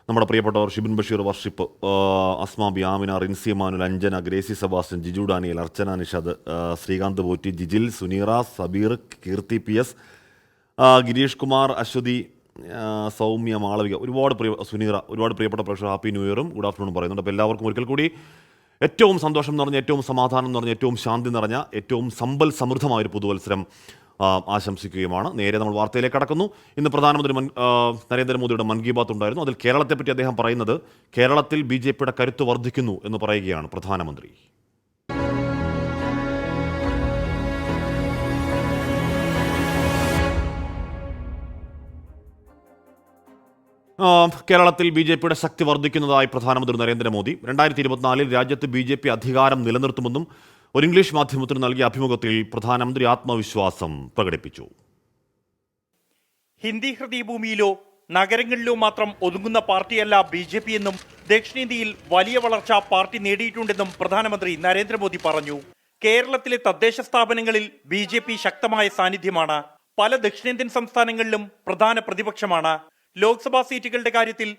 നമ്മുടെ പ്രിയപ്പെട്ടവർ ഷിബിൻ ബഷീർ വർഷിപ്പ്, അസ്മാ ബി, ആമിന, റിൻസി മാനുൽ, അഞ്ജന, ഗ്രേസി സെബാസ്റ്റ്യൻ, ജിജു ഡാനിയൽ, അർച്ചന നിഷാദ്, ശ്രീകാന്ത് പോറ്റി, ജിജിൽ, സുനീറ, സബീർ, കീർത്തി പി എസ്, ഗിരീഷ് കുമാർ, അശ്വതി, സൗമ്യ, മാളവിക, സുനീറ, ഒരുപാട് പ്രിയപ്പെട്ട പ്രേക്ഷകർ ഹാപ്പി ന്യൂ ഇയറും ഗുഡ് ആഫ്റ്റർനൂൺ പറയുന്നുണ്ട്. അപ്പോൾ എല്ലാവർക്കും ഒരിക്കൽ കൂടി ഏറ്റവും സന്തോഷം നിറഞ്ഞ, ഏറ്റവും സമാധാനം നിറഞ്ഞ, ഏറ്റവും ശാന്തി നിറഞ്ഞ, ഏറ്റവും സമ്പൽ സമൃദ്ധമായ ഒരു പുതുവത്സരം ആശംസിക്കുകയുമാണ്. നേരെ നമ്മൾ വാർത്തയിലേക്ക് കടക്കുന്നു. ഇന്ന് പ്രധാനമന്ത്രി നരേന്ദ്രമോദിയുടെ മൻ കി ബാത്ത് ഉണ്ടായിരുന്നു. അതിൽ കേരളത്തെപ്പറ്റി അദ്ദേഹം പറയുന്നത്, കേരളത്തിൽ BJPയുടെ കരുത്ത് വർദ്ധിക്കുന്നു എന്ന് പറയുകയാണ് പ്രധാനമന്ത്രി. കേരളത്തിൽ BJPയുടെ ശക്തി വർദ്ധിക്കുന്നതായി പ്രധാനമന്ത്രി നരേന്ദ്രമോദി 2024 രാജ്യത്ത് BJP അധികാരം നിലനിർത്തുമെന്നും ഒരു ഇംഗ്ലീഷ് മാധ്യമത്തിന് നൽകിയ അഭിമുഖത്തിൽ പ്രധാനമന്ത്രി ആത്മവിശ്വാസം പ്രകടിപ്പിച്ചു. ഹിന്ദി ഹൃദയഭൂമിയിലോ നഗരങ്ങളിലോ മാത്രം ഒതുങ്ങുന്ന പാർട്ടിയല്ല BJP എന്നും ദക്ഷിണേന്ത്യയിൽ വലിയ വളർച്ച പാർട്ടി നേടിയിട്ടുണ്ടെന്നും പ്രധാനമന്ത്രി നരേന്ദ്രമോദി പറഞ്ഞു. കേരളത്തിലെ തദ്ദേശ സ്ഥാപനങ്ങളിൽ BJP ശക്തമായ സാന്നിധ്യമാണ്. പല ദക്ഷിണേന്ത്യൻ സംസ്ഥാനങ്ങളിലും പ്രധാന പ്രതിപക്ഷമാണ്. ലോക്സഭാ സീറ്റുകളുടെ കാര്യത്തിൽ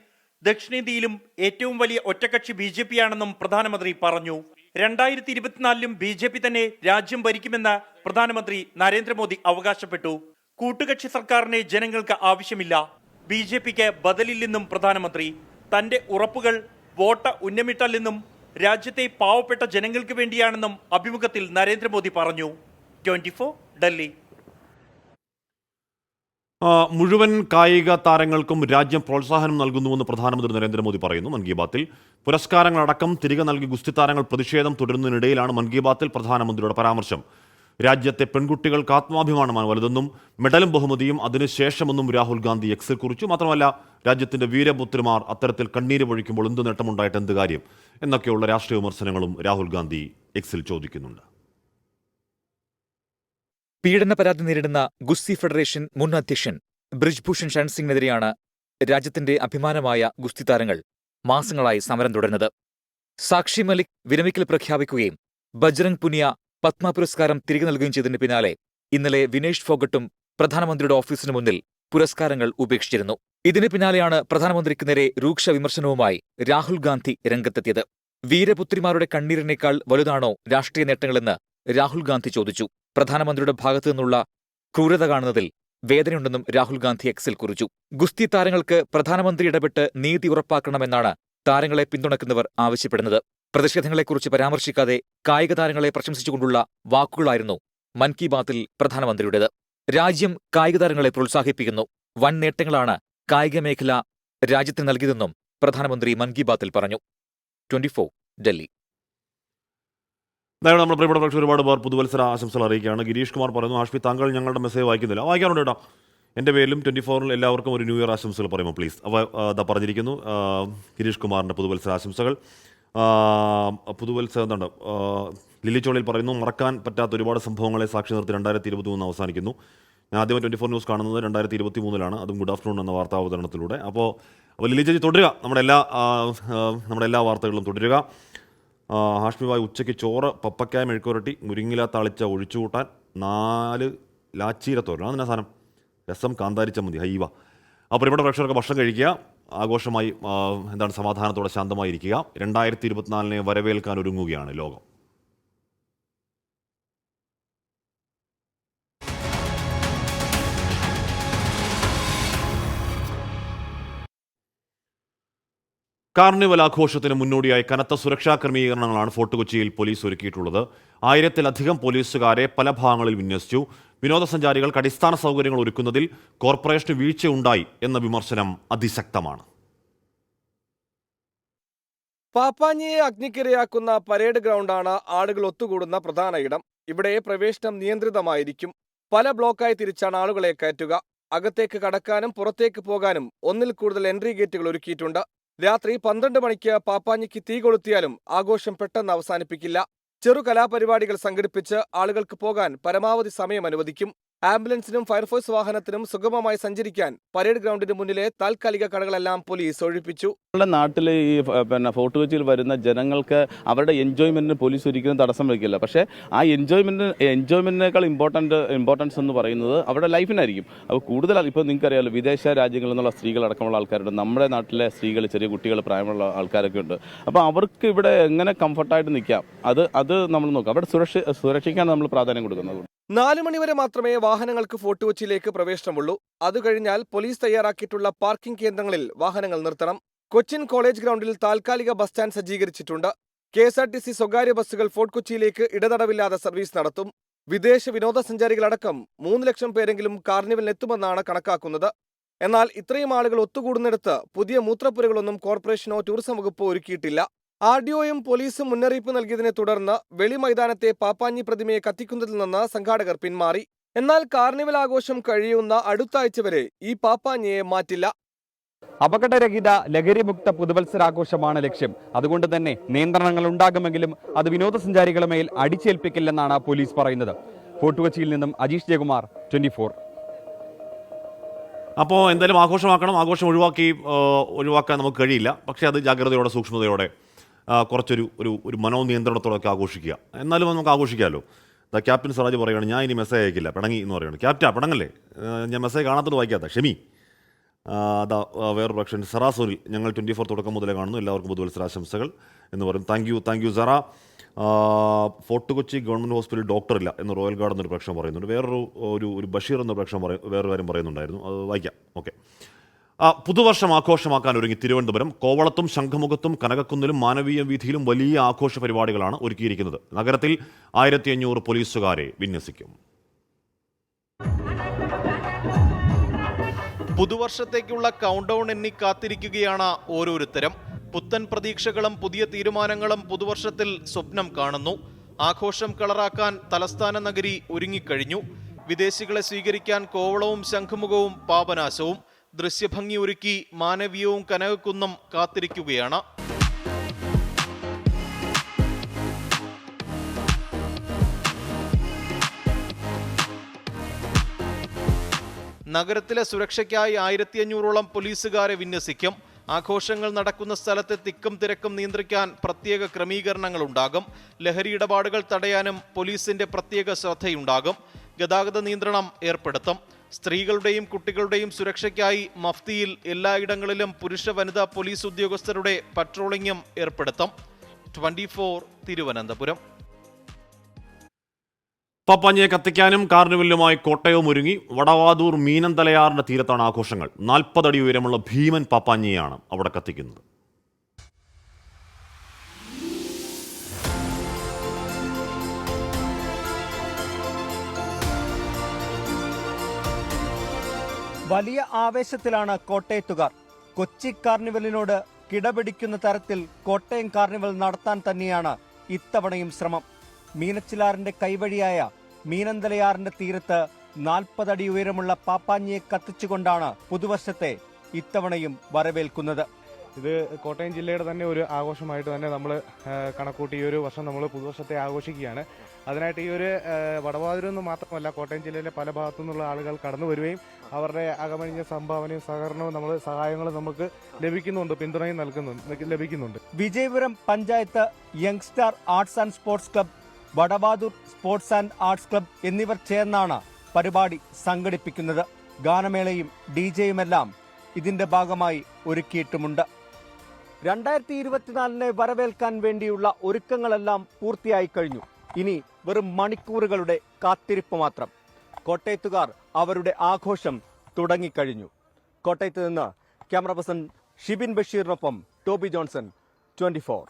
ദക്ഷിണേന്ത്യയിലും ഏറ്റവും വലിയ ഒറ്റക്കക്ഷി BJP ആണെന്നും പ്രധാനമന്ത്രി പറഞ്ഞു. 2024 BJP തന്നെ രാജ്യം ഭരിക്കുമെന്ന് പ്രധാനമന്ത്രി നരേന്ദ്രമോദി അവകാശപ്പെട്ടു. കൂട്ടുകക്ഷി സർക്കാരിനെ ജനങ്ങൾക്ക് ആവശ്യമില്ല, BJPക്ക് ബദലില്ലെന്നും പ്രധാനമന്ത്രി. തന്റെ ഉറപ്പുകൾ വോട്ട് ഉന്നമിട്ടല്ലെന്നും രാജ്യത്തെ പാവപ്പെട്ട ജനങ്ങൾക്ക് വേണ്ടിയാണെന്നും അഭിമുഖത്തിൽ നരേന്ദ്രമോദി പറഞ്ഞു. 24 ഡൽഹി. മുഴുവൻ കായിക താരങ്ങൾക്കും രാജ്യം പ്രോത്സാഹനം നൽകുന്നുവെന്ന് പ്രധാനമന്ത്രി നരേന്ദ്രമോദി പറയുന്നു മൻ കി ബാത്തിൽ. പുരസ്കാരങ്ങളടക്കം തിരികെ നൽകി ഗുസ്തി താരങ്ങൾ പ്രതിഷേധം തുടരുന്നതിനിടയിലാണ് മൻ കി ബാത്തിൽ പ്രധാനമന്ത്രിയുടെ പരാമർശം. രാജ്യത്തെ പെൺകുട്ടികൾക്ക് ആത്മാഭിമാനമാണ് വലുതെന്നും മെഡലും ബഹുമതിയും അതിനുശേഷമെന്നും രാഹുൽ ഗാന്ധി എക്സിൽ കുറിച്ചു. മാത്രമല്ല, രാജ്യത്തിന്റെ വീരപുത്രിമാർ അത്തരത്തിൽ കണ്ണീര് പൊഴിക്കുമ്പോൾ എന്ത് നേട്ടമുണ്ടായിട്ട് എന്ത് കാര്യം എന്നൊക്കെയുള്ള രാഷ്ട്രീയ വിമർശനങ്ങളും രാഹുൽ ഗാന്ധി എക്സിൽ ചോദിക്കുന്നുണ്ട്. പീഡന പരാതി നേരിടുന്ന ഗുസ്തി ഫെഡറേഷൻ മുൻ അധ്യക്ഷൻ ബ്രിജ്ഭൂഷൺ ശരൺ സിംഗിനെതിരെയാണ് രാജ്യത്തിന്റെ അഭിമാനമായ ഗുസ്തി താരങ്ങൾ മാസങ്ങളായി സമരം തുടരുന്നത്. സാക്ഷി മലിക് വിരമിക്കൽ പ്രഖ്യാപിക്കുകയും ബജ്രംഗ് പുനിയ പത്മ പുരസ്കാരം തിരികെ നൽകുകയും ചെയ്തതിന് പിന്നാലെ ഇന്നലെ വിനേഷ് ഫോഗട്ടും പ്രധാനമന്ത്രിയുടെ ഓഫീസിനു മുന്നിൽ പുരസ്കാരങ്ങൾ ഉപേക്ഷിച്ചിരുന്നു. ഇതിന് പിന്നാലെയാണ് പ്രധാനമന്ത്രിക്ക് നേരെ രൂക്ഷ വിമർശനവുമായി രാഹുൽ ഗാന്ധി രംഗത്തെത്തിയത്. വീരപുത്രിമാരുടെ കണ്ണീരിനേക്കാൾ വലുതാണോ രാഷ്ട്രീയ നേട്ടങ്ങളെന്ന് രാഹുൽ ഗാന്ധി ചോദിച്ചു. പ്രധാനമന്ത്രിയുടെ ഭാഗത്തു നിന്നുള്ള ക്രൂരത കാണുന്നതിൽ വേദനയുണ്ടെന്നും രാഹുൽ ഗാന്ധി എക്സിൽ കുറിച്ചു. ഗുസ്തി താരങ്ങൾക്ക് പ്രധാനമന്ത്രി ഇടപെട്ട് നീതി ഉറപ്പാക്കണമെന്നാണ് താരങ്ങളെ പിന്തുണയ്ക്കുന്നവർ ആവശ്യപ്പെടുന്നത്. പ്രതിഷേധങ്ങളെക്കുറിച്ച് പരാമർശിക്കാതെ കായിക താരങ്ങളെ പ്രശംസിച്ചുകൊണ്ടുള്ള വാക്കുകളായിരുന്നു മൻ കി ബാത്തിൽ പ്രധാനമന്ത്രിയുടേത്. രാജ്യം കായിക താരങ്ങളെ പ്രോത്സാഹിപ്പിക്കുന്നു. വൻ നേട്ടങ്ങളാണ് കായിക മേഖല രാജ്യത്തിന് നൽകിയതെന്നും പ്രധാനമന്ത്രി മൻ കി ബാത്തിൽ പറഞ്ഞു. 24 ഡൽഹി. അതായത് നമ്മുടെ പ്രിയപ്പെട്ട പക്ഷേ ഒരുപാട് പേർ പുതുവത്സര ആശംസകൾ അറിയിക്കുകയാണ്. ഗിരീഷ് കുമാർ പറയുന്നു, ഹാഷ്മി താങ്കൾ ഞങ്ങളുടെ മെസ്സേജ് വായിക്കുന്നില്ല. വായിക്കാറുണ്ട് കേട്ടോ. എൻ്റെ പേരിലും 24 എല്ലാവർക്കും ഒരു ന്യൂ ഇയർ ആശംസകൾ പറയുമ്പോൾ പ്ലീസ്. അപ്പോൾ അതാ പറഞ്ഞിരിക്കുന്നു ഗിരീഷ് കുമാറിൻ്റെ പുതുവത്സര ആശംസകൾ. പുതുവത്സരം എന്താണ് ലില്ലി ചോളിൽ പറയുന്നു, മറക്കാൻ പറ്റാത്ത ഒരുപാട് സംഭവങ്ങളെ സാക്ഷി നിർത്തി 2023 അവസാനിക്കുന്നു. ഞാൻ ആദ്യമായി 24 ന്യൂസ് കാണുന്നത് 2023 അതും ഗുഡ് ആഫ്റ്റർനൂൺ എന്ന വാർത്താവതരണത്തിലൂടെ. അപ്പോൾ ലില്ലി ചേച്ചി തുടരുക, നമ്മുടെ എല്ലാ വാർത്തകളും തുടരുക. ഹാഷ്മി ഭായ്, ഉച്ചയ്ക്ക് ചോറ്, പപ്പക്കായ മെഴുക്കുരട്ടി, മുരിങ്ങില താളിച്ച ഒഴിച്ചുകൂട്ടാൻ, 4 ലാച്ചീരത്തോരൻ, അതെന്നാ സാധനം, രസം, കാന്താരി ചമ്മന്തി, ഹൈവ. അപ്പോൾ ഇവിടെ പ്രേക്ഷകർക്ക് ഭക്ഷണം കഴിക്കുക, ആഘോഷമായി സമാധാനത്തോടെ ശാന്തമായി ഇരിക്കുക. 2024 വരവേൽക്കാൻ ഒരുങ്ങുകയാണ് ലോകം. കാർണിവൽ ആഘോഷത്തിന് മുന്നോടിയായി കനത്ത സുരക്ഷാ ക്രമീകരണങ്ങളാണ് ഫോർട്ട് കൊച്ചിയിൽ പോലീസ് ഒരുക്കിയിട്ടുള്ളത്. 1000-ലധികം പോലീസുകാരെ പല ഭാഗങ്ങളിൽ വിന്യസിച്ചു. വിനോദസഞ്ചാരികൾക്ക് അടിസ്ഥാന സൗകര്യങ്ങൾ ഒരുക്കുന്നതിൽ കോർപ്പറേഷന് വീഴ്ചയുണ്ടായി എന്ന വിമർശനം അതിശക്തമാണ്. പാപ്പാഞ്ഞിയെ അഗ്നിക്കിരയാക്കുന്ന പരേഡ് ഗ്രൗണ്ടാണ് ആളുകൾ ഒത്തുകൂടുന്ന പ്രധാന ഇടം. ഇവിടെ പ്രവേശനം നിയന്ത്രിതമായിരിക്കും. പല ബ്ലോക്കായി തിരിച്ചാണ് ആളുകളെ കയറ്റുക. അകത്തേക്ക് കടക്കാനും പുറത്തേക്ക് പോകാനും 1-ൽ കൂടുതൽ എൻട്രി ഗേറ്റുകൾ ഒരുക്കിയിട്ടുണ്ട്. രാത്രി 12 മണിക്ക് പാപ്പാഞ്ഞിക്ക് തീ കൊളുത്തിയാലും ആഘോഷം പെട്ടെന്ന് അവസാനിപ്പിക്കില്ല. ചെറു കലാപരിപാടികൾ സംഘടിപ്പിച്ച് ആളുകൾക്ക് പോകാൻ പരമാവധി സമയം അനുവദിക്കും. ആംബുലൻസിനും ഫയർഫോഴ്സ് വാഹനത്തിനും സുഗമമായി സഞ്ചരിക്കാൻ പരേഡ് ഗ്രൗണ്ടിന് മുന്നിലെ താൽക്കാലിക കടകളെല്ലാം പോലീസ് ഒഴിപ്പിച്ചു. നമ്മുടെ നാട്ടിൽ ഈ ഫോർട്ട് കൊച്ചിയിൽ വരുന്ന ജനങ്ങൾക്ക് അവരുടെ എൻജോയ്മെന്റിന് പോലീസ് ഒരിക്കലും തടസ്സം വയ്ക്കില്ല. പക്ഷേ ആ എൻജോയ്മെന്റിനേക്കാൾ ഇമ്പോർട്ടൻസ് എന്ന് പറയുന്നത് അവരുടെ ലൈഫിനായിരിക്കും. അപ്പോൾ കൂടുതൽ ഇപ്പോൾ നിങ്ങൾക്കറിയാമല്ലോ, വിദേശ രാജ്യങ്ങളിൽ നിന്നുള്ള സ്ത്രീകളടക്കമുള്ള ആൾക്കാരുണ്ട്, നമ്മുടെ നാട്ടിലെ സ്ത്രീകൾ, ചെറിയ കുട്ടികൾ, പ്രായമുള്ള ആൾക്കാരൊക്കെ ഉണ്ട്. അപ്പോൾ അവർക്ക് ഇവിടെ എങ്ങനെ കംഫർട്ടായിട്ട് നിൽക്കാം, അത് നമ്മൾ നോക്കാം. അവിടെ സുരക്ഷയ്ക്കാണ് നമ്മൾ പ്രാധാന്യം കൊടുക്കുന്നത്. 4 മണിവരെ മാത്രമേ വാഹനങ്ങൾക്ക് ഫോർട്ട് കൊച്ചിയിലേക്ക് പ്രവേശനമുള്ളൂ. അതുകഴിഞ്ഞാൽ പോലീസ് തയ്യാറാക്കിയിട്ടുള്ള പാർക്കിംഗ് കേന്ദ്രങ്ങളിൽ വാഹനങ്ങൾ നിർത്തണം. കൊച്ചിൻ കോളേജ് ഗ്രൗണ്ടിൽ താൽക്കാലിക ബസ് സ്റ്റാൻഡ് സജ്ജീകരിച്ചിട്ടുണ്ട്. KSRTC സ്വകാര്യ ബസ്സുകൾ ഫോർട്ട് കൊച്ചിയിലേക്ക് ഇടതടവില്ലാതെ സർവീസ് നടത്തും. വിദേശ വിനോദസഞ്ചാരികളടക്കം 3 ലക്ഷം പേരെങ്കിലും കാർണിവലിനെത്തുമെന്നാണ് കണക്കാക്കുന്നത്. എന്നാൽ ഇത്രയും ആളുകൾ ഒത്തുകൂടുന്നിടത്ത് പുതിയ മൂത്രപ്പുരകളൊന്നും കോർപ്പറേഷനോ ടൂറിസം വകുപ്പോ ഒരുക്കിയിട്ടില്ല. RDOയും പോലീസും മുന്നറിയിപ്പ് നൽകിയതിനെ തുടർന്ന് വെളി മൈതാനത്തെ പാപ്പാഞ്ഞി പ്രതിമയെ കത്തിക്കുന്നതിൽ നിന്ന് സംഘാടകർ പിന്മാറി. എന്നാൽ കാർണിവൽ ആഘോഷം കഴിയുന്ന അടുത്ത ആഴ്ച വരെ ഈ പാപ്പാഞ്ഞിയെ മാറ്റില്ല. അപകടരഹിത ലഹരിമുക്ത പുതുവത്സരാഘോഷമാണ് ലക്ഷ്യം. അതുകൊണ്ട് തന്നെ നിയന്ത്രണങ്ങൾ ഉണ്ടാകുമെങ്കിലും അത് വിനോദസഞ്ചാരികളുടെ മേൽ അടിച്ചേൽപ്പിക്കില്ലെന്നാണ് പോലീസ് പറയുന്നത്. ഫോർട്ട് കൊച്ചിയിൽ നിന്നും അജീഷ് ജയകുമാർ, 24. അപ്പോൾ എന്തായാലും ആഘോഷമാക്കണം. ആഘോഷം ഒഴിവാക്കാൻ നമുക്ക് കഴിയില്ല. പക്ഷേ അത് ജാഗ്രതയോടെ, സൂക്ഷ്മതയോടെ, കുറച്ചൊരു ഒരു മനോനിയന്ത്രണത്തോടൊക്കെ ആഘോഷിക്കുക. എന്നാലും നമുക്ക് ആഘോഷിക്കാമല്ലോ. ക്യാപ്റ്റൻ സ്വരാജ് പറയുകയാണ്, ഞാൻ ഇനി മെസ്സേജ് അയക്കില്ല, പിണങ്ങി എന്ന് പറയുകയാണ്. ക്യാപ്റ്റൻ പിണങ്ങല്ലേ, ഞാൻ മെസ്സേജ് കാണാത്തത് വായിക്കാത്ത ക്ഷമി. അതാ വേറൊരു പക്ഷേ സറാസൂരിൽ ഞങ്ങൾ 24 തുടക്കം മുതലേ കാണുന്നു, എല്ലാവർക്കും പുതുവത്സരാശംസകൾ എന്ന് പറയും. Thank you Sara. Fort Kochi government ഹോസ്പിറ്റലിൽ ഡോക്ടറില്ല എന്ന് റോയൽ ഗാർഡ് എന്നൊരു പ്രശ്നം പറയുന്നുണ്ട്. ഒരു ബഷീർ എന്നൊരു പ്രശ്നം വേറൊരു കാര്യം പറയുന്നുണ്ടായിരുന്നു, അത് വായിക്കാം. ഓക്കെ. പുതുവർഷം ആഘോഷമാക്കാൻ ഒരുങ്ങി തിരുവനന്തപുരം. കോവളത്തും ശംഖുമുഖത്തും കനകക്കുന്നിലും മാനവീയ വീഥിയിലും വലിയ ആഘോഷ പരിപാടികളാണ് ഒരുക്കിയിരിക്കുന്നത്. നഗരത്തിൽ 1500 പോലീസുകാരെ വിന്യസിക്കും. പുതുവർഷത്തേക്കുള്ള കൗണ്ട് ഡൗൺ എണ്ണി കാത്തിരിക്കുകയാണ് ഓരോരുത്തരും. പുത്തൻ പ്രതീക്ഷകളും പുതിയ തീരുമാനങ്ങളും പുതുവർഷത്തിൽ സ്വപ്നം കാണുന്നു. ആഘോഷം കളറാക്കാൻ തലസ്ഥാന നഗരി ഒരുങ്ങിക്കഴിഞ്ഞു. വിദേശികളെ സ്വീകരിക്കാൻ കോവളവും ശംഖുമുഖവും പാപനാശവും. ദൃശ്യഭംഗി ഒരുക്കി മാനവീയവും കനകക്കുന്നും കാത്തിരിക്കുകയാണ്. നഗരത്തിലെ സുരക്ഷയ്ക്കായി 1500ഓളം പോലീസുകാരെ വിന്യസിക്കും. ആഘോഷങ്ങൾ നടക്കുന്ന സ്ഥലത്തെ തിക്കും തിരക്കും നിയന്ത്രിക്കാൻ പ്രത്യേക ക്രമീകരണങ്ങൾ ഉണ്ടാകും. ലഹരി ഇടപാടുകൾ തടയാനും പോലീസിന്റെ പ്രത്യേക ശ്രദ്ധയുണ്ടാകും. ഗതാഗത നിയന്ത്രണം ഏർപ്പെടുത്തും. സ്ത്രീകളുടെയും കുട്ടികളുടെയും സുരക്ഷയ്ക്കായി മഫ്തിയിൽ എല്ലായിടങ്ങളിലും പുരുഷ വനിതാ പോലീസ് ഉദ്യോഗസ്ഥരുടെ പട്രോളിംഗും ഏർപ്പെടുത്തും. 24 തിരുവനന്തപുരം. പാപ്പാഞ്ഞിയെ കത്തിക്കാനും കാർണിവലിലുമായി കോട്ടയവും ഒരുങ്ങി. വടവാതൂർ മീനന്തലയാറിന്റെ തീരത്താണ് ആഘോഷങ്ങൾ. 40 അടി ഉയരമുള്ള ഭീമൻ പാപ്പാഞ്ഞിയാണ് അവിടെ കത്തിക്കുന്നത്. വലിയ ആവേശത്തിലാണ് കോട്ടയത്തുകാർ. കൊച്ചി കാർണിവലിനോട് കിടപിടിക്കുന്ന തരത്തിൽ കോട്ടയം കാർണിവൽ നടത്താൻ തന്നെയാണ് ഇത്തവണയും ശ്രമം. മീനച്ചിലാറിന്റെ കൈവഴിയായ മീനന്തലയാറിന്റെ തീരത്ത് 40 അടി ഉയരമുള്ള പാപ്പാഞ്ഞിയെ കത്തിച്ചുകൊണ്ടാണ് പുതുവർഷത്തെ ഇത്തവണയും വരവേൽക്കുന്നത്. ഇത് കോട്ടയം ജില്ലയുടെ തന്നെ ഒരു ആഘോഷമായിട്ട് തന്നെ നമ്മൾ കണക്കൂട്ടി ഈ ഒരു വർഷം നമ്മൾ പുതുവർഷത്തെ ആഘോഷിക്കുകയാണ്. അതിനായിട്ട് ഈ ഒരു വടവാതൂരെന്ന് മാത്രമല്ല, കോട്ടയം ജില്ലയിലെ പല ഭാഗത്തു നിന്നുള്ള ആളുകൾ കടന്നു വരികയും അവരുടെ അകമഴിഞ്ഞ സംഭാവനയും സഹകരണവും സഹായങ്ങളും നമുക്ക് ലഭിക്കുന്നുണ്ട്, പിന്തുണയും ലഭിക്കുന്നുണ്ട്. Vijayapuram panchayat youngster arts and sports club, Vadavathoor sports and arts club എന്നിവർ ചേർന്നാണ് പരിപാടി സംഘടിപ്പിക്കുന്നത്. ഗാനമേളയും DJയുമെല്ലാം ഇതിന്റെ ഭാഗമായി ഒരുക്കിയിട്ടുമുണ്ട്. 2024 വരവേൽക്കാൻ വേണ്ടിയുള്ള ഒരുക്കങ്ങളെല്ലാം പൂർത്തിയായി കഴിഞ്ഞു. ഇനി വെറും മണിക്കൂറുകളുടെ കാത്തിരിപ്പ് മാത്രം. കോട്ടയത്തുകാർ അവരുടെ ആഘോഷം തുടങ്ങിക്കഴിഞ്ഞു. കോട്ടയത്ത് നിന്ന് ക്യാമറ പേഴ്സൺ ഷിബിൻ ബഷീറിനൊപ്പം ടോബി ജോൺസൺ, 24.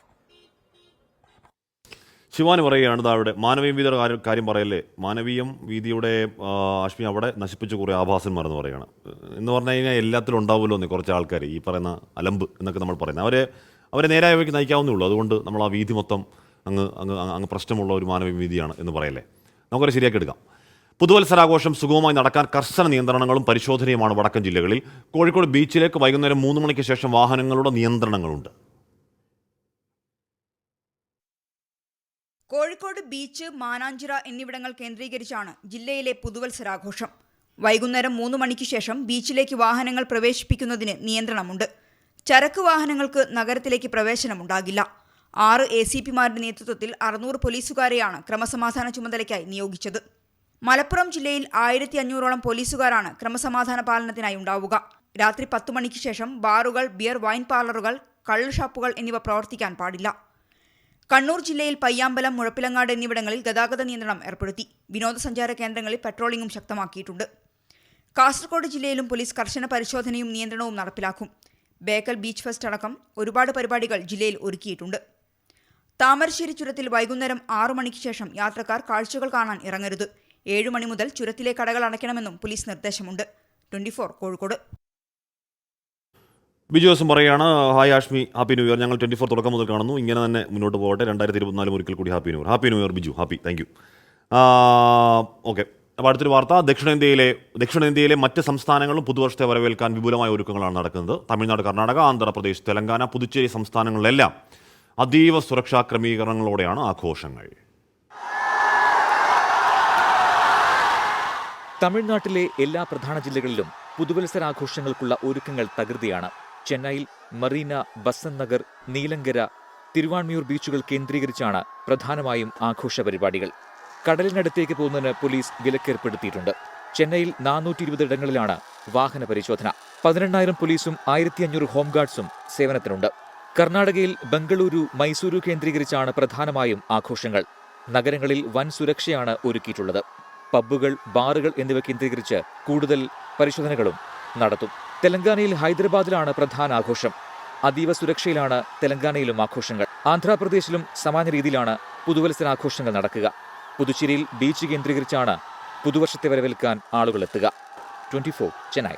ശിവാനി പറയുകയാണ്, അവിടെ മാനവീയ വീതിയുടെ കാര്യം പറയല്ലേ, മാനവീയം വീതിയുടെ ആഷ്മി അവിടെ നശിപ്പിച്ച് കുറേ ആഭാസന്മാർ എന്ന് പറയുകയാണ്. എന്ന് പറഞ്ഞു കഴിഞ്ഞാൽ എല്ലാത്തിലും ഉണ്ടാവുമല്ലോ എന്ന് കുറച്ച് ആൾക്കാർ, ഈ പറയുന്ന അലമ്പ് എന്നൊക്കെ നമ്മൾ പറയുന്നത്, അവരെ നേരായ വഴിക്ക് നയിക്കാവുന്നേ ഉള്ളൂ. അതുകൊണ്ട് നമ്മൾ ആ വീതി മൊത്തം അങ്ങ് പ്രശ്നമുള്ള ഒരു മാനവീയ വീതിയാണ് എന്ന് പറയല്ലേ. നമുക്കത് ശരിയാക്കി എടുക്കാം. പുതുവത്സരാഘോഷം സുഗമമായി നടക്കാൻ കർശന നിയന്ത്രണങ്ങളും പരിശോധനയുമാണ് വടക്കൻ ജില്ലകളിൽ. കോഴിക്കോട് ബീച്ചിലേക്ക് വൈകുന്നേരം 3 മണിക്ക് ശേഷം വാഹനങ്ങളുടെ നിയന്ത്രണങ്ങളുണ്ട്. കോഴിക്കോട് കോഴിക്കോട് ബീച്ച്, മാനാഞ്ചിറ എന്നിവിടങ്ങൾ കേന്ദ്രീകരിച്ചാണ് ജില്ലയിലെ പുതുവത്സരാഘോഷം. വൈകുന്നേരം 3 മണിക്ക് ശേഷം ബീച്ചിലേക്ക് വാഹനങ്ങൾ പ്രവേശിപ്പിക്കുന്നതിന് നിയന്ത്രണമുണ്ട്. ചരക്ക് വാഹനങ്ങൾക്ക് നഗരത്തിലേക്ക് പ്രവേശനമുണ്ടാകില്ല. 6 ACPമാരുടെ നേതൃത്വത്തിൽ 600 പോലീസുകാരെയാണ് ക്രമസമാധാന ചുമതലയ്ക്കായി നിയോഗിച്ചത്. മലപ്പുറം ജില്ലയിൽ 1500ഓളം പോലീസുകാരാണ് ക്രമസമാധാന പാലനത്തിനായി ഉണ്ടാവുക. രാത്രി 10 മണിക്ക് ശേഷം ബാറുകൾ, ബിയർ, വൈൻ പാർലറുകൾ, കള്ള് ഷാപ്പുകൾ എന്നിവ പ്രവർത്തിക്കാൻ പാടില്ല. കണ്ണൂർ ജില്ലയിൽ പയ്യാമ്പലം, മുഴപ്പിലങ്ങാട് എന്നിവിടങ്ങളിൽ ഗതാഗത നിയന്ത്രണം ഏർപ്പെടുത്തി. വിനോദസഞ്ചാര കേന്ദ്രങ്ങളിൽ പട്രോളിംഗും ശക്തമാക്കിയിട്ടുണ്ട്. കാസർഗോഡ് ജില്ലയിലും പോലീസ് കർശന പരിശോധനയും നിയന്ത്രണവും നടപ്പിലാക്കും. ബേക്കൽ ബീച്ച് ഫെസ്റ്റ് അടക്കം ഒരുപാട് പരിപാടികൾ ജില്ലയിൽ ഒരുക്കിയിട്ടുണ്ട്. താമരശ്ശേരി ചുരത്തിൽ വൈകുന്നേരം 6 മണിക്ക് ശേഷം യാത്രക്കാർ കാഴ്ചകൾ കാണാൻ ഇറങ്ങരുത്. 7 മണി മുതൽ ചുരത്തിലെ കടകൾ അടയ്ക്കണമെന്നും പോലീസ് നിർദ്ദേശമുണ്ട്. 24 കോഴിക്കോട്. ബിജു ദിവസം പറയുകയാണ്, hi Ashmi, happy new year. ഞങ്ങൾ 24 തുടക്കം മുതൽ കാണുന്നു. ഇങ്ങനെ തന്നെ മുന്നോട്ട് പോകട്ടെ. 2024 ഒരിക്കൽ കൂടി happy new year. Happy new year Biju. Happy, thank you. Okay, അപ്പോൾ അടുത്തൊരു വാർത്ത. ദക്ഷിണേന്ത്യയിലെ മറ്റ് സംസ്ഥാനങ്ങളും പുതുവർഷത്തെ വരവേൽക്കാൻ വിപുലമായ ഒരുക്കങ്ങളാണ് നടക്കുന്നത്. തമിഴ്നാട്, കർണാടക, ആന്ധ്രാപ്രദേശ്, തെലങ്കാന, പുതുച്ചേരി സംസ്ഥാനങ്ങളിലെല്ലാം അതീവ സുരക്ഷാ ക്രമീകരണങ്ങളോടെയാണ് ആഘോഷങ്ങൾ. തമിഴ്നാട്ടിലെ എല്ലാ പ്രധാന ജില്ലകളിലും പുതുവത്സരാഘോഷങ്ങൾക്കുള്ള ഒരുക്കങ്ങൾ തകൃതിയാണ്. ചെന്നൈയിൽ മറീന, ബസന്ത് നഗർ, നീലങ്കര, തിരുവാൻമിയൂർ ബീച്ചുകൾ കേന്ദ്രീകരിച്ചാണ് പ്രധാനമായും ആഘോഷ പരിപാടികൾ. കടലിനടുത്തേക്ക് പോകുന്നതിന് പോലീസ് വിലക്കേർപ്പെടുത്തിയിട്ടുണ്ട്. ചെന്നൈയിൽ 420 ഇടങ്ങളിലാണ് വാഹന പരിശോധന. 18,000 പോലീസും 1500 ഹോംഗാർഡ്സും സേവനത്തിനുണ്ട്. കർണാടകയിൽ ബംഗളൂരു, മൈസൂരു കേന്ദ്രീകരിച്ചാണ് പ്രധാനമായും ആഘോഷങ്ങൾ. നഗരങ്ങളിൽ വൻ സുരക്ഷയാണ് ഒരുക്കിയിട്ടുള്ളത്. പബ്ബുകൾ, ബാറുകൾ എന്നിവ കേന്ദ്രീകരിച്ച് കൂടുതൽ പരിശോധനകളും നടത്തും. തെലങ്കാനയിൽ ഹൈദരാബാദിലാണ് പ്രധാന ആഘോഷം. അതീവ സുരക്ഷയിലാണ് തെലങ്കാനയിലും ആഘോഷങ്ങൾ. ആന്ധ്രാപ്രദേശിലും സമാന രീതിയിലാണ് പുതുവത്സരാഘോഷങ്ങൾ നടക്കുക. പുതുച്ചേരിയിൽ ബീച്ച് കേന്ദ്രീകരിച്ചാണ് പുതുവർഷത്തെ വരവേൽക്കാൻ ആളുകൾ എത്തുക. 24 ചെന്നൈ.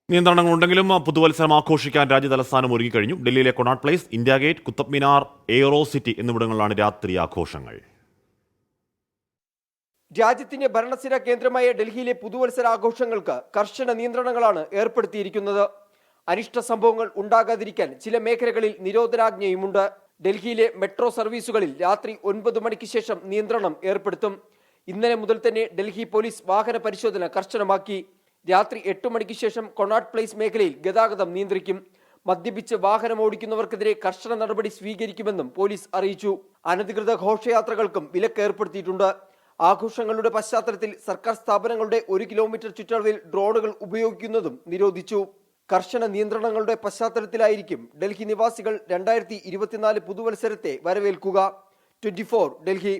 നിയന്ത്രണങ്ങളുണ്ടെങ്കിലും പുതുവത്സരം ആഘോഷിക്കാൻ രാജ്യതലസ്ഥാനം ഒരുങ്ങിക്കഴിഞ്ഞു. ഡൽഹിയിലെ Connaught Place, India Gate, Qutub Minar, Aerocity എന്നിവിടങ്ങളിലാണ് രാത്രി ആഘോഷങ്ങൾ. രാജ്യത്തിന്റെ ഭരണസിര കേന്ദ്രമായ ഡൽഹിയിലെ പുതുവത്സരാഘോഷങ്ങൾക്ക് കർശന നിയന്ത്രണങ്ങളാണ് ഏർപ്പെടുത്തിയിരിക്കുന്നത്. അനിഷ്ട സംഭവങ്ങൾ ഉണ്ടാകാതിരിക്കാൻ ചില മേഖലകളിൽ നിരോധനാജ്ഞയുമുണ്ട്. ഡൽഹിയിലെ മെട്രോ സർവീസുകളിൽ രാത്രി 9 മണിക്ക് ശേഷം നിയന്ത്രണം ഏർപ്പെടുത്തും. ഇന്നലെ മുതൽ തന്നെ ഡൽഹി പോലീസ് വാഹന പരിശോധന കർശനമാക്കി. രാത്രി 8 മണിക്ക് ശേഷം കൊണാട്ട് പ്ലേസ് മേഖലയിൽ ഗതാഗതം നിയന്ത്രിക്കും. മദ്യപിച്ച് വാഹനം ഓടിക്കുന്നവർക്കെതിരെ കർശന നടപടി സ്വീകരിക്കുമെന്നും പോലീസ് അറിയിച്ചു. അനധികൃത ഘോഷയാത്രകൾക്കും വിലക്ക് ഏർപ്പെടുത്തിയിട്ടുണ്ട്. ആഘോഷങ്ങളുടെ പശ്ചാത്തലത്തിൽ സർക്കാർ സ്ഥാപനങ്ങളുടെ 1 കിലോമീറ്റർ ചുറ്റളവിൽ ഡ്രോണുകൾ ഉപയോഗിക്കുന്നതും നിരോധിച്ചു. കർശന നിയന്ത്രണങ്ങളുടെ പശ്ചാത്തലത്തിലായിരിക്കും ഡൽഹി നിവാസികൾ 2024 പുതുവത്സരത്തെ വരവേൽക്കുക. 24 ഡൽഹി.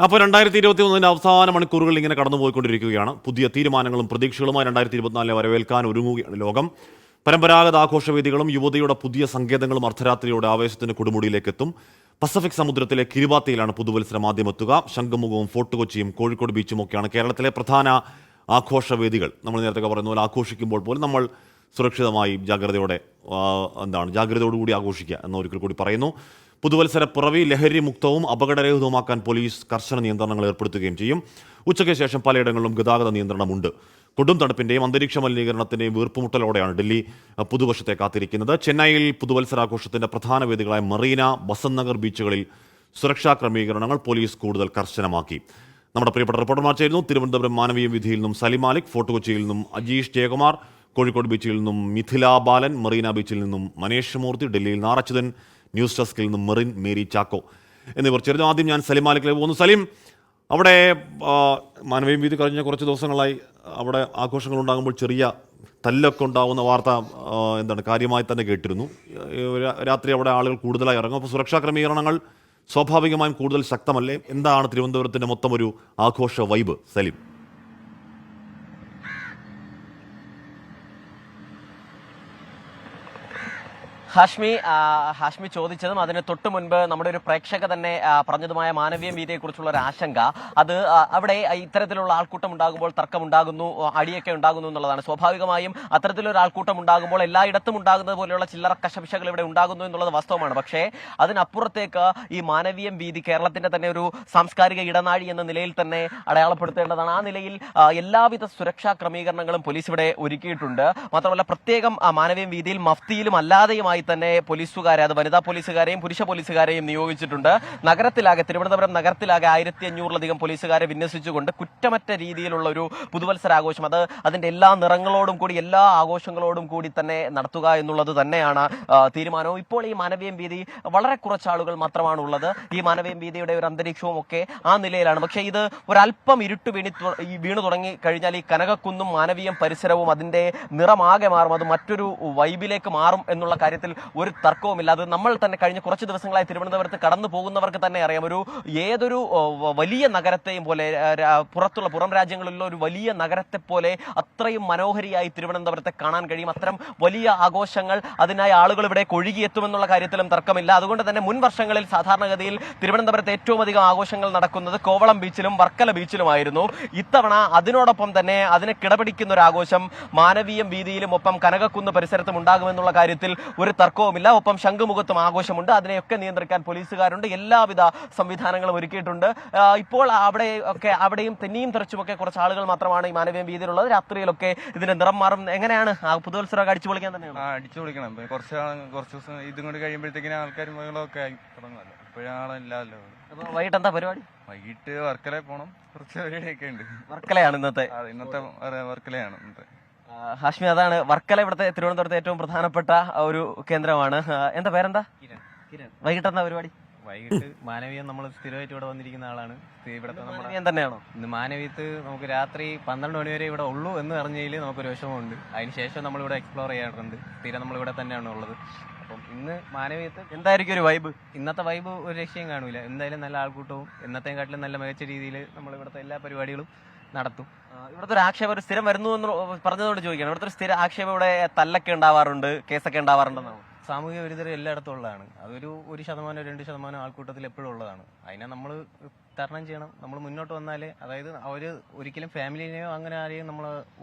അപ്പോൾ 2021 അവസാന മണിക്കൂറുകൾ ഇങ്ങനെ കടന്നുപോയിക്കൊണ്ടിരിക്കുകയാണ്. പുതിയ തീരുമാനങ്ങളും പ്രതീക്ഷകളുമായി 2024 വരവേൽക്കാൻ ഒരുങ്ങുകയാണ് ലോകം. പരമ്പരാഗത ആഘോഷവേദികളും യുവതയുടെ പുതിയ സങ്കേതങ്ങളും അർദ്ധരാത്രിയോടെ ആവേശത്തിന് കൊടുമുടിയിലേക്ക് എത്തും. പസഫിക് സമുദ്രത്തിലെ കിരിബാത്തിയിലാണ് പുതുവത്സരം ആദ്യം എത്തുക. ശംഖുമുഖവും ഫോർട്ട് കൊച്ചിയും കോഴിക്കോട് ബീച്ചും ഒക്കെയാണ് കേരളത്തിലെ പ്രധാന ആഘോഷവേദികൾ. നമ്മൾ നേരത്തെ പറയുന്ന പോലെ ആഘോഷിക്കുമ്പോൾ പോലും നമ്മൾ സുരക്ഷിതമായി ജാഗ്രതയോടുകൂടി ആഘോഷിക്കുക എന്നൊരിക്കൽ കൂടി പറയുന്നു. പുതുവത്സര പിറവി ലഹരി മുക്തവും അപകടരഹിതവുമാക്കാൻ പോലീസ് കർശന നിയന്ത്രണങ്ങൾ ഏർപ്പെടുത്തുകയും ചെയ്യും. ഉച്ചയ്ക്ക് ശേഷം പലയിടങ്ങളിലും ഗതാഗത നിയന്ത്രണമുണ്ട്. കൊടും തണുപ്പിന്റെയും അന്തരീക്ഷ മലിനീകരണത്തിന്റെയും വീർപ്പുമുട്ടലോടെയാണ് ഡൽഹി പുതുവർഷത്തെ കാത്തിരിക്കുന്നത്. ചെന്നൈയിൽ പുതുവത്സരാഘോഷത്തിന്റെ പ്രധാന വേദികളായ മറീന, ബസന്ത് നഗർ ബീച്ചുകളിൽ സുരക്ഷാ ക്രമീകരണങ്ങൾ പോലീസ് കൂടുതൽ കർശനമാക്കി. നമ്മുടെ പ്രിയപ്പെട്ട റിപ്പോർട്ടർമാർ ചേരുന്നു. തിരുവനന്തപുരം മാനവീയ വീഥിയിൽ നിന്നും സലിം മാലിക്, ഫോർട്ട് കൊച്ചിയിൽ നിന്നും അജീഷ് ജയകുമാർ, കോഴിക്കോട് ബീച്ചിൽ നിന്നും മിഥില ബാലൻ, മറീന ബീച്ചിൽ നിന്നും മനേഷ് മൂർത്തി, ഡൽഹിയിൽ നാറച്ചുതൻ, ന്യൂസ് ഡെസ്കിൽ നിന്നും മെറിൻ മേരി ചാക്കോ എന്നിവർ ചേരുന്നു. ആദ്യം ഞാൻ സലിം മാലിക്കിലേക്ക് പോകുന്നു. സലിം, അവിടെ മാനവീയ വീഥി കഴിഞ്ഞ കുറച്ച് ദിവസങ്ങളായി അവിടെ ആഘോഷങ്ങൾ ഉണ്ടാകുമ്പോൾ ചെറിയ തല്ലൊക്കെ ഉണ്ടാകുന്ന വാർത്ത കാര്യമായി തന്നെ കേട്ടിരുന്നു. രാത്രി അവിടെ ആളുകൾ കൂടുതലായി ഇറങ്ങും. അപ്പോൾ സുരക്ഷാ ക്രമീകരണങ്ങൾ സ്വാഭാവികമായും കൂടുതൽ ശക്തമല്ലേ? എന്താണ് തിരുവനന്തപുരത്തിൻ്റെ മൊത്തം ഒരു ആഘോഷ വൈബ് സലിം? ഹാഷ്മി ചോദിച്ചതും അതിന് തൊട്ട് മുൻപ് നമ്മുടെ ഒരു പ്രേക്ഷക തന്നെ പറഞ്ഞതുമായ മാനവീയ വീതിയെക്കുറിച്ചുള്ള ഒരു ആശങ്ക, അത് അവിടെ ഇത്തരത്തിലുള്ള ആൾക്കൂട്ടം ഉണ്ടാകുമ്പോൾ തർക്കമുണ്ടാകുന്നു, അടിയൊക്കെ ഉണ്ടാകുന്നു എന്നുള്ളതാണ്. സ്വാഭാവികമായും അത്തരത്തിലൊരു ആൾക്കൂട്ടം ഉണ്ടാകുമ്പോൾ എല്ലായിടത്തും ഉണ്ടാകുന്നത് പോലെയുള്ള ചില്ലറ കശപിശകൾ ഇവിടെ ഉണ്ടാകുന്നു എന്നുള്ളത് വാസ്തവമാണ്. പക്ഷേ അതിനപ്പുറത്തേക്ക് ഈ മാനവീയ വീതി കേരളത്തിന്റെ തന്നെ ഒരു സാംസ്കാരിക ഇടനാഴി എന്ന നിലയിൽ തന്നെ അടയാളപ്പെടുത്തേണ്ടതാണ്. ആ നിലയിൽ എല്ലാവിധ സുരക്ഷാ ക്രമീകരണങ്ങളും പോലീസ് ഇവിടെ ഒരുക്കിയിട്ടുണ്ട്. മാത്രമല്ല പ്രത്യേകം മാനവീയ വീതിയിൽ മഫ്തിയിലും അല്ലാതെയുമായി തന്നെ പോലീസുകാരെ, അത് വനിതാ പോലീസുകാരെയും പുരുഷ പോലീസുകാരെയും നിയോഗിച്ചിട്ടുണ്ട്. നഗരത്തിലാകെ, തിരുവനന്തപുരം നഗരത്തിലാകെ 1500-ലധികം പോലീസുകാരെ വിന്യസിച്ചുകൊണ്ട് കുറ്റമറ്റ രീതിയിലുള്ള ഒരു പുതുവത്സരാഘോഷം, അതിന്റെ എല്ലാ നിറങ്ങളോടും കൂടി, എല്ലാ ആഘോഷങ്ങളോടും കൂടി തന്നെ നടത്തുക എന്നുള്ളത് തന്നെയാണ് തീരുമാനവും. ഇപ്പോൾ ഈ മാനവീയം വീതി വളരെ കുറച്ച് ആളുകൾ മാത്രമാണ് ഉള്ളത്. ഈ മാനവീയം വീതിയുടെ ഒരു അന്തരീക്ഷവും ഒക്കെ ആ നിലയിലാണ്. പക്ഷേ ഇത് ഒരല്പം ഇരുട്ട് വീണു തുടങ്ങി കഴിഞ്ഞാൽ ഈ കനകക്കുന്നും മാനവീയം പരിസരവും അതിന്റെ നിറമാകെ മാറും, അത് മറ്റൊരു വൈബിലേക്ക് മാറും എന്നുള്ള കാര്യത്തിൽ ഒരു തർക്കവുമില്ല. അത് നമ്മൾ തന്നെ കഴിഞ്ഞ കുറച്ച് ദിവസങ്ങളായി തിരുവനന്തപുരത്ത് കടന്നു പോകുന്നവർക്ക് തന്നെ അറിയാം. ഏതൊരു വലിയ നഗരത്തെയും പോലെ, പുറം രാജ്യങ്ങളിലുള്ള ഒരു വലിയ നഗരത്തെ പോലെ അത്രയും മനോഹരിയായി തിരുവനന്തപുരത്തെ കാണാൻ കഴിയും. അത്തരം വലിയ ആഘോഷങ്ങൾ, അതിനായി ആളുകൾ ഇവിടെ ഒഴുകിയെത്തുമെന്നുള്ള കാര്യത്തിലും തർക്കമില്ല. അതുകൊണ്ട് തന്നെ മുൻ വർഷങ്ങളിൽ സാധാരണഗതിയിൽ തിരുവനന്തപുരത്ത് ഏറ്റവും അധികം ആഘോഷങ്ങൾ നടക്കുന്നത് കോവളം ബീച്ചിലും വർക്കല ബീച്ചിലുമായിരുന്നു. ഇത്തവണ അതിനോടൊപ്പം തന്നെ അതിനെ കിടപിടിക്കുന്ന ഒരു ആഘോഷം മാനവീയം വീതിയിലും ഒപ്പം കനകക്കുന്ന് പരിസരത്തും ഉണ്ടാകുമെന്നുള്ള കാര്യത്തിൽ ഒരു തർക്കവുമില്ല. ഒപ്പം ശംഖുമുഖത്തും ആഘോഷമുണ്ട്. അതിനെയൊക്കെ നിയന്ത്രിക്കാൻ പോലീസുകാരുണ്ട്. എല്ലാവിധ സംവിധാനങ്ങളും ഒരുക്കിയിട്ടുണ്ട്. ഇപ്പോൾ അവിടെയും തെന്നിയും തെറിച്ചുമൊക്കെ കുറച്ച് ആളുകൾ മാത്രമാണ് ഈ മാനവീയം വീതിയിലുള്ളത്. രാത്രിയിലൊക്കെ ഇതിന്റെ നിറം മാറും. എങ്ങനെയാണ് പുതുവത്സരമൊക്കെ അടിച്ചു പൊളിക്കാൻ തന്നെയാണ്? അടിച്ചു പൊളിക്കണം. കുറച്ച് ദിവസം ഇതും കൊണ്ട് കഴിയുമ്പോഴത്തേക്കിനും ആൾക്കാരും മകളൊക്കെ ആയി തുടങ്ങുമല്ലോ. ഇപ്പോഴാളില്ലല്ലോ. അപ്പൊ വൈകിട്ട് എന്താ പരിപാടി? വൈകിട്ട് വർക്കല പോണം. കുറച്ച് പരിപാടിയൊക്കെ ഉണ്ട്. വർക്കലയാണ് ഇന്നത്തെ വർക്കലയാണ് ഇന്നത്തെ. ഹാഷ്മി, അതാണ് വർക്കല ഇവിടുത്തെ തിരുവനന്തപുരത്തെ ഏറ്റവും പ്രധാനപ്പെട്ട ഒരു കേന്ദ്രമാണ്. എന്താ പേരെന്താ? കിരൺ. വൈകിട്ട് എന്താ പരിപാടി? വൈകിട്ട് മാനവീയം നമ്മൾ സ്ഥിരമായിട്ട് ഇവിടെ വന്നിരിക്കുന്ന ആളാണ്. ഇവിടുത്തെ മാനവീയം തന്നെയാണോ? ഇന്ന് മാനവീയത്ത് നമുക്ക് രാത്രി 12 മണി വരെ ഇവിടെ ഉള്ളൂ എന്ന് പറഞ്ഞതിൽ നമുക്കൊരു വിഷമമുണ്ട്. അതിനുശേഷം നമ്മളിവിടെ എക്സ്പ്ലോർ ചെയ്യാറുണ്ട്. സ്ഥിരം നമ്മളിവിടെ തന്നെയാണ് ഉള്ളത്. അപ്പം ഇന്ന് മാനവീയത്ത് എന്തായിരിക്കും ഒരു വൈബ്? ഇന്നത്തെ വൈബ് ഒരു രക്ഷയും കാണൂല. എന്തായാലും നല്ല ആൾക്കൂട്ടവും എന്നത്തെക്കാട്ടിലും നല്ല മികച്ച രീതിയിൽ നമ്മൾ ഇവിടുത്തെ എല്ലാ പരിപാടികളും നടത്തും. ഇവിടുത്തെ ഒരു ആക്ഷേപം, ഒരു സ്ഥിരം വരുന്നു എന്ന് പറഞ്ഞതുകൊണ്ട് ചോദിക്കണം. ഇവിടുത്തെ ഒരു സ്ഥിര ആക്ഷേപം ഇവിടെ തല്ലൊക്കെ ഉണ്ടാവാറുണ്ട്, കേസൊക്കെ ഉണ്ടാവാറുണ്ടെന്നാണ്. സാമൂഹിക വിരുദ്ധർ എല്ലായിടത്തും ഉള്ളതാണ്. അതൊരു 1%-2% ആൾക്കൂട്ടത്തിൽ എപ്പോഴും ഉള്ളതാണ്. അതിനെ നമ്മൾ തരണം ചെയ്യണം. നമ്മൾ മുന്നോട്ട് വന്നാലേ, അതായത് അവർ ഒരിക്കലും ഫാമിലിനെയോ അങ്ങനെ ആരെയും നമ്മൾ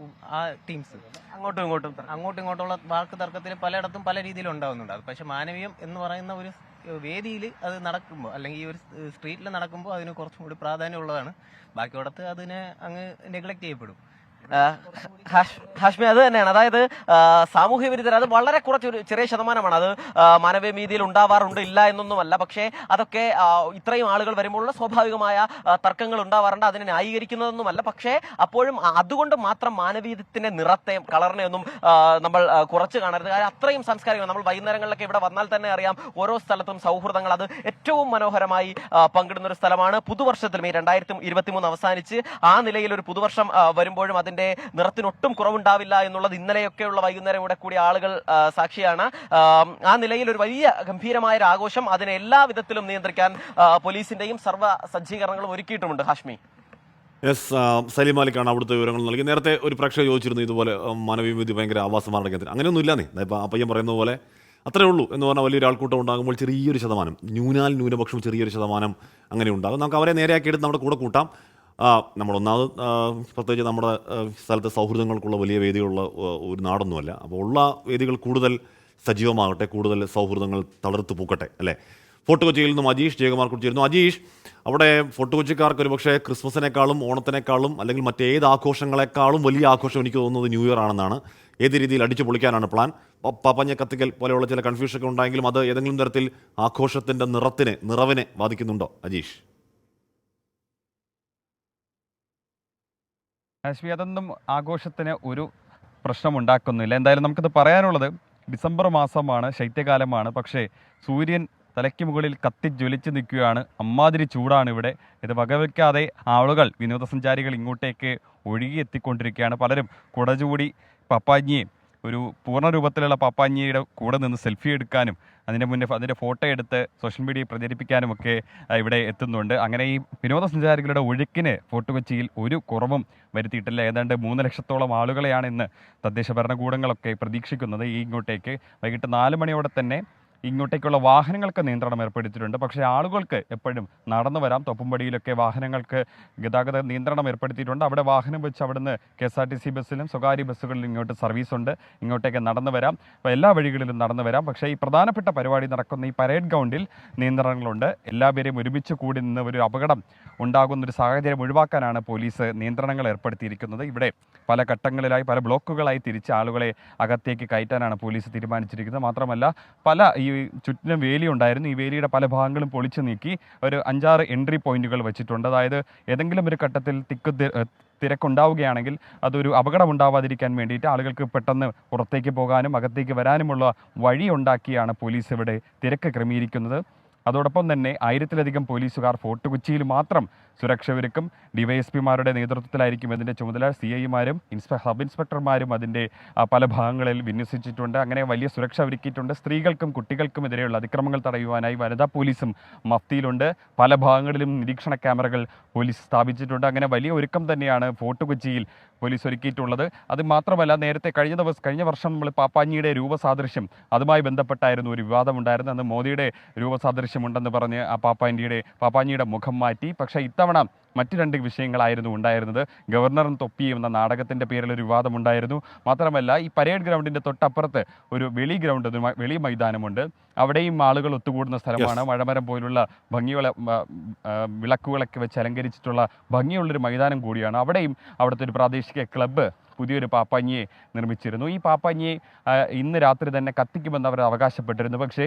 ആ ടീംസ് അങ്ങോട്ടും ഇങ്ങോട്ടുള്ള വാക്ക് തർക്കത്തിൽ പലയിടത്തും പല രീതിയിലും ഉണ്ടാകുന്നുണ്ട്. അത് പക്ഷെ മാനവീയം എന്ന് പറയുന്ന ഒരു വേദിയിൽ അത് നടക്കുമ്പോൾ, അല്ലെങ്കിൽ ഈ ഒരു സ്ട്രീറ്റിൽ നടക്കുമ്പോൾ അതിന് കുറച്ചും കൂടി പ്രാധാന്യമുള്ളതാണ്. ബാക്കിയോടത്ത് അതിനെ അങ്ങ് നെഗ്ലക്ട് ചെയ്യപ്പെടും. ഹാഷ്മി, അത് തന്നെയാണ്. അതായത് സാമൂഹ്യ വിരുദ്ധർ അത് വളരെ കുറച്ചൊരു ചെറിയ ശതമാനമാണ്. അത് മാനവീയ വീതിയിൽ ഉണ്ടാവാറുണ്ട്, ഇല്ല എന്നൊന്നുമല്ല. പക്ഷേ അതൊക്കെ ഇത്രയും ആളുകൾ വരുമ്പോഴുള്ള സ്വാഭാവികമായ തർക്കങ്ങൾ ഉണ്ടാവാറുണ്ട്. അതിനെ ന്യായീകരിക്കുന്നതൊന്നുമല്ല. പക്ഷേ അപ്പോഴും അതുകൊണ്ട് മാത്രം മാനവീയത്തിന്റെ നിറത്തെ, കളറിനെ ഒന്നും നമ്മൾ കുറച്ച് കാണരുത്. കാരണം അത്രയും സാംസ്കാരികം. നമ്മൾ വൈകുന്നേരങ്ങളിലൊക്കെ ഇവിടെ വന്നാൽ തന്നെ അറിയാം, ഓരോ സ്ഥലത്തും സൗഹൃദങ്ങൾ അത് ഏറ്റവും മനോഹരമായി പങ്കിടുന്ന ഒരു സ്ഥലമാണ്. പുതുവർഷത്തിലും ഈ 2023 അവസാനിച്ച് ആ നിലയിൽ ഒരു പുതുവർഷം വരുമ്പോഴും അതിന്റെ നിറത്തിനൊട്ടും കുറവുണ്ടാവില്ല എന്നുള്ളത് ഇന്നലെയൊക്കെയുള്ള വൈകുന്നേരം ഇവിടെ കൂടിയ ആളുകൾ സാക്ഷിയാണ്. ആ നിലയിൽ ഒരു വലിയ ഗംഭീരമായ ഒരു ആഘോഷം, അതിനെ എല്ലാ വിധത്തിലും നിയന്ത്രിക്കാൻ പോലീസിന്റെയും സർവ്വ സജ്ജീകരണങ്ങളും ഒരുക്കിയിട്ടുമുണ്ട്. ഹാഷ്മി. സലീം മാലിക്കാണ് അവിടുത്തെ വിവരങ്ങൾ നൽകി. നേരത്തെ ഒരു പ്രേക്ഷക ചോദിച്ചിരുന്നു ഇതുപോലെ മാനവീയ വീതി ഭയങ്കര ആവാസമാണ് കേന്ദ്രം. അങ്ങനെയൊന്നും ഇല്ലാന്നേ. ഇപ്പം ആ പയ്യൻ പറയുന്നത് പോലെ അത്രേ ഉള്ളൂ എന്ന് പറഞ്ഞാൽ വലിയൊരു ആൾക്കൂട്ടം ഉണ്ടാകുമ്പോൾ ചെറിയൊരു ശതമാനം, ന്യൂനപക്ഷം ചെറിയൊരു ശതമാനം അങ്ങനെ ഉണ്ടാകും. നമുക്ക് അവരെ നേരെയാക്കി എടുത്ത് നമ്മുടെ കൂടെ കൂട്ടാം. നമ്മളൊന്നാമത് പ്രത്യേകിച്ച് നമ്മുടെ സ്ഥലത്തെ സൗഹൃദങ്ങൾക്കുള്ള വലിയ വേദികളുള്ള ഒരു നാടൊന്നുമല്ല. അപ്പോൾ ഉള്ള വേദികൾ കൂടുതൽ സജീവമാകട്ടെ, കൂടുതൽ സൗഹൃദങ്ങൾ തളർത്ത് പൂക്കട്ടെ, അല്ലേ? ഫോർട്ട് കൊച്ചിയിൽ നിന്നും അജീഷ് ജയകുമാർ കുറിച്ചിരുന്നു. അജീഷ്, അവിടെ ഫോർട്ട് കൊച്ചിക്കാർക്ക് ഒരു പക്ഷേ ക്രിസ്മസിനേക്കാളും ഓണത്തിനേക്കാളും അല്ലെങ്കിൽ മറ്റേത് ആഘോഷങ്ങളെക്കാളും വലിയ ആഘോഷം എനിക്ക് തോന്നുന്നത് ന്യൂ ഇയർ ആണെന്നാണ്. ഏത് രീതിയിൽ അടിച്ചു പൊളിക്കാനാണ് പ്ലാൻ? പാപ്പഞ്ഞ കത്തിക്കൽ പോലെയുള്ള ചില കൺഫ്യൂഷനൊക്കെ ഉണ്ടായെങ്കിലും അത് ഏതെങ്കിലും തരത്തിൽ ആഘോഷത്തിൻ്റെ നിറവിനെ ബാധിക്കുന്നുണ്ടോ അജീഷ്? ഹാഷ്മി, അതൊന്നും ആഘോഷത്തിന് ഒരു പ്രശ്നമുണ്ടാക്കുന്നില്ല. എന്തായാലും നമുക്കിത് പറയാനുള്ളത്, ഡിസംബർ മാസമാണ്, ശൈത്യകാലമാണ്. പക്ഷേ സൂര്യൻ തലയ്ക്ക് മുകളിൽ കത്തിജ്വലിച്ച് നിൽക്കുകയാണ്. അമ്മാതിരി ചൂടാണ് ഇവിടെ. ഇത് വകവയ്ക്കാതെ ആളുകൾ, വിനോദസഞ്ചാരികൾ ഇങ്ങോട്ടേക്ക് ഒഴുകിയെത്തിക്കൊണ്ടിരിക്കുകയാണ്. പലരും കുടചൂടി പപ്പാഞ്ഞിയെ, ഒരു പൂർണ്ണ രൂപത്തിലുള്ള പപ്പാഞ്ഞിയുടെ കൂടെ നിന്ന് സെൽഫി എടുക്കാനും അതിൻ്റെ ഫോട്ടോ എടുത്ത് സോഷ്യൽ മീഡിയയിൽ പ്രചരിപ്പിക്കാനുമൊക്കെ ഇവിടെ എത്തുന്നുണ്ട്. അങ്ങനെ ഈ വിനോദസഞ്ചാരികളുടെ ഒഴുക്കിന് ഫോർട്ട് കൊച്ചിയിൽ ഒരു കുറവും വരുത്തിയിട്ടില്ല. ഏതാണ്ട് 3 ലക്ഷത്തോളം ആളുകളെയാണ് ഇന്ന് തദ്ദേശ ഭരണകൂടങ്ങളൊക്കെ പ്രതീക്ഷിക്കുന്നത് ഈ ഇങ്ങോട്ടേക്ക്. വൈകിട്ട് 4 മണിയോടെ തന്നെ ഇങ്ങോട്ടേക്കുള്ള വാഹനങ്ങൾക്ക് നിയന്ത്രണം ഏർപ്പെടുത്തിയിട്ടുണ്ട്. പക്ഷേ ആളുകൾക്ക് എപ്പോഴും നടന്നു വരാം. തൊപ്പുംപടിയിലൊക്കെ വാഹനങ്ങൾക്ക് ഗതാഗത നിയന്ത്രണം ഏർപ്പെടുത്തിയിട്ടുണ്ട്. അവിടെ വാഹനം വെച്ച് അവിടുന്ന് KSRTC ബസ്സിലും സ്വകാര്യ ബസ്സുകളിലും ഇങ്ങോട്ട് സർവീസുണ്ട്. ഇങ്ങോട്ടേക്ക് നടന്നു വരാം. അപ്പോൾ എല്ലാ വഴികളിലും നടന്നു വരാം. പക്ഷേ ഈ പ്രധാനപ്പെട്ട പരിപാടി നടക്കുന്ന ഈ പരേഡ് ഗ്രൗണ്ടിൽ നിയന്ത്രണങ്ങളുണ്ട്. എല്ലാവരെയും ഒരുമിച്ച് കൂടി നിന്ന് ഒരു അപകടം ഉണ്ടാകുന്നൊരു സാഹചര്യം ഒഴിവാക്കാനാണ് പോലീസ് നിയന്ത്രണങ്ങൾ ഏർപ്പെടുത്തിയിരിക്കുന്നത്. ഇവിടെ പല ഘട്ടങ്ങളിലായി പല ബ്ലോക്കുകളായി തിരിച്ച് ആളുകളെ അകത്തേക്ക് കയറ്റാനാണ് പോലീസ് തീരുമാനിച്ചിരിക്കുന്നത്. മാത്രമല്ല ഈ ചുറ്റിനും വേലി ഉണ്ടായിരുന്നു. ഈ വേലിയുടെ പല ഭാഗങ്ങളും പൊളിച്ചു നീക്കി ഒരു 5-6 എൻട്രി പോയിന്റുകൾ വെച്ചിട്ടുണ്ട്. അതായത് ഏതെങ്കിലും ഒരു ഘട്ടത്തിൽ തിരക്കുണ്ടാവുകയാണെങ്കിൽ അതൊരു അപകടം ഉണ്ടാവാതിരിക്കാൻ വേണ്ടിയിട്ട് ആളുകൾക്ക് പെട്ടെന്ന് പുറത്തേക്ക് പോകാനും അകത്തേക്ക് വരാനുമുള്ള വഴി ഉണ്ടാക്കിയാണ് പോലീസ് ഇവിടെ തിരക്ക് ക്രമീകരിക്കുന്നത്. അതോടൊപ്പം തന്നെ 1000-ലധികം പോലീസുകാർ ഫോർട്ട് കൊച്ചിയിൽ മാത്രം സുരക്ഷ ഒരുക്കും. ഡിവൈഎസ്പിമാരുടെ നേതൃത്വത്തിലായിരിക്കും ഇതിൻ്റെ ചുമതല. CIമാരും സബ് ഇൻസ്പെക്ടർമാരും അതിൻ്റെ പല ഭാഗങ്ങളിൽ വിന്യസിച്ചിട്ടുണ്ട്. അങ്ങനെ വലിയ സുരക്ഷ ഒരുക്കിയിട്ടുണ്ട്. സ്ത്രീകൾക്കും കുട്ടികൾക്കും എതിരെയുള്ള അതിക്രമങ്ങൾ തടയുവാനായി വനിതാ പോലീസും മഫ്തിയിലുണ്ട്. പല ഭാഗങ്ങളിലും നിരീക്ഷണ ക്യാമറകൾ പോലീസ് സ്ഥാപിച്ചിട്ടുണ്ട്. അങ്ങനെ വലിയ ഒരുക്കം തന്നെയാണ് ഫോർട്ട് കൊച്ചിയിൽ പോലീസ് ഒരുക്കിയിട്ടുള്ളത്. അത് മാത്രമല്ല, നേരത്തെ കഴിഞ്ഞ വർഷം നമ്മൾ പാപ്പാഞ്ഞിയുടെ രൂപസാദൃശ്യം അതുമായി ബന്ധപ്പെട്ടായിരുന്നു ഒരു വിവാദമുണ്ടായിരുന്നു. അന്ന് മോദിയുടെ രൂപസാദൃശ്യമുണ്ടെന്ന് പറഞ്ഞ് ആ പാപ്പാഞ്ഞിയുടെ മുഖം മാറ്റി. പക്ഷേ ഇത്തവണ മറ്റ് 2 വിഷയങ്ങളായിരുന്നു ഉണ്ടായിരുന്നത്. ഗവർണറും തൊപ്പിയും എന്ന നാടകത്തിൻ്റെ പേരിൽ ഒരു വിവാദമുണ്ടായിരുന്നു. മാത്രമല്ല, ഈ പരേഡ് ഗ്രൗണ്ടിൻ്റെ തൊട്ടപ്പുറത്ത് ഒരു വെളി മൈതാനമുണ്ട്. അവിടെയും ആളുകൾ ഒത്തുകൂടുന്ന സ്ഥലമാണ്. മഴമരം പോലുള്ള വിളക്കുകളൊക്കെ വെച്ച് അലങ്കരിച്ചിട്ടുള്ള ഭംഗിയുള്ളൊരു മൈതാനം കൂടിയാണ്. അവിടെയും അവിടുത്തെ ഒരു പ്രാദേശിക ക്ലബ്ബ് പുതിയൊരു പാപ്പാഞ്ഞിയെ നിർമ്മിച്ചിരുന്നു. ഈ പാപ്പാഞ്ഞിയെ ഇന്ന് രാത്രി തന്നെ കത്തിക്കുമെന്ന് അവർ അവകാശപ്പെട്ടിരുന്നു. പക്ഷേ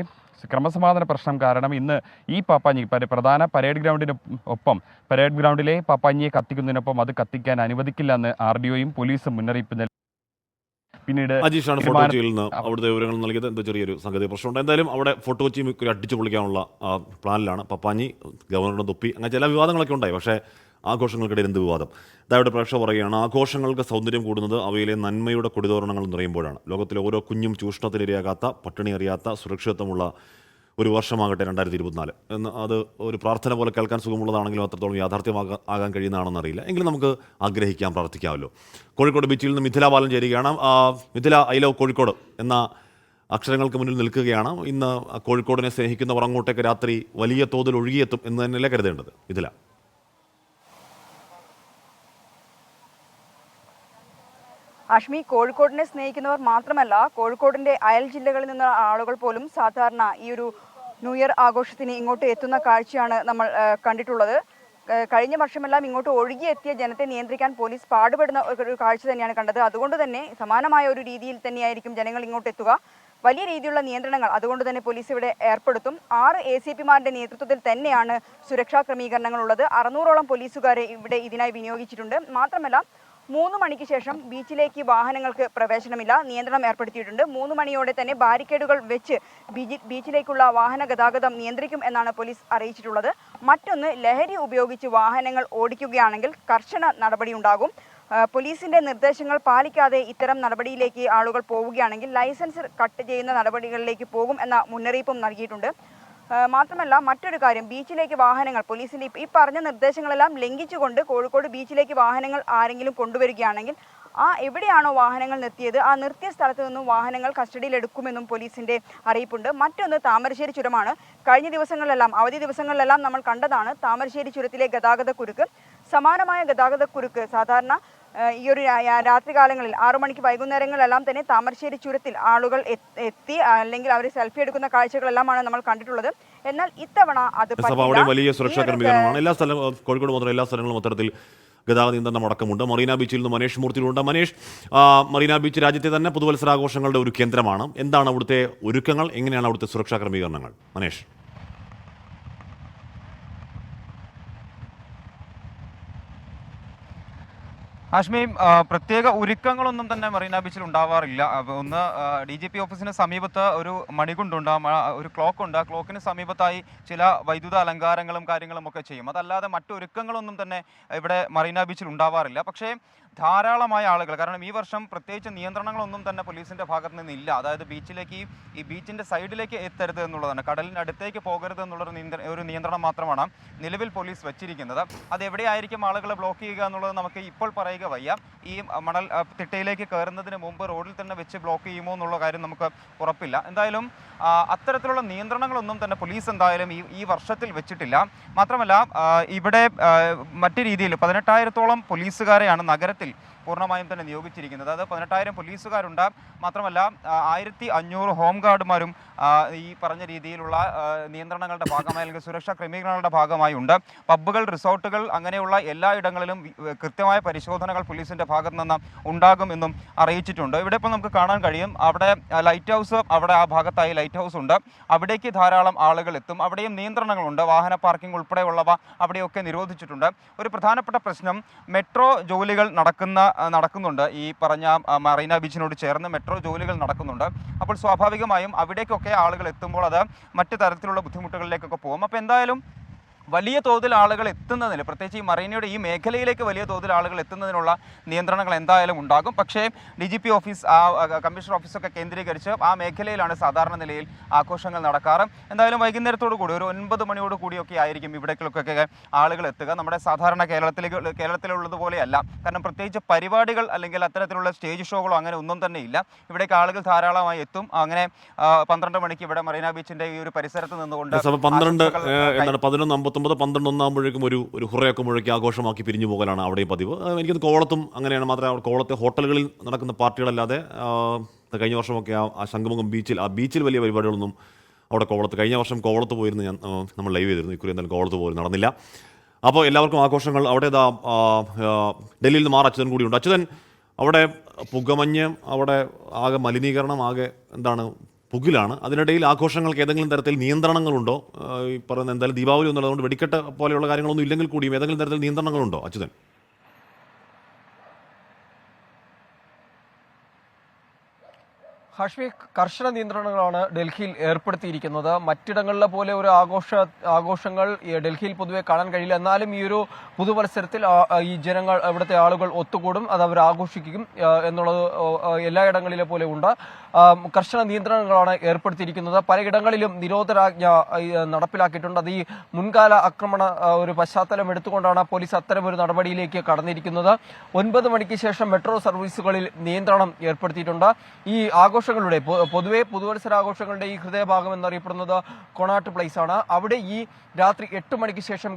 ക്രമസമാധാന പ്രശ്നം കാരണം ഇന്ന് ഈ പാപ്പാഞ്ഞി പ്രധാന പരേഡ് ഗ്രൗണ്ടിലെ പാപ്പാഞ്ഞിയെ കത്തിക്കുന്നതിനൊപ്പം അത് കത്തിക്കാൻ അനുവദിക്കില്ല എന്ന് RDOയും പോലീസും മുന്നറിയിപ്പ് നൽകി. പിന്നീട് അജീഷാണ് ഫോർട്ട് കൊച്ചിയിൽ നിന്ന് അവിടുത്തെ വിവരങ്ങൾ നൽകിയത്. എന്തോ ചെറിയൊരു സാങ്കേതിക പ്രശ്നമുണ്ട്. എന്തായാലും അവിടെ ഫോർട്ട് കൊച്ചി അടിച്ചു പൊളിക്കാനുള്ള പ്ലാനിലാണ് പാപ്പാഞ്ഞി, ഗവർണറുടെ തൊപ്പി, അങ്ങനെ ചില വിവാദങ്ങളൊക്കെ ഉണ്ടായി. പക്ഷേ ആഘോഷങ്ങൾക്കിടയിൽ എന്ത് വിവാദം? ഇതാവിടെ പ്രേക്ഷകർ പറയുകയാണ്, ആഘോഷങ്ങൾക്ക് സൗന്ദര്യം കൂടുന്നത് അവയിലെ നന്മയുടെ കൊടിതോരണങ്ങൾ നിറയുമ്പോഴാണ്. ലോകത്തിലെ ഓരോ കുഞ്ഞും ചൂഷണത്തിനിരയാകാത്ത, പട്ടിണി അറിയാത്ത, സുരക്ഷിതത്വമുള്ള ഒരു വർഷമാകട്ടെ 2024 എന്ന്. അത് ഒരു പ്രാർത്ഥന പോലെ കേൾക്കാൻ സുഖമുള്ളതാണെങ്കിലും അത്രത്തോളം യാഥാർത്ഥ്യമാകാൻ കഴിയുന്നതാണെന്ന് അറിയില്ല. എങ്കിലും നമുക്ക് ആഗ്രഹിക്കാം, പ്രാർത്ഥിക്കാമല്ലോ. കോഴിക്കോട് ബീച്ചിൽ നിന്ന് മിഥില ബാലൻ ചേരുകയാണ്. മിഥില, ഐ ലവ് കോഴിക്കോട് എന്ന അക്ഷരങ്ങൾക്ക് മുന്നിൽ നിൽക്കുകയാണ്. ഇന്ന് കോഴിക്കോടിനെ സ്നേഹിക്കുന്നവർ അങ്ങോട്ടേക്ക് രാത്രി വലിയ തോതിൽ ഒഴുകിയെത്തും എന്ന് തന്നെയല്ലേ കരുതേണ്ടത്? മിഥില. അഷ്മി, കോഴിക്കോടിനെ സ്നേഹിക്കുന്നവർ മാത്രമല്ല, കോഴിക്കോടിന്റെ അയൽ ജില്ലകളിൽ നിന്നുള്ള ആളുകൾ പോലും സാധാരണ ഈ ഒരു ന്യൂ ഇയർ ആഘോഷത്തിന് ഇങ്ങോട്ട് എത്തുന്ന കാഴ്ചയാണ് നമ്മൾ കണ്ടിട്ടുള്ളത്. കഴിഞ്ഞ വർഷമെല്ലാം ഇങ്ങോട്ട് ഒഴുകിയെത്തിയ ജനത്തെ നിയന്ത്രിക്കാൻ പോലീസ് പാടുപെടുന്ന ഒരു കാഴ്ച തന്നെയാണ് കണ്ടത്. അതുകൊണ്ട് തന്നെ സമാനമായ ഒരു രീതിയിൽ തന്നെയായിരിക്കും ജനങ്ങൾ ഇങ്ങോട്ട് എത്തുക. വലിയ രീതിയിലുള്ള നിയന്ത്രണങ്ങൾ അതുകൊണ്ട് തന്നെ പോലീസ് ഇവിടെ ഏർപ്പെടുത്തും. 6 ACPമാരുടെ നേതൃത്വത്തിൽ തന്നെയാണ് സുരക്ഷാ ക്രമീകരണങ്ങൾ ഉള്ളത്. 600ഓളം പോലീസുകാരെ ഇവിടെ ഇതിനായി വിനിയോഗിച്ചിട്ടുണ്ട്. മാത്രമല്ല, 3 മണിക്ക് ശേഷം ബീച്ചിലേക്ക് വാഹനങ്ങൾക്ക് പ്രവേശനമില്ല, നിയന്ത്രണം ഏർപ്പെടുത്തിയിട്ടുണ്ട്. 3 മണിയോടെ തന്നെ ബാരിക്കേഡുകൾ വെച്ച് ബീച്ചിലേക്കുള്ള വാഹന ഗതാഗതം നിയന്ത്രിക്കും എന്നാണ് പോലീസ് അറിയിച്ചിട്ടുള്ളത്. മറ്റൊന്ന്, ലഹരി ഉപയോഗിച്ച് വാഹനങ്ങൾ ഓടിക്കുകയാണെങ്കിൽ കർശന നടപടിയുണ്ടാകും. പോലീസിന്റെ നിർദ്ദേശങ്ങൾ പാലിക്കാതെ ഇത്തരം നടപടിയിലേക്ക് ആളുകൾ പോവുകയാണെങ്കിൽ ലൈസൻസ് കട്ട് ചെയ്യുന്ന നടപടികളിലേക്ക് പോകും എന്ന മുന്നറിയിപ്പും നൽകിയിട്ടുണ്ട്. മാത്രമല്ല, മറ്റൊരു കാര്യം, ബീച്ചിലേക്ക് വാഹനങ്ങൾ പോലീസിന്റെ ഈ പറഞ്ഞ നിർദ്ദേശങ്ങളെല്ലാം ലംഘിച്ചുകൊണ്ട് കോഴിക്കോട് ബീച്ചിലേക്ക് വാഹനങ്ങൾ ആരെങ്കിലും കൊണ്ടുവരികയാണെങ്കിൽ എവിടെയാണോ വാഹനങ്ങൾ നിർത്തിയത് ആ നിർത്തിയ സ്ഥലത്ത് നിന്നും വാഹനങ്ങൾ കസ്റ്റഡിയിൽ എടുക്കുമെന്നും പോലീസിന്റെ അറിയിപ്പുണ്ട്. മറ്റൊന്ന്, താമരശ്ശേരി ചുരമാണ്. കഴിഞ്ഞ ദിവസങ്ങളിലെല്ലാം, അവധി ദിവസങ്ങളിലെല്ലാം നമ്മൾ കണ്ടതാണ് താമരശ്ശേരി ചുരത്തിലെ ഗതാഗതക്കുരുക്ക്. സമാനമായ ഗതാഗതക്കുരുക്ക് സാധാരണ ഈ ഒരു രാത്രികാലങ്ങളിൽ 6 മണിക്ക് വൈകുന്നേരങ്ങളിലെല്ലാം തന്നെ താമരശ്ശേരി ചുരത്തിൽ ആളുകൾ എത്തി അല്ലെങ്കിൽ അവർ സെൽഫി എടുക്കുന്ന കാഴ്ചകളെല്ലാമാണ് നമ്മൾ കണ്ടിട്ടുള്ളത്. എന്നാൽ ഇത്തവണ അത് വലിയ സുരക്ഷാ ക്രമീകരണമാണ്. എല്ലാ സ്ഥലങ്ങളും, കോഴിക്കോട് മാത്രം എല്ലാ സ്ഥലങ്ങളും അത്തരത്തിൽ ഗതാഗത നിയന്ത്രണം അടക്കമുണ്ട്. മറീന ബീച്ചിൽ നിന്ന് മനേഷ് മൂർത്തിയിലുണ്ട്. മനേഷ്, മറീന ബീച്ച് രാജ്യത്തെ തന്നെ പുതുവത്സരാഘോഷങ്ങളുടെ ഒരു കേന്ദ്രമാണ്. എന്താണ് അവിടുത്തെ ഒരുക്കങ്ങൾ? എങ്ങനെയാണ് അവിടുത്തെ സുരക്ഷാ ക്രമീകരണങ്ങൾ? മനേഷ്. ഹാഷ്മിയും പ്രത്യേക ഒരുക്കങ്ങളൊന്നും തന്നെ മറീന ബീച്ചിൽ ഉണ്ടാവാറില്ല. ഒന്ന്, DGP ഓഫീസിന് സമീപത്ത് ഒരു മണികുണ്ടുണ്ട്, ഒരു ക്ലോക്കുണ്ട്. ആ ക്ലോക്കിന് സമീപത്തായി ചില വൈദ്യുത അലങ്കാരങ്ങളും കാര്യങ്ങളും ഒക്കെ ചെയ്യും. അതല്ലാതെ മറ്റൊരുക്കങ്ങളൊന്നും തന്നെ ഇവിടെ മറീന ബീച്ചിൽ ഉണ്ടാവാറില്ല. പക്ഷേ ധാരാളമായ ആളുകൾ, കാരണം ഈ വർഷം പ്രത്യേകിച്ച് നിയന്ത്രണങ്ങളൊന്നും തന്നെ പോലീസിൻ്റെ ഭാഗത്ത് നിന്നില്ല. അതായത് ബീച്ചിലേക്ക്, ഈ ബീച്ചിൻ്റെ സൈഡിലേക്ക് എത്തരുത് എന്നുള്ളതാണ്, കടലിൻ്റെ അടുത്തേക്ക് പോകരുത് എന്നുള്ളൊരു ഒരു നിയന്ത്രണം മാത്രമാണ് നിലവിൽ പോലീസ് വച്ചിരിക്കുന്നത്. അത് എവിടെയായിരിക്കും ആളുകളെ ബ്ലോക്ക് ചെയ്യുക എന്നുള്ളത് നമുക്ക് ഇപ്പോൾ പറയുക വയ്യ. ഈ മണൽ തിട്ടയിലേക്ക് കയറുന്നതിന് മുമ്പ് റോഡിൽ തന്നെ വെച്ച് ബ്ലോക്ക് ചെയ്യുമോ എന്നുള്ള കാര്യം നമുക്ക് ഉറപ്പില്ല. എന്തായാലും അത്തരത്തിലുള്ള നിയന്ത്രണങ്ങളൊന്നും തന്നെ പോലീസ് എന്തായാലും ഈ വർഷത്തിൽ വെച്ചിട്ടില്ല. മാത്രമല്ല ഇവിടെ മറ്റു രീതിയിൽ 18,000-ഓളം പോലീസുകാരെയാണ് നഗരത്തിൽ പൂർണ്ണമായും തന്നെ നിയോഗിച്ചിരിക്കുന്നത്. അത് 18,000 പോലീസുകാരുണ്ട്. മാത്രമല്ല 1,500 ഹോം ഗാർഡുമാരും ഈ പറഞ്ഞ രീതിയിലുള്ള നിയന്ത്രണങ്ങളുടെ ഭാഗമായി അല്ലെങ്കിൽ സുരക്ഷാ ക്രമീകരണങ്ങളുടെ ഭാഗമായി ഉണ്ട്. പബ്ബുകൾ, റിസോർട്ടുകൾ അങ്ങനെയുള്ള എല്ലാ ഇടങ്ങളിലും കൃത്യമായ പരിശോധനകൾ പോലീസിൻ്റെ ഭാഗത്തു നിന്ന് ഉണ്ടാകുമെന്നും അറിയിച്ചിട്ടുണ്ട്. ഇവിടെ ഇപ്പോൾ നമുക്ക് കാണാൻ കഴിയും, അവിടെ ലൈറ്റ് ഹൗസ്, അവിടെ ആ ഭാഗത്തായി ലൈറ്റ് ഹൗസ് ഉണ്ട്. അവിടേക്ക് ധാരാളം ആളുകൾ എത്തും. അവിടെയും നിയന്ത്രണങ്ങളുണ്ട്. വാഹന പാർക്കിംഗ് ഉൾപ്പെടെയുള്ളവ അവിടെയൊക്കെ നിരോധിച്ചിട്ടുണ്ട്. ഒരു പ്രധാനപ്പെട്ട പ്രശ്നം, മെട്രോ ജോലികൾ നടക്കുന്നുണ്ട്. ഈ പറഞ്ഞ മറീന ബീച്ചിനോട് ചേർന്ന് മെട്രോ ജോലികൾ നടക്കുന്നുണ്ട്. അപ്പോൾ സ്വാഭാവികമായും അവിടേക്കൊക്കെ ആളുകൾ എത്തുമ്പോൾ അത് മറ്റു തരത്തിലുള്ള ബുദ്ധിമുട്ടുകളിലേക്കൊക്കെ പോകും. അപ്പോൾ എന്തായാലും വലിയ തോതിൽ ആളുകൾ എത്തുന്നതിന്, പ്രത്യേകിച്ച് ഈ മറീനയുടെ ഈ മേഖലയിലേക്ക് വലിയ തോതിൽ ആളുകൾ എത്തുന്നതിനുള്ള നിയന്ത്രണങ്ങൾ എന്തായാലും ഉണ്ടാകും. പക്ഷേ DGP ഓഫീസ്, കമ്മീഷണർ ഓഫീസൊക്കെ കേന്ദ്രീകരിച്ച് ആ മേഖലയിലാണ് സാധാരണ നിലയിൽ ആഘോഷങ്ങൾ നടക്കാറ്. എന്തായാലും വൈകുന്നേരത്തോടു കൂടി ഒരു 9 മണിയോട് കൂടിയൊക്കെ ആയിരിക്കും ഇവിടേക്കൊക്കെ ആളുകൾ എത്തുക. നമ്മുടെ സാധാരണ കേരളത്തിലുള്ളതുപോലെയല്ല. കാരണം പ്രത്യേകിച്ച് പരിപാടികൾ അല്ലെങ്കിൽ അത്തരത്തിലുള്ള സ്റ്റേജ് ഷോകളോ അങ്ങനെ ഒന്നും തന്നെ ഇല്ല. ഇവിടേക്ക് ആളുകൾ ധാരാളമായി എത്തും. അങ്ങനെ 12 മണിക്ക് ഇവിടെ മറീന ബീച്ചിൻ്റെ ഈ ഒരു പരിസരത്ത് നിന്നുകൊണ്ട് 11 ആകുമ്പോഴേക്കും ഒരു ഹുറയൊക്കെ മുഴക്കി ആഘോഷമാക്കി പിരിഞ്ഞു പോകലാണ് അവിടെ പതിവ്. എനിക്കൊന്ന് കോവളത്തും അങ്ങനെയാണ്. മാത്രമേ കോവളത്തെ ഹോട്ടലുകളിൽ നടക്കുന്ന പാർട്ടികളല്ലാതെ കഴിഞ്ഞ വർഷമൊക്കെ ആ ശംഖുമുഖം ബീച്ചിൽ വലിയ പരിപാടികളൊന്നും അവിടെ കഴിഞ്ഞ വർഷം കോവളത്ത് പോയിരുന്നു. നമ്മൾ ലൈവ് ചെയ്തിരുന്നു. ഇക്കുറി എന്തായാലും കോവളത്ത് പോയി നടന്നില്ല. അപ്പോൾ എല്ലാവർക്കും ആഘോഷങ്ങൾ. അവിടെ ഡൽഹിയിൽ നിന്ന് അച്യുതൻ കൂടിയുണ്ട്. അച്യുതൻ, അവിടെ പുകമഞ്ഞ്, അവിടെ ആകെ മലിനീകരണം, ആകെ പുകിലാണ്. അതിനിടയിൽ ആഘോഷങ്ങൾക്ക് ഏതെങ്കിലും തരത്തിൽ നിയന്ത്രണങ്ങളുണ്ടോ? ഈ പറയുന്ന എന്തായാലും ദീപാവലി എന്നുള്ളതുകൊണ്ട് വെടിക്കെട്ട് പോലെയുള്ള കാര്യങ്ങളൊന്നും ഇല്ലെങ്കിൽ കൂടിയും ഏതെങ്കിലും തരത്തിൽ നിയന്ത്രണങ്ങളുണ്ടോ അച്യുതൻ? ഹാഷ്മി, കർശന നിയന്ത്രണങ്ങളാണ് ഡൽഹിയിൽ ഏർപ്പെടുത്തിയിരിക്കുന്നത്. മറ്റിടങ്ങളിലെ പോലെ ഒരു ആഘോഷങ്ങൾ ഡൽഹിയിൽ പൊതുവെ കാണാൻ കഴിയില്ല. എന്നാലും ഈ ഒരു പുതുവത്സരത്തിൽ ഈ ജനങ്ങൾ, ഇവിടുത്തെ ആളുകൾ ഒത്തുകൂടും, അത് അവർ ആഘോഷിക്കും എന്നുള്ളത് എല്ലായിടങ്ങളിലെ പോലെ ഉണ്ട്. കർശന നിയന്ത്രണങ്ങളാണ് ഏർപ്പെടുത്തിയിരിക്കുന്നത്. പലയിടങ്ങളിലും നിരോധനാജ്ഞ നടപ്പിലാക്കിയിട്ടുണ്ട്. അത് ഈ മുൻകാല ആക്രമണ ഒരു പശ്ചാത്തലം എടുത്തുകൊണ്ടാണ് പോലീസ് അത്തരമൊരു നടപടിയിലേക്ക് കടന്നിരിക്കുന്നത്. 9 മണിക്ക് ശേഷം മെട്രോ സർവീസുകളിൽ നിയന്ത്രണം ഏർപ്പെടുത്തിയിട്ടുണ്ട്. ഈ ആഘോഷങ്ങളുടെ, പൊതുവെ പുതുവത്സരാഘോഷങ്ങളുടെ ഈ ഹൃദയഭാഗം എന്നറിയപ്പെടുന്നത് കൊണാട്ട് പ്ലേസ് ആണ്. അവിടെ ഈ രാത്രി 8 മണിക്ക് ശേഷം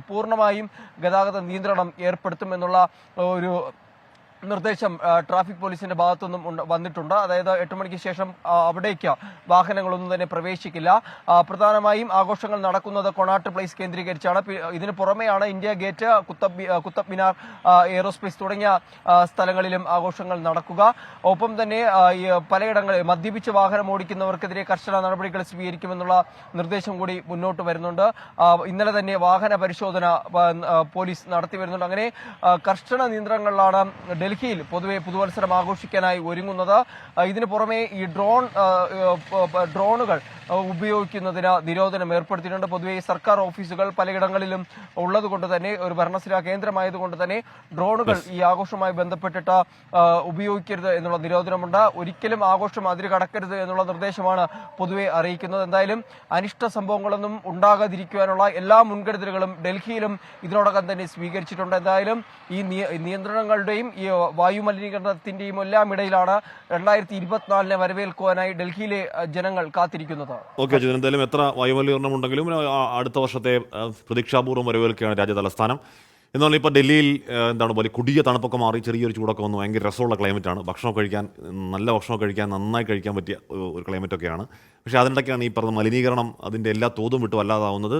പൂർണ്ണമായും ഗതാഗത നിയന്ത്രണം ഏർപ്പെടുത്തുമെന്നുള്ള ഒരു നിർദ്ദേശം ട്രാഫിക് പോലീസിന്റെ ഭാഗത്തുനിന്നും വന്നിട്ടുണ്ട്. അതായത് 8 മണിക്ക് ശേഷം അവിടേക്ക് വാഹനങ്ങളൊന്നും തന്നെ പ്രവേശിക്കില്ല. പ്രധാനമായും ആഘോഷങ്ങൾ നടക്കുന്നത് കൊണാട്ട് പ്ലേസ് കേന്ദ്രീകരിച്ചാണ്. ഇതിന് പുറമെയാണ് India Gate, Qutub Minar, aerospace തുടങ്ങിയ സ്ഥലങ്ങളിലും ആഘോഷങ്ങൾ നടക്കുക. ഒപ്പം തന്നെ പലയിടങ്ങളിൽ മദ്യപിച്ച് വാഹനം ഓടിക്കുന്നവർക്കെതിരെ കർശന നടപടികൾ സ്വീകരിക്കുമെന്നുള്ള നിർദ്ദേശം കൂടി മുന്നോട്ട് വരുന്നുണ്ട്. ഇന്നലെ തന്നെ വാഹന പരിശോധന പോലീസ് നടത്തി വരുന്നുണ്ട്. അങ്ങനെ കർശന നിയന്ത്രണങ്ങളിലാണ് ഡൽഹിയിൽ പൊതുവെ പുതുവത്സരം ആഘോഷിക്കാനായി ഒരുങ്ങുന്നത്. ഇതിനു പുറമെ ഈ ഡ്രോണുകൾ ഉപയോഗിക്കുന്നതിന് നിരോധനം ഏർപ്പെടുത്തിയിട്ടുണ്ട്. പൊതുവെ സർക്കാർ ഓഫീസുകൾ പലയിടങ്ങളിലും ഉള്ളതുകൊണ്ട് തന്നെ, ഒരു ഭരണസിരാ കേന്ദ്രമായതുകൊണ്ട് തന്നെ ഡ്രോണുകൾ ഈ ആഘോഷവുമായി ബന്ധപ്പെട്ടിട്ട് ഉപയോഗിക്കരുത് എന്നുള്ള നിരോധനമുണ്ട്. ഒരിക്കലും ആഘോഷം അതിര് കടക്കരുത് എന്നുള്ള നിർദ്ദേശമാണ് പൊതുവെ അറിയിക്കുന്നത്. എന്തായാലും അനിഷ്ട സംഭവങ്ങളൊന്നും ഉണ്ടാകാതിരിക്കുവാനുള്ള എല്ലാ മുൻകരുതലുകളും ഡൽഹിയിലും ഇതിനോടകം തന്നെ സ്വീകരിച്ചിട്ടുണ്ട്. എന്തായാലും ഈ നിയന്ത്രണങ്ങളുടെയും ഈ വായുമലിനീകരണത്തിന്റെയും എല്ലാം ഇടയിലാണ് 2024 വരവേൽക്കുവാനായി ഡൽഹിയിലെ ജനങ്ങൾ കാത്തിരിക്കുന്നത്. ഓക്കെ, എന്തായാലും എത്ര വായുമലിനീകരണം ഉണ്ടെങ്കിലും അടുത്ത വർഷത്തെ പ്രതീക്ഷാപൂർവ്വം വരവേൽക്കുകയാണ് രാജ്യ തലസ്ഥാനം. എന്നാൽ ഇപ്പോൾ ഡൽഹിയിൽ വലിയ കൊടിയ തണുപ്പൊക്കെ മാറി ചെറിയൊരു ചൂടൊക്കെ വന്നു. ഭയങ്കര രസമുള്ള ക്ലൈമറ്റാണ്. നല്ല ഭക്ഷണം കഴിക്കാൻ നന്നായി കഴിക്കാൻ പറ്റിയ ഒരു ക്ലൈമറ്റൊക്കെയാണ്. പക്ഷേ അതിനിടയ്ക്കാണ് ഈ പറഞ്ഞ മലിനീകരണം അതിൻ്റെ എല്ലാ തോതും വിട്ട് വല്ലാതാവുന്നത്.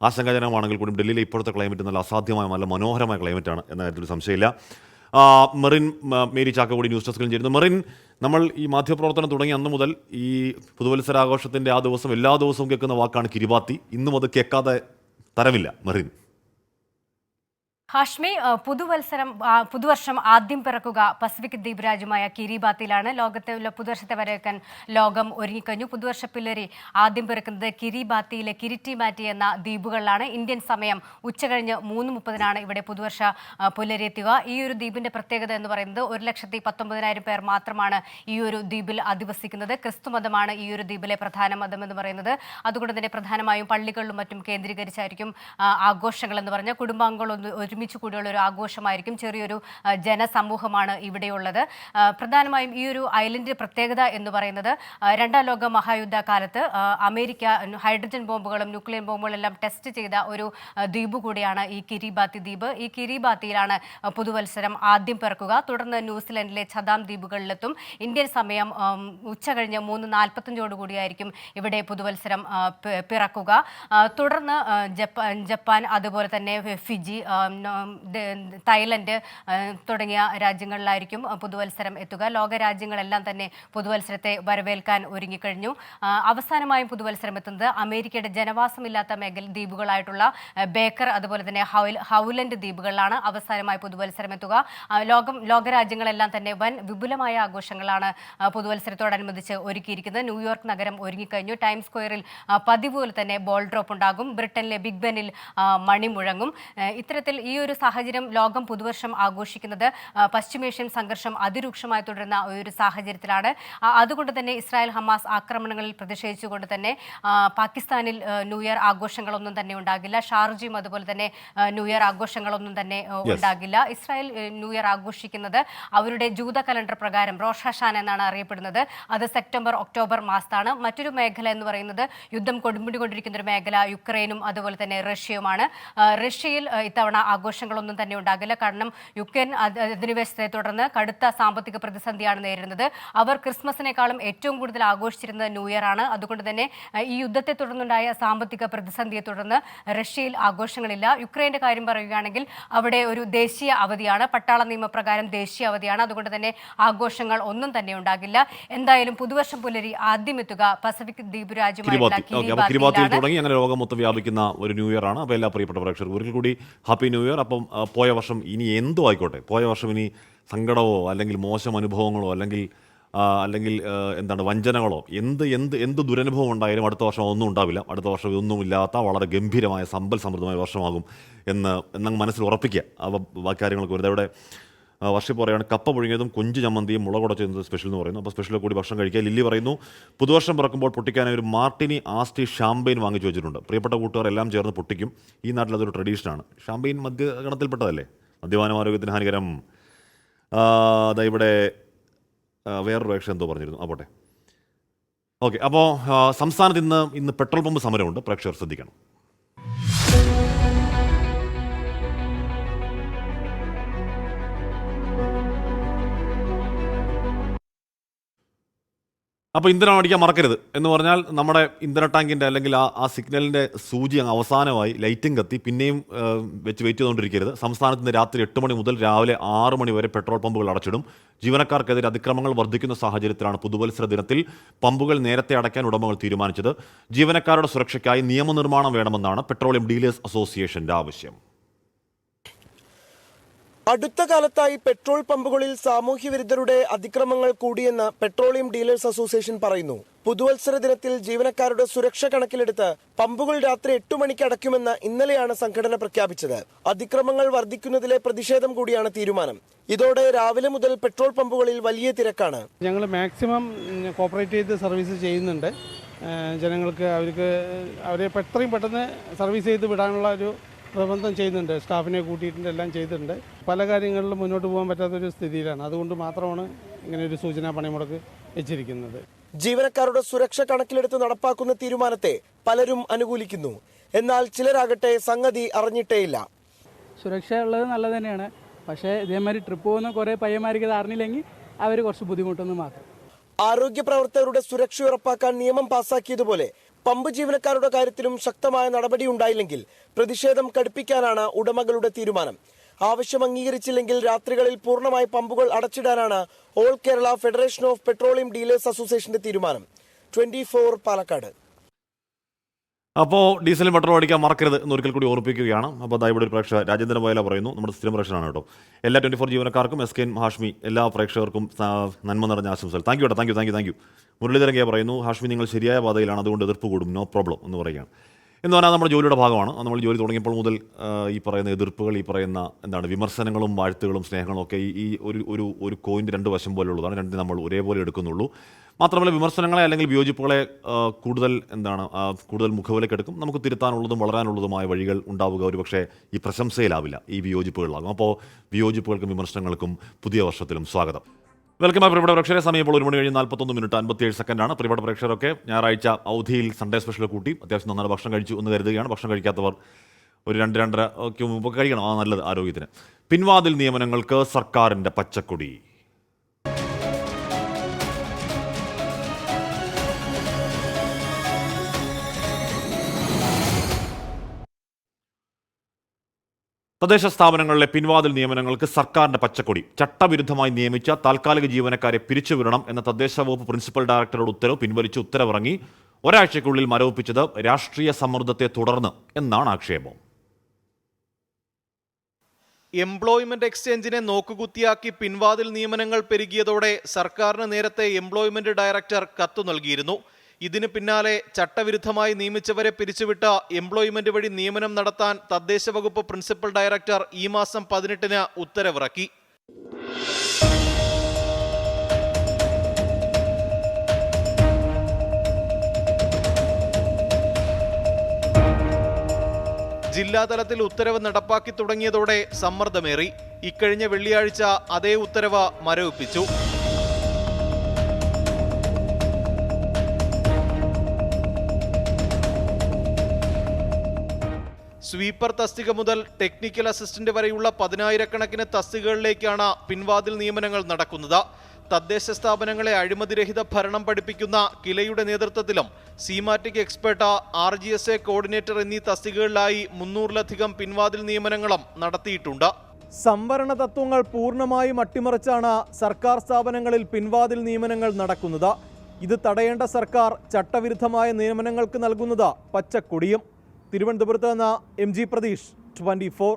ആശങ്കാജനകമാണെങ്കിൽ കൂടി ഡൽഹിയിലെ ഇപ്പോഴത്തെ ക്ലൈമറ്റ് നല്ല അസാധ്യമായ നല്ല മനോഹരമായ ക്ലൈമറ്റാണ് എന്ന കാര്യത്തിൽ സംശയമില്ല. മെറിൻ മേരി ചാക്കോടി ന്യൂസ് ഡെസ്കിലും ചേരുന്നു. മെറിൻ, നമ്മൾ ഈ മാധ്യമപ്രവർത്തനം തുടങ്ങിയ അന്ന് മുതൽ ഈ പുതുവത്സരാഘോഷത്തിൻ്റെ ആ ദിവസം എല്ലാ ദിവസവും കേൾക്കുന്ന വാക്കാണ് കിരിബാത്തി. ഇന്നും അത് കേൾക്കാതെ തരമില്ല. മെറിൻ. ഹാഷ്മി, പുതുവർഷം ആദ്യം പിറക്കുക പസഫിക് ദ്വീപ് രാജ്യമായ കിരിബാത്തിയിലാണ്. ലോകത്തെ പുതുവർഷത്തെ വരവേൽക്കാൻ ലോകം ഒരുങ്ങിക്കഴിഞ്ഞു. പുതുവർഷ പുലരി ആദ്യം പിറക്കുന്നത് കിരിബാത്തിയിലെ കിരിറ്റിമാറ്റി എന്ന ദ്വീപുകളിലാണ്. ഇന്ത്യൻ സമയം ഉച്ചകഴിഞ്ഞ് 3:30 ഇവിടെ പുതുവർഷ പുലരി എത്തുക. ഈ ഒരു ദ്വീപിന്റെ പ്രത്യേകത എന്ന് പറയുന്നത് 1,19,000 പേർ മാത്രമാണ് ഈ ഒരു ദ്വീപിൽ അധിവസിക്കുന്നത്. ക്രിസ്തു മതമാണ് ഈ ഒരു ദ്വീപിലെ പ്രധാന മതം എന്ന് പറയുന്നത്. അതുകൊണ്ട് തന്നെ പ്രധാനമായും പള്ളികളിലും മറ്റും കേന്ദ്രീകരിച്ചായിരിക്കും ആഘോഷങ്ങൾ എന്ന് പറഞ്ഞാൽ കുടുംബാംഗങ്ങൾ ഒരുമിച്ച് കൂടിയുള്ള ഒരു ആഘോഷമായിരിക്കും. ചെറിയൊരു ജനസമൂഹമാണ് ഇവിടെയുള്ളത്. പ്രധാനമായും ഈ ഒരു ഐലൻഡിന്റെ പ്രത്യേകത എന്ന് പറയുന്നത് രണ്ടാം ലോക മഹായുദ്ധ കാലത്ത് അമേരിക്ക ഹൈഡ്രജൻ ബോംബുകളും ന്യൂക്ലിയർ ബോംബുകളെല്ലാം ടെസ്റ്റ് ചെയ്ത ഒരു ദ്വീപ് കൂടിയാണ് ഈ കിരിബാത്തി ദ്വീപ്. ഈ കിരിബാത്തിയിലാണ് പുതുവത്സരം ആദ്യം പിറക്കുക. തുടർന്ന് ന്യൂസിലൻഡിലെ ചദാം ദ്വീപുകളിലെത്തും. ഇന്ത്യൻ സമയം ഉച്ചകഴിഞ്ഞ് 3:45 ഇവിടെ പുതുവത്സരം പിറക്കുക. തുടർന്ന് ജപ്പാൻ, അതുപോലെ തന്നെ ഫിജി, തായ്ലൻഡ് തുടങ്ങിയ രാജ്യങ്ങളിലായിരിക്കും പുതുവത്സരം എത്തുക. ലോക രാജ്യങ്ങളെല്ലാം തന്നെ പുതുവത്സരത്തെ വരവേൽക്കാൻ ഒരുങ്ങിക്കഴിഞ്ഞു. അവസാനമായും പുതുവത്സരം എത്തുന്നത് അമേരിക്കയുടെ ജനവാസമില്ലാത്ത ദ്വീപുകളായിട്ടുള്ള ബേക്കർ, അതുപോലെ തന്നെ ഹൗലൻഡ് ദ്വീപുകളിലാണ് അവസാനമായി പുതുവത്സരം എത്തുക. ലോകരാജ്യങ്ങളെല്ലാം തന്നെ വൻ വിപുലമായ ആഘോഷങ്ങളാണ് പുതുവത്സരത്തോടനുബന്ധിച്ച് ഒരുക്കിയിരിക്കുന്നത്. ന്യൂയോർക്ക് നഗരം ഒരുങ്ങിക്കഴിഞ്ഞു. ടൈംസ് സ്ക്വയറിൽ പതിവ് പോലെ തന്നെ ബോൾ ഡ്രോപ്പ് ഉണ്ടാകും. ബ്രിട്ടനിലെ ബിഗ് ബെനിൽ മണി മുഴങ്ങും. ഇത്തരത്തിൽ ഈ ഒരു സാഹചര്യം ലോകം പുതുവർഷം ആഘോഷിക്കുന്നത് പശ്ചിമേഷ്യൻ സംഘർഷം അതിരൂക്ഷമായി തുടരുന്ന ഒരു സാഹചര്യത്തിലാണ്. അതുകൊണ്ട് തന്നെ ഇസ്രായേൽ ഹമാസ് ആക്രമണങ്ങളിൽ പ്രതിഷേധിച്ചുകൊണ്ട് തന്നെ പാകിസ്ഥാനിൽ ന്യൂ ഇയർ ആഘോഷങ്ങളൊന്നും തന്നെ ഉണ്ടാകില്ല. ഷാർജയും അതുപോലെ തന്നെ ന്യൂ ഇയർ ആഘോഷങ്ങളൊന്നും തന്നെ ഉണ്ടാകില്ല. ഇസ്രായേൽ ന്യൂ ഇയർ ആഘോഷിക്കുന്നത് അവരുടെ ജൂത കലണ്ടർ പ്രകാരം റോഷ് ഹഷാന എന്നാണ് അറിയപ്പെടുന്നത്. അത് സെപ്റ്റംബർ ഒക്ടോബർ മാസത്താണ്. മറ്റൊരു മേഖല എന്ന് പറയുന്നത് യുദ്ധം കൊടുമ്പിടികൊണ്ടിരിക്കുന്ന ഒരു മേഖല യുക്രൈനും അതുപോലെ തന്നെ റഷ്യയുമാണ്. റഷ്യയിൽ ഇത്തവണ ആഘോഷങ്ങളൊന്നും തന്നെ ഉണ്ടാകില്ല. കാരണം യുക്രൈൻ അധിനിവേശത്തെ തുടർന്ന് കടുത്ത സാമ്പത്തിക പ്രതിസന്ധിയാണ് നേരിടുന്നത്. അവർ ക്രിസ്മസിനേക്കാളും ഏറ്റവും കൂടുതൽ ആഘോഷിച്ചിരുന്നത് ന്യൂ ഇയർ ആണ്. അതുകൊണ്ട് തന്നെ ഈ യുദ്ധത്തെ തുടർന്നുണ്ടായ സാമ്പത്തിക പ്രതിസന്ധിയെ തുടർന്ന് റഷ്യയിൽ ആഘോഷങ്ങളില്ല. യുക്രൈൻ്റെ കാര്യം പറയുകയാണെങ്കിൽ അവിടെ ഒരു ദേശീയ അവധിയാണ്, പട്ടാള നിയമപ്രകാരം ദേശീയ അവധിയാണ്. അതുകൊണ്ട് തന്നെ ആഘോഷങ്ങൾ ഒന്നും തന്നെ ഉണ്ടാകില്ല. എന്തായാലും പുതുവർഷം പുലരി ആദ്യം എത്തുക പസഫിക് ദ്വീപ് രാജ്യമായിട്ടുള്ള കിരിബാത്തിയിൽ തുടങ്ങി അങ്ങനെ ലോകം മൊത്തം വ്യാപിക്കുന്ന ഒരു ന്യൂ ഇയർ ആണ്. അപ്പോൾ എല്ലാ പ്രിയപ്പെട്ട പ്രേക്ഷകർക്കും ഒരിക്കൽ കൂടി ഹാപ്പി ന്യൂ ഇയർ. അപ്പം പോയ വർഷം ഇനി എന്തും ആയിക്കോട്ടെ, പോയ വർഷം ഇനി സങ്കടമോ അല്ലെങ്കിൽ മോശം അനുഭവങ്ങളോ അല്ലെങ്കിൽ എന്താണ് വഞ്ചനകളോ എന്ത് ദുരനുഭവം ഉണ്ടായാലും അടുത്ത വർഷം ഒന്നും ഉണ്ടാവില്ല. അടുത്ത വർഷം ഇതൊന്നുമില്ലാത്ത വളരെ ഗംഭീരമായ സമ്പൽ സമൃദ്ധമായ വർഷമാകും എന്നങ്ങ് മനസ്സിൽ ഉറപ്പിക്കുക. ബാക്കി കാര്യങ്ങൾക്ക് വെറുതെ ഇവിടെ വർഷം പറയുകയാണ് കപ്പ പുഴുങ്ങിയതും കൊഞ്ച് ചമ്മന്തിയും മുളകുടച്ചതും സ്പെഷ്യൽ എന്ന് പറയുന്നു. അപ്പോൾ സ്പെഷ്യൽ കൂടി ഭക്ഷണം കഴിക്കുക. ലില്ലി പറയുന്നു പുതുവർഷം പിറക്കുമ്പോൾ പൊട്ടിക്കാനായി ഒരു മാർട്ടിനി ആസ്റ്റി ഷാമ്പെയിൻ വാങ്ങിച്ചു വെച്ചിട്ടുണ്ട്. പ്രിയപ്പെട്ട കൂട്ടുകാർ എല്ലാം ചേർന്ന് പൊട്ടിക്കും. ഈ നാട്ടിൽ അതൊരു ട്രഡീഷനാണ്. ഷാമ്പെയിൻ മദ്യഗണത്തിൽപ്പെട്ടതല്ലേ, മദ്യപാനം ആരോഗ്യത്തിന് ഹാനികരം. ഇവിടെ വേറൊരു വേഷം എന്തോ പറഞ്ഞിരുന്നു. പോട്ടെ. ഓക്കെ. അപ്പോൾ സംസ്ഥാനത്ത് ഇന്ന് പെട്രോൾ പമ്പ് സമരമുണ്ട്. പ്രേക്ഷകർ ശ്രദ്ധിക്കണം. അപ്പോൾ ഇന്ധനം അടിക്കാൻ മറക്കരുത് എന്ന് പറഞ്ഞാൽ നമ്മുടെ ഇന്ധന ടാങ്കിൻ്റെ അല്ലെങ്കിൽ ആ സിഗ്നലിൻ്റെ സൂചി അങ്ങ് അവസാനമായി ലൈറ്റും കത്തി പിന്നെയും വെയിറ്റ് ചെയ്തുകൊണ്ടിരിക്കരുത്. സംസ്ഥാനത്ത് നിന്ന് രാത്രി 8 മണി മുതൽ രാവിലെ 6 മണി വരെ പെട്രോൾ പമ്പുകൾ അടച്ചിടും. ജീവനക്കാർക്കെതിരെ അതിക്രമങ്ങൾ വർദ്ധിക്കുന്ന സാഹചര്യത്തിലാണ് പുതുവത്സര ദിനത്തിൽ പമ്പുകൾ നേരത്തെ അടയ്ക്കാൻ ഉടമകൾ തീരുമാനിച്ചത്. ജീവനക്കാരുടെ സുരക്ഷയ്ക്കായി നിയമനിർമ്മാണം വേണമെന്നാണ് പെട്രോളിയം ഡീലേഴ്സ് അസോസിയേഷന്റെ ആവശ്യം. അടുത്ത കാലത്തായി പെട്രോൾ പമ്പുകളിൽ സാമൂഹ്യ വിരുദ്ധരുടെ അതിക്രമങ്ങൾ കൂടിയെന്ന് പെട്രോളിയം ഡീലേഴ്സ് അസോസിയേഷൻ പറയുന്നു. പുതുവത്സര ദിനത്തിൽ ജീവനക്കാരുടെ സുരക്ഷ കണക്കിലെടുത്ത് പമ്പുകൾ രാത്രി 8 മണിക്ക് അടയ്ക്കുമെന്ന് ഇന്നലെയാണ് സംഘടന പ്രഖ്യാപിച്ചത്. അതിക്രമങ്ങൾ വർദ്ധിക്കുന്നതിലെ പ്രതിഷേധം കൂടിയാണ് തീരുമാനം. ഇതോടെ രാവിലെ മുതൽ പെട്രോൾ പമ്പുകളിൽ വലിയ തിരക്കാണ്. ഞങ്ങൾ മാക്സിമം കോപ്പറേറ്റ് ചെയ്ത് സർവീസ് ചെയ്യുന്നുണ്ട്. ജനങ്ങൾക്ക് അവരെ എത്രയും പെട്ടെന്ന് സർവീസ് ചെയ്ത് വിടാനുള്ള ഒരു പ്രബന്ധം ചെയ്യുന്നുണ്ട്. സ്റ്റാഫിനെ കൂട്ടിയിട്ടുണ്ട്, എല്ലാം ചെയ്തിട്ടുണ്ട്. പല കാര്യങ്ങളിലും മുന്നോട്ട് പോകാൻ പറ്റാത്തൊരു സ്ഥിതിയിലാണ്. അതുകൊണ്ട് മാത്രമാണ് ഇങ്ങനെ ഒരു സൂചനാ പണിമുടക്ക് വെച്ചിരിക്കുന്നത്. ജീവനക്കാരുടെ സുരക്ഷ കണക്കിലെടുത്ത് നടപ്പാക്കുന്ന തീരുമാനത്തെ പലരും അനുകൂലിക്കുന്നു. എന്നാൽ ചിലരാകട്ടെ സംഗതി അറിഞ്ഞിട്ടേയില്ല. സുരക്ഷ ഉള്ളത് നല്ലത് തന്നെയാണ്. പക്ഷേ ഇതേമാതിരി ട്രിപ്പ് പോകുന്ന കുറേ പയ്യന്മാർക്ക് ഇത് അറിഞ്ഞില്ലെങ്കിൽ അവർ കുറച്ച് ബുദ്ധിമുട്ടെന്ന് മാത്രം. ആരോഗ്യ പ്രവർത്തകരുടെ സുരക്ഷ ഉറപ്പാക്കാൻ നിയമം പാസാക്കിയതുപോലെ പമ്പ് ജീവനക്കാരുടെ കാര്യത്തിലും ശക്തമായ നടപടി ഉണ്ടായില്ലെങ്കിൽ പ്രതിഷേധം കടുപ്പിക്കാനാണ് ഉടമകളുടെ തീരുമാനം. ആവശ്യം അംഗീകരിച്ചില്ലെങ്കിൽ രാത്രികളിൽ പൂർണ്ണമായി പമ്പുകൾ അടച്ചിടാനാണ് all Kerala federation of petroleum dealers അസോസിയേഷന്റെ തീരുമാനം. 24 പാലക്കാട്. അപ്പോൾ ഡീസലും പെട്രോൾ അടിക്കാൻ മറക്കരുത് എന്നൊരിക്കൽ കൂടി ഓർപ്പിക്കുകയാണ്. അപ്പോൾ അതാ ഇവിടെ ഒരു പ്രേക്ഷകർ രാജേന്ദ്രൻ വയല പറയുന്നു, നമ്മുടെ സ്ഥിരം പ്രേക്ഷകനാണ് കേട്ടോ. എല്ലാ 24 ജീവനക്കാർക്കും SK ഹാഷ്മി എല്ലാ പ്രേക്ഷകർക്കും നന്മ നിറഞ്ഞ ആശംസകൾ. താങ്ക് യു കേട്ടോ, താങ്ക് യു. മുരളീധരൻ കെ പറയുന്നു, ഹാഷ്മി നിങ്ങൾ ശരിയായ പാതയിലാണ്, അതുകൊണ്ട് എതിർപ്പ് കൂടും, നോ പ്രോബ്ലം എന്ന് പറയുകയാണ്. എന്ന് പറഞ്ഞാൽ നമ്മുടെ ജോലിയുടെ ഭാഗമാണ്. നമ്മൾ ജോലി തുടങ്ങിയപ്പോൾ മുതൽ ഈ പറയുന്ന എതിർപ്പുകൾ, ഈ പറയുന്ന വിമർശനങ്ങളും വാഴ്ത്തുകളും സ്നേഹങ്ങളും ഒക്കെ ഈ ഒരു കോയിൻ്റെ രണ്ട് വശം പോലുള്ളതാണ്. രണ്ടിനും നമ്മൾ ഒരേപോലെ എടുക്കുന്നുള്ളൂ. മാത്രമല്ല വിമർശനങ്ങളെ അല്ലെങ്കിൽ വിയോജിപ്പുകളെ കൂടുതൽ മുഖവിലേക്ക് എടുക്കും. നമുക്ക് തിരുത്താനുള്ളതും വളരാനുള്ളതുമായ വഴികൾ ഉണ്ടാവുക ഒരുപക്ഷെ ഈ പ്രശംസയിലാവില്ല, ഈ വിയോജിപ്പുകളിലാകും. അപ്പോൾ വിയോജിപ്പുകൾക്കും വിമർശനങ്ങൾക്കും പുതിയ വർഷത്തിലും സ്വാഗതം. വെൽക്കം ആ പ്രിയപ്പെട്ട പ്രേക്ഷകരെ. സമയം ഇപ്പോൾ 1:41:57 പ്രിയപ്പെട്ട പ്രേക്ഷകരൊക്കെ ഞായറാഴ്ച അവധിയിൽ സൺഡേ സ്പെഷ്യൽ കൂട്ടി അത്യാവശ്യം നന്നായി ഭക്ഷണം കഴിച്ചു എന്ന് കരുതുകയാണ്. ഭക്ഷണം കഴിക്കാത്തവർ ഒരു 2-2.5 ഒക്കെ മുമ്പ് കഴിക്കണം, നല്ലത് ആരോഗ്യത്തിന്. പിൻവാതിൽ നിയമനങ്ങൾക്ക് സർക്കാരിൻ്റെ പച്ചക്കൊടി. തദ്ദേശ സ്ഥാപനങ്ങളിലെ പിൻവാതിൽ നിയമനങ്ങൾക്ക് സർക്കാരിന്റെ പച്ചക്കൊടി. ചട്ടവിരുദ്ധമായി നിയമിച്ച താൽക്കാലിക ജീവനക്കാരെ പിരിച്ചുവിടണം എന്ന തദ്ദേശ വകുപ്പ് പ്രിൻസിപ്പൽ ഡയറക്ടറുടെ ഉത്തരവ് പിൻവലിച്ച് ഉത്തരവിറങ്ങി. ഒരാഴ്ചയ്ക്കുള്ളിൽ മരവിപ്പിച്ചത് രാഷ്ട്രീയ സമ്മർദ്ദത്തെ തുടർന്ന് എന്നാണ് ആക്ഷേപം. എംപ്ലോയ്മെന്റ് എക്സ്ചേഞ്ചിനെ നോക്കുകുത്തിയാക്കി പിൻവാതിൽ നിയമനങ്ങൾ പെരുകിയതോടെ സർക്കാരിന് നേരത്തെ എംപ്ലോയ്മെന്റ് ഡയറക്ടർ കത്തു നൽകിയിരുന്നു. ഇതിന് പിന്നാലെ ചട്ടവിരുദ്ധമായി നിയമിച്ചവരെ പിരിച്ചുവിട്ട എംപ്ലോയ്മെന്റ് വഴി നിയമനം നടത്താൻ തദ്ദേശ വകുപ്പ് പ്രിൻസിപ്പൽ ഡയറക്ടർ ഈ മാസം 18-ന് ഉത്തരവിറക്കി. ജില്ലാതലത്തിൽ ഉത്തരവ് നടപ്പാക്കി തുടങ്ങിയതോടെ സമ്മർദ്ദമേറി. ഇക്കഴിഞ്ഞ വെള്ളിയാഴ്ച അതേ ഉത്തരവ് മരവിപ്പിച്ചു. സ്വീപ്പർ തസ്തിക മുതൽ ടെക്നിക്കൽ അസിസ്റ്റന്റ് വരെയുള്ള 10,000-കണക്കിന് തസ്തികകളിലേക്കാണ് പിൻവാതിൽ നിയമനങ്ങൾ നടക്കുന്നത്. തദ്ദേശ സ്ഥാപനങ്ങളെ അഴിമതിരഹിത ഭരണം പഠിപ്പിക്കുന്ന കിലയുടെ നേതൃത്വത്തിലും സീമാറ്റിക് എക്സ്പെർട്ട്, RGSA കോർഡിനേറ്റർ എന്നീ തസ്തികകളിലായി 300-ലധികം പിൻവാതിൽ നിയമനങ്ങളും നടത്തിയിട്ടുണ്ട്. സംവരണ തത്വങ്ങൾ പൂർണ്ണമായും അട്ടിമറിച്ചാണ് സർക്കാർ സ്ഥാപനങ്ങളിൽ പിൻവാതിൽ നിയമനങ്ങൾ നടക്കുന്നത്. ഇത് തടയേണ്ട സർക്കാർ ചട്ടവിരുദ്ധമായ നിയമനങ്ങൾക്ക് നൽകുന്നത് പച്ചക്കൊടിയും. തിരുവനന്തപുരത്ത് നിന്ന് MG പ്രതീഷ്, 24.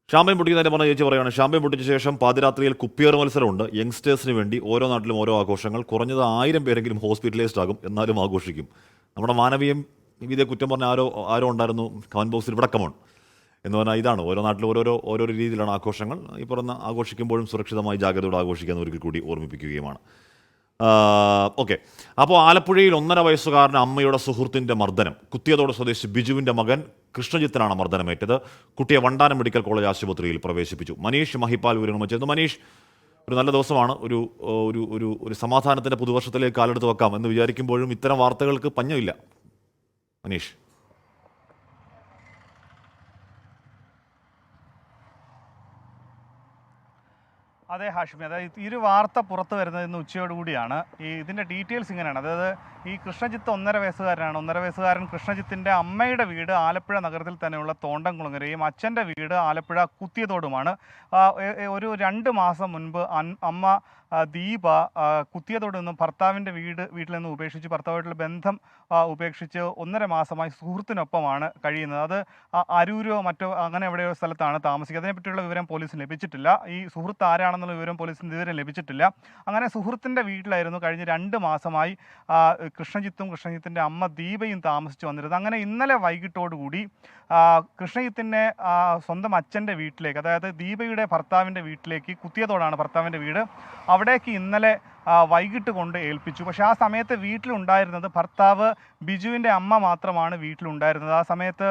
ഷാമ്പയിൻ പൊട്ടിക്കുന്നതിന്റെ പറഞ്ഞ ചേച്ചി പറയുകയാണ്, ഷാമ്പയിൻ പൊട്ടിച്ച ശേഷം പാതിരാത്രിയിൽ കുപ്പിയേറ് മത്സരമുണ്ട്. യങ്സ്റ്റേഴ്സിന് വേണ്ടി ഓരോ നാട്ടിലും ഓരോ ആഘോഷങ്ങൾ. കുറഞ്ഞത് 1000 പേരെങ്കിലും ഹോസ്പിറ്റലൈസ്ഡ് ആകും, എന്നാലും ആഘോഷിക്കും. നമ്മുടെ മാനവീയം ഇതേ കുറ്റം പറഞ്ഞ ആരോ ഉണ്ടായിരുന്നു കമന്റ് ബോക്സിൽ, ഇവിടെ കമോൺ എന്ന് പറഞ്ഞാൽ ഇതാണ്. ഓരോ നാട്ടിലും ഓരോ രീതിയിലാണ് ആഘോഷങ്ങൾ. ഈ പറഞ്ഞ ആഘോഷിക്കുമ്പോഴും സുരക്ഷിതമായി ജാഗ്രതയോടെ ആഘോഷിക്കാൻ ഒരിക്കൽ കൂടി ഓർമ്മിപ്പിക്കുകയുമാണ്. ഓക്കെ. അപ്പോൾ ആലപ്പുഴയിൽ 1.5 വയസ്സുകാരന് അമ്മയുടെ സുഹൃത്തിൻ്റെ മർദ്ദനം. കുത്തിയതോട് സ്വദേശി ബിജുവിൻ്റെ മകൻ കൃഷ്ണജിത്തിനാണ് മർദ്ദനമേറ്റത്. കുട്ടിയെ വണ്ടാനം മെഡിക്കൽ കോളേജ് ആശുപത്രിയിൽ പ്രവേശിപ്പിച്ചു. മനീഷ് മഹിപ്പാൽ വിവരങ്ങൾ ചേർന്നു. മനീഷ്, ഒരു നല്ല ദിവസമാണ്. ഒരു സമാധാനത്തിൻ്റെ പുതുവർഷത്തിലേക്ക് കാലെടുത്ത് വെക്കാം എന്ന് വിചാരിക്കുമ്പോഴും ഇത്തരം വാർത്തകൾക്ക് പഞ്ഞമില്ല. മനീഷ്, അതെ ഹാഷ്മി, അതായത് ഈ ഒരു വാർത്ത പുറത്തു വരുന്നത് ഇന്ന് ഉച്ചയോടുകൂടിയാണ്. ഇതിൻ്റെ ഡീറ്റെയിൽസ് ഇങ്ങനെയാണ്. അതായത് ഈ കൃഷ്ണജിത്ത് 1.5 വയസ്സുകാരനാണ്. 1.5 വയസ്സുകാരൻ കൃഷ്ണജിത്തിൻ്റെ അമ്മയുടെ വീട് ആലപ്പുഴ നഗരത്തിൽ തന്നെയുള്ള തോണ്ടംകുളങ്ങരയും അച്ഛൻ്റെ വീട് ആലപ്പുഴ കുത്തിയതോടുമാണ്. ഒരു 2 മാസം മുൻപ് അമ്മ ദീപ കുത്തിയതോട് നിന്നും ഭർത്താവിൻ്റെ വീട്ടിൽ നിന്ന് ഉപേക്ഷിച്ച്, ഭർത്താവായിട്ടുള്ള ബന്ധം ഉപേക്ഷിച്ച് 1.5 മാസമായി സുഹൃത്തിനൊപ്പമാണ് കഴിയുന്നത്. അത് അരൂരോ മറ്റോ അങ്ങനെ എവിടെയോ സ്ഥലത്താണ് താമസിക്കുക. അതിനെപ്പറ്റിയുള്ള വിവരം പോലീസിന് ലഭിച്ചിട്ടില്ല. ഈ സുഹൃത്ത് ആരാണെന്നുള്ള വിവരം പോലീസിന് ഇതുവരെ ലഭിച്ചിട്ടില്ല. അങ്ങനെ സുഹൃത്തിൻ്റെ വീട്ടിലായിരുന്നു കഴിഞ്ഞ 2 മാസമായി കൃഷ്ണജിത്തിൻ്റെ അമ്മ ദീപയും താമസിച്ചു വന്നിരുന്നത്. അങ്ങനെ ഇന്നലെ വൈകിട്ടോടുകൂടി കൃഷ്ണജിത്തിൻ്റെ സ്വന്തം അച്ഛൻ്റെ വീട്ടിലേക്ക്, അതായത് ദീപയുടെ ഭർത്താവിൻ്റെ വീട്ടിലേക്ക്, കുത്തിയതോടാണ് ഭർത്താവിൻ്റെ വീട്, അവിടേക്ക് ഇന്നലെ വൈകിട്ട് കൊണ്ട് ഏൽപ്പിച്ചു. പക്ഷേ ആ സമയത്ത് വീട്ടിലുണ്ടായിരുന്നത് ഭർത്താവ് ബിജുവിൻ്റെ അമ്മ മാത്രമാണ് വീട്ടിലുണ്ടായിരുന്നത്. ആ സമയത്ത്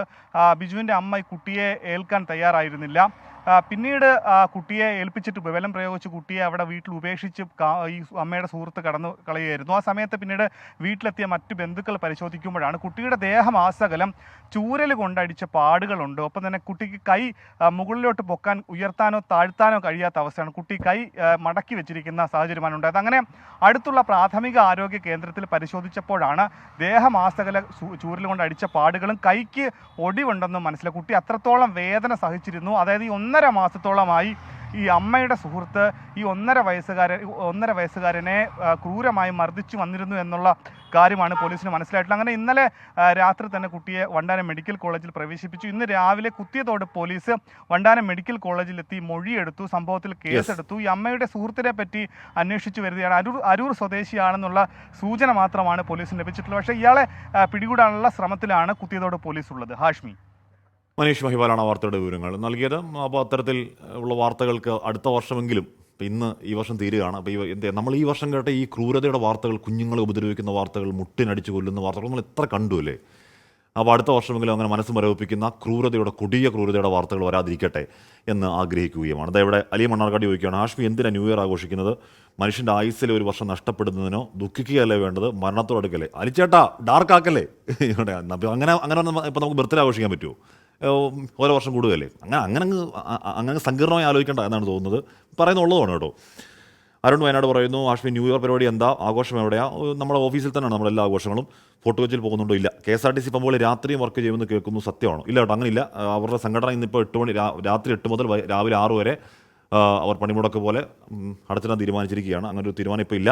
ബിജുവിൻ്റെ അമ്മ ഈ കുട്ടിയെ ഏൽക്കാൻ തയ്യാറായിരുന്നില്ല. പിന്നീട് കുട്ടിയെ ഏൽപ്പിച്ചിട്ട് ബലം പ്രയോഗിച്ച് കുട്ടിയെ അവിടെ വീട്ടിൽ ഉപേക്ഷിച്ച് ഈ അമ്മയുടെ സുഹൃത്ത് കടന്നു കളയുകയായിരുന്നു. ആ സമയത്ത് പിന്നീട് വീട്ടിലെത്തിയ മറ്റു ബന്ധുക്കൾ പരിശോധിക്കുമ്പോഴാണ് കുട്ടിയുടെ ദേഹമാസകലം ചൂരൽ കൊണ്ടടിച്ച പാടുകളുണ്ട്. ഒപ്പം തന്നെ കുട്ടിക്ക് കൈ മുകളിലോട്ട് പൊക്കാൻ, ഉയർത്താനോ താഴ്ത്താനോ കഴിയാത്ത അവസ്ഥയാണ്. കുട്ടി കൈ മടക്കി വെച്ചിരിക്കുന്ന സാഹചര്യമാണ് ഉണ്ടായത്. അങ്ങനെ അടുത്തുള്ള പ്രാഥമിക ആരോഗ്യ കേന്ദ്രത്തിൽ പരിശോധിച്ചപ്പോഴാണ് ദേഹമാസകല ചൂരൽ കൊണ്ട് അടിച്ച പാടുകളും കൈക്ക് ഒടിവുണ്ടെന്നും മനസ്സിലായി. കുട്ടി അത്രത്തോളം വേദന സഹിച്ചിരുന്നു. അതായത് ഈ 1.5 1.5 മാസത്തോളമായി ഈ അമ്മയുടെ സുഹൃത്ത് ഈ 1.5 വയസ്സുകാരനെ ക്രൂരമായി മർദ്ദിച്ചു വന്നിരുന്നു എന്നുള്ള കാര്യമാണ് പോലീസിന് മനസ്സിലായിട്ടുള്ളത്. അങ്ങനെ ഇന്നലെ രാത്രി തന്നെ കുട്ടിയെ വണ്ടാനം മെഡിക്കൽ കോളേജിൽ പ്രവേശിപ്പിച്ചു. ഇന്ന് രാവിലെ കുത്തിയതോട് പോലീസ് വണ്ടാനം മെഡിക്കൽ കോളേജിലെത്തി മൊഴിയെടുത്തു, സംഭവത്തിൽ കേസെടുത്തു. ഈ അമ്മയുടെ സുഹൃത്തിനെ പറ്റി അന്വേഷിച്ചു വരികയാണ്. അരൂർ സ്വദേശിയാണെന്നുള്ള സൂചന മാത്രമാണ് പോലീസിന് ലഭിച്ചിട്ടുള്ളത്. പക്ഷേ ഇയാളെ പിടികൂടാനുള്ള ശ്രമത്തിലാണ് കുത്തിയതോട് പോലീസ് ഉള്ളത്. ഹാഷ്മി. മനീഷ് മഹിപാലാണ് വാർത്തയുടെ വിവരങ്ങൾ നൽകിയത്. അപ്പോൾ അത്തരത്തിൽ ഉള്ള വാർത്തകൾക്ക് അടുത്ത വർഷമെങ്കിലും, ഇന്ന് ഈ വർഷം തീരുകയാണ്. അപ്പോൾ നമ്മൾ ഈ വർഷം കേട്ട ഈ ക്രൂരതയുടെ വാർത്തകൾ, കുഞ്ഞുങ്ങളെ ഉപദ്രവിക്കുന്ന വാർത്തകൾ, മുട്ടിനടിച്ച് കൊല്ലുന്ന വാർത്തകൾ നമ്മൾ എത്ര കണ്ടു അല്ലേ? അപ്പോൾ അടുത്ത വർഷമെങ്കിലും അങ്ങനെ മനസ്സ് മരവിപ്പിക്കുന്ന കൊടിയ ക്രൂരതയുടെ വാർത്തകൾ വരാതിരിക്കട്ടെ എന്ന് ആഗ്രഹിക്കുകയുമാണ്. അതായത് അലി മണ്ണാർക്കാട് ചോദിക്കുകയാണ്, ഹാഷ്മി എന്തിനാണ് ന്യൂ ഇയർ ആഘോഷിക്കുന്നത്? മനുഷ്യൻ്റെ ആയുസ്സിലെ ഒരു വർഷം നഷ്ടപ്പെടുന്നതിനോ ദുഃഖിക്കുകയല്ലേ വേണ്ടത്, മരണത്തോടടുക്കല്ലേ? അലിച്ചേട്ടാ ഡാർക്ക് ആക്കല്ലേ? അങ്ങനെ ഇപ്പം നമുക്ക് ബർത്ത്ഡേ ആഘോഷിക്കാൻ പറ്റുമോ? ഓരോ വർഷം കൂടുകയല്ലേ? അങ്ങനെ സങ്കീർണമായി ആലോചിക്കേണ്ട എന്നാണ് തോന്നുന്നത്. പറയുന്നുള്ളതാണ് കേട്ടോ. അരുൺ വയനാട് പറയുന്നു, ഹാഷ്മി ന്യൂ ഇയർ പരിപാടി എന്താ, ആഘോഷം എവിടെയാണ്? നമ്മുടെ ഓഫീസിൽ തന്നെയാണ് നമ്മളെല്ലാ ആഘോഷങ്ങളും. ഫോർട്ട് കൊച്ചിയിൽ പോകുന്നുണ്ടോ? ഇല്ല. KSRTC പമ്പുകൾ രാത്രിയും വർക്ക് ചെയ്യുമെന്ന് കേൾക്കുന്നു, സത്യമാണോ? ഇല്ല കേട്ടോ, അങ്ങനെയില്ല. അവരുടെ സംഘടന ഇന്നിപ്പോൾ 8 മണി രാത്രി 8 മുതൽ രാവിലെ 6 വരെ അവർ പണിമുടക്ക് പോലെ അടച്ചിടാൻ തീരുമാനിച്ചിരിക്കുകയാണ്. അങ്ങനെ ഒരു തീരുമാനം ഇപ്പോൾ ഇല്ല.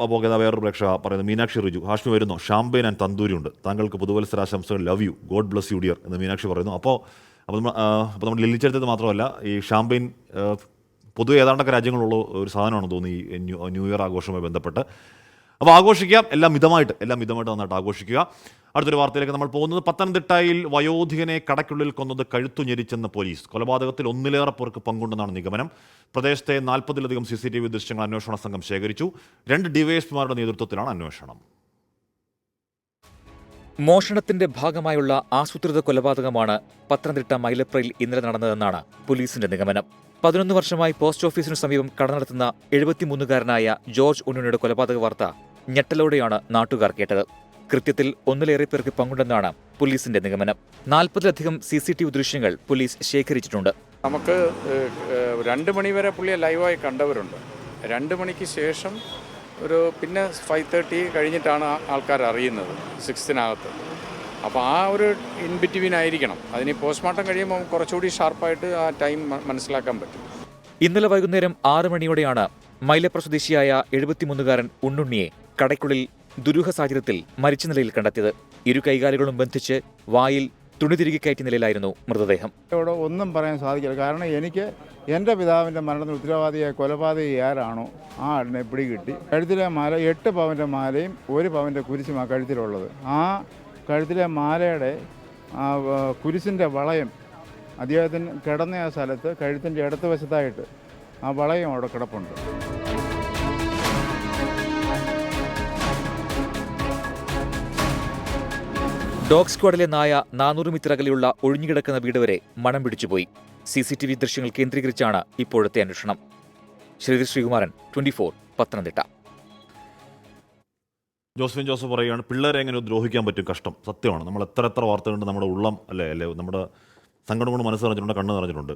അപ്പോൾ വേറൊരു പ്രേക്ഷക പറയുന്നത്, മീനാക്ഷി റിജു, ഹാഷ്മി വരുന്നു, ഷാംപെയിൻ ആൻഡ് തന്തൂരി ഉണ്ട്, താങ്കൾക്ക് പുതുവത്സരാശംസകൾ, love you, god bless you dear എന്ന് മീനാക്ഷി പറയുന്നു. അപ്പോൾ നമ്മൾ ലില്ലിച്ചെടുത്തത് മാത്രമല്ല, ഈ ഷാംപെയിൻ പൊതുവെ ഏതാണ്ടൊക്കെ രാജ്യങ്ങളുള്ള ഒരു സാധനമാണ് തോന്നി ഈ ന്യൂ ഇയർ ആഘോഷവുമായി ബന്ധപ്പെട്ട്. അപ്പോൾ ആഘോഷിക്കാം, എല്ലാം മിതമായിട്ട് നന്നായിട്ട് ആഘോഷിക്കുക. അടുത്തൊരു വാർത്തയിലേക്ക് നമ്മൾ പോകുന്നത്, പത്തനംതിട്ടയിൽ വയോധികനെ കടയ്ക്കുള്ളിൽ കൊന്നത് കഴുത്തു ഞെരിച്ചെന്ന് പോലീസ്. കൊലപാതകത്തിൽ 1-ലേറെ പേർക്ക് പങ്കുണ്ടെന്നാണ് നിഗമനം. പ്രദേശത്തെ 40-ലധികം CCTV ദൃശ്യങ്ങൾ അന്വേഷണ സംഘം ശേഖരിച്ചു. 2 ഡിവൈഎസ്പിമാരുടെ നേതൃത്വത്തിലാണ് അന്വേഷണം. മോഷണത്തിന്റെ ഭാഗമായുള്ള ആസൂത്രിത കൊലപാതകമാണ് പത്തനംതിട്ട മൈലപ്രയിൽ ഇന്നലെ നടന്നതെന്നാണ് പോലീസിന്റെ നിഗമനം. 11 വർഷമായി പോസ്റ്റ് ഓഫീസിനു സമീപം കട നടത്തുന്ന 73-കാരനായ ജോർജ് ഉണ്ണിയുടെ കൊലപാതക വാർത്ത ഞെട്ടലോടെയാണ് നാട്ടുകാർ കേട്ടത്. കൃത്യത്തിൽ 1-ലേറെ പേർക്ക് പങ്കുണ്ടെന്നാണ് പോലീസിന്റെ നിഗമനം. 40-ലധികം CCTV ദൃശ്യങ്ങൾ പോലീസ് ശേഖരിച്ചിട്ടുണ്ട്. നമുക്ക് 2 മണി വരെ പുള്ളിയെ ലൈവായി കണ്ടവരുണ്ട്. 2 മണിക്ക് ശേഷം പിന്നെ 5:30 കഴിഞ്ഞിട്ടാണ് ആൾക്കാർ അറിയുന്നത് 6-നകത്ത്. അപ്പോൾ ആ ഒരു ഇൻ ബിറ്റ്വീൻ ആയിരിക്കണം. അതിന് പോസ്റ്റ്മോർട്ടം കഴിയുമ്പോൾ കുറച്ചുകൂടി ഷാർപ്പായിട്ട് ആ ടൈം മനസ്സിലാക്കാൻ പറ്റും. ഇന്നലെ വൈകുന്നേരം 6 മണിയോടെയാണ് മൈലപ്ര സ്വദേശിയായ 73-കാരൻ ഉണ്ണുണ്ണിയെ കടയ്ക്കുള്ളിൽ ദുരൂഹ സാഹചര്യത്തിൽ മരിച്ച നിലയിൽ കണ്ടെത്തിയത്. ഇരു കൈകാലുകളും ബന്ധിച്ച് വായിൽ തുണി തിരികെ കയറ്റിയ നിലയിലായിരുന്നു മൃതദേഹം. ഇവിടെ ഒന്നും പറയാൻ സാധിക്കില്ല. കാരണം എനിക്ക് എൻ്റെ പിതാവിൻ്റെ മരണത്തിന് ഉത്തരവാദിയായ കൊലപാതകി ആരാണോ ആ ആളിനെ പിടികിട്ടി. കഴുത്തിലെ മാല 8 പവൻ്റെ മാലയും 1 പവൻ്റെ കുരിശും ആ കഴുത്തിലുള്ളത്. ആ കഴുത്തിലെ മാലയുടെ കുരിശിൻ്റെ വളയം അദ്ദേഹത്തിന് കിടന്ന ആ സ്ഥലത്ത് കഴുത്തിൻ്റെ ഇടത്ത് വശത്തായിട്ട് ആ വളയം അവിടെ കിടപ്പുണ്ട്. ഡോഗ് സ്ക്വാഡിലെ നായ 400 മീറ്റർ അകലെയുള്ള ഒഴിഞ്ഞുകിടക്കുന്ന വീട് വരെ മണം പിടിച്ചുപോയി. CCTV ദൃശ്യങ്ങൾ കേന്ദ്രീകരിച്ചാണ് ഇപ്പോഴത്തെ അന്വേഷണം. ശ്രീകുമാരൻ, 24, പത്തനംതിട്ട. ജോസഫിൻ ജോസഫ് പറയുകയാണ്, പിള്ളേരെ എങ്ങനെ ദ്രോഹിക്കാൻ പറ്റും, കഷ്ടം. സത്യമാണ്. നമ്മൾ എത്ര വാർത്തകളുണ്ട്, നമ്മുടെ ഉള്ളം അല്ലേ നമ്മുടെ സങ്കടം കൊണ്ട് മനസ്സ് നിറഞ്ഞിട്ടുണ്ട്, കണ്ണ് നിറഞ്ഞിട്ടുണ്ട്.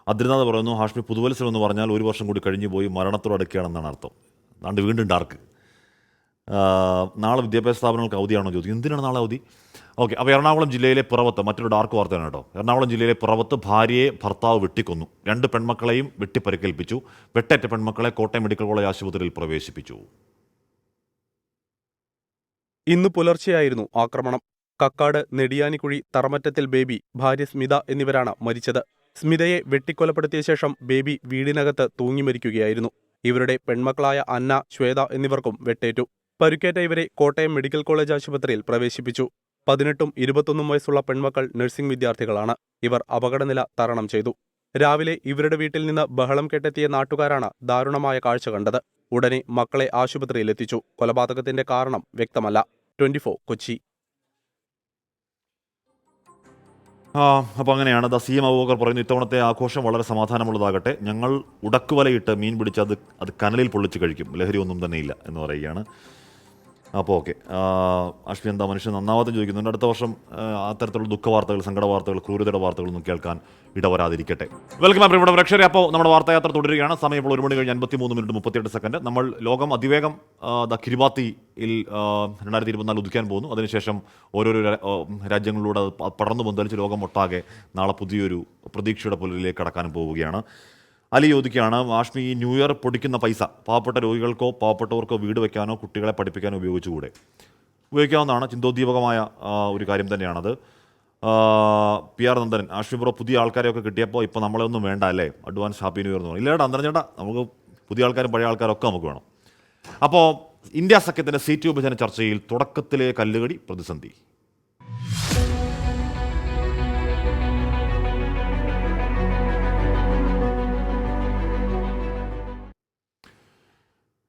അതിരുനാഥ് പറയുന്നു, ഹാഷ്മി പുതുവത്സരം എന്ന് പറഞ്ഞാൽ 1 വർഷം കൂടി കഴിഞ്ഞു പോയി മരണത്തോട് അടുക്കുകയാണെന്നാണ് അർത്ഥം. അതുകൊണ്ട് വീണ്ടും ഡാർക്ക്. നാളെ വിദ്യാഭ്യാസ സ്ഥാപനങ്ങൾക്ക് അവധിയാണോ ചോദിക്കും. എന്തിനാണ് നാളെ അവധി? ഓക്കെ. അപ്പോൾ എറണാകുളം ജില്ലയിലെ പിറവത്ത് മറ്റൊരു ഡാർക്ക് വാർത്തയാണ് കേട്ടോ. എറണാകുളം ജില്ലയിലെ പിറവത്ത് ഭാര്യയെ ഭർത്താവ് വെട്ടിക്കൊന്നു. 2 പെൺമക്കളെയും വെട്ടിപ്പരിക്കേൽപ്പിച്ചു. വെട്ടേറ്റ പെൺമക്കളെ കോട്ടയം മെഡിക്കൽ കോളേജ് ആശുപത്രിയിൽ പ്രവേശിപ്പിച്ചു. ഇന്ന് പുലർച്ചെയായിരുന്നു ആക്രമണം. കക്കാട് നെടിയാനിക്കുഴി തറമറ്റത്തിൽ ബേബി, ഭാര്യ സ്മിത എന്നിവരാണ് മരിച്ചത്. സ്മിതയെ വെട്ടിക്കൊലപ്പെടുത്തിയ ശേഷം ബേബി വീടിനകത്ത് തൂങ്ങി മരിക്കുകയായിരുന്നു. ഇവരുടെ പെൺമക്കളായ അന്ന, ശ്വേത എന്നിവർക്കും വെട്ടേറ്റു. പരുക്കേറ്റ ഇവരെ കോട്ടയം മെഡിക്കൽ കോളേജ് ആശുപത്രിയിൽ പ്രവേശിപ്പിച്ചു. 18ഉം 21ഉം വയസ്സുള്ള പെൺമക്കൾ നഴ്സിംഗ് വിദ്യാർത്ഥികളാണ്. ഇവർ അപകടനില തരണം ചെയ്തു. രാവിലെ ഇവരുടെ വീട്ടിൽ നിന്ന് ബഹളം കേട്ടെത്തിയ നാട്ടുകാരാണ് ദാരുണമായ കാഴ്ച കണ്ടത്. ഉടനെ മക്കളെ ആശുപത്രിയിലെത്തിച്ചു. കൊലപാതകത്തിന്റെ കാരണം വ്യക്തമല്ല. 24, കൊച്ചി. അപ്പോൾ അങ്ങനെയാണ്. CM അബൂബക്കർ പറയുന്നു, ഇത്തവണത്തെ ആഘോഷം വളരെ സമാധാനമുള്ളതാകട്ടെ. ഞങ്ങൾ ഉടക്കുവലയിട്ട് മീൻ പിടിച്ച് അത് കനലിൽ പൊള്ളിച്ച് കഴിക്കും. ലഹരി ഒന്നും തന്നെ ഇല്ല എന്ന് പറയുകയാണ്. അപ്പോൾ ഓക്കെ, അശ്വിൻ എന്താ മനുഷ്യൻ നന്നാവാതെ ചോദിക്കുന്നുണ്ട്. അടുത്ത വർഷം അത്തരത്തിലുള്ള ദുഃഖ വാർത്തകൾ, സങ്കട വാർത്തകൾ, ക്രൂരതയുടെ വാർത്തകളൊന്നും കേൾക്കാൻ ഇടവരാതിരിക്കട്ടെ. വെൽക്കം പ്രിയപ്പെട്ട പ്രേക്ഷകരെ. അപ്പോൾ നമ്മുടെ വാർത്തായാത്ര തുടരുകയാണ്. സമയം ഇപ്പോൾ 1:53:38. നമ്മൾ ലോകം അതിവേഗം കിരിബാത്തിയിൽ 2024 ഉദിക്കാൻ പോകുന്നു. അതിനുശേഷം ഓരോരോ രാജ്യങ്ങളിലൂടെ പടർന്നു പന്തലിച്ച് ലോകം ഒട്ടാകെ നാളെ പുതിയൊരു പ്രതീക്ഷയുടെ പുലരിലേക്ക് കടക്കാനും പോവുകയാണ്. അലി ചോദിക്കുകയാണ്, ആഷ്മി, ഈ ന്യൂ ഇയർ പൊടിക്കുന്ന പൈസ പാവപ്പെട്ട രോഗികൾക്കോ പാവപ്പെട്ടവർക്കോ വീട് വയ്ക്കാനോ കുട്ടികളെ പഠിപ്പിക്കാനോ ഉപയോഗിച്ചുകൂടെ? ഉപയോഗിക്കാവുന്നതാണ്. ചിന്തോദ്ദീപകമായ ഒരു കാര്യം തന്നെയാണത്. PR നന്ദനൻ, ആഷ്മി ബ്രോ, പുതിയ ആൾക്കാരെയൊക്കെ കിട്ടിയപ്പോൾ ഇപ്പോൾ നമ്മളെ ഒന്നും വേണ്ട അല്ലേ, അഡ്വാൻസ് ഹാപ്പി ന്യൂ ഇയർ എന്ന് പറഞ്ഞു. ഇല്ലേടാ അന്തരം ചേട്ടാ, നമുക്ക് പുതിയ ആൾക്കാരും പഴയ ആൾക്കാരൊക്കെ നമുക്ക് വേണം. അപ്പോൾ ഇന്ത്യ സഖ്യത്തിൻ്റെ സീറ്റ് വിഭജന ചർച്ചയിൽ തുടക്കത്തിലെ കല്ലുകടി പ്രതിസന്ധി.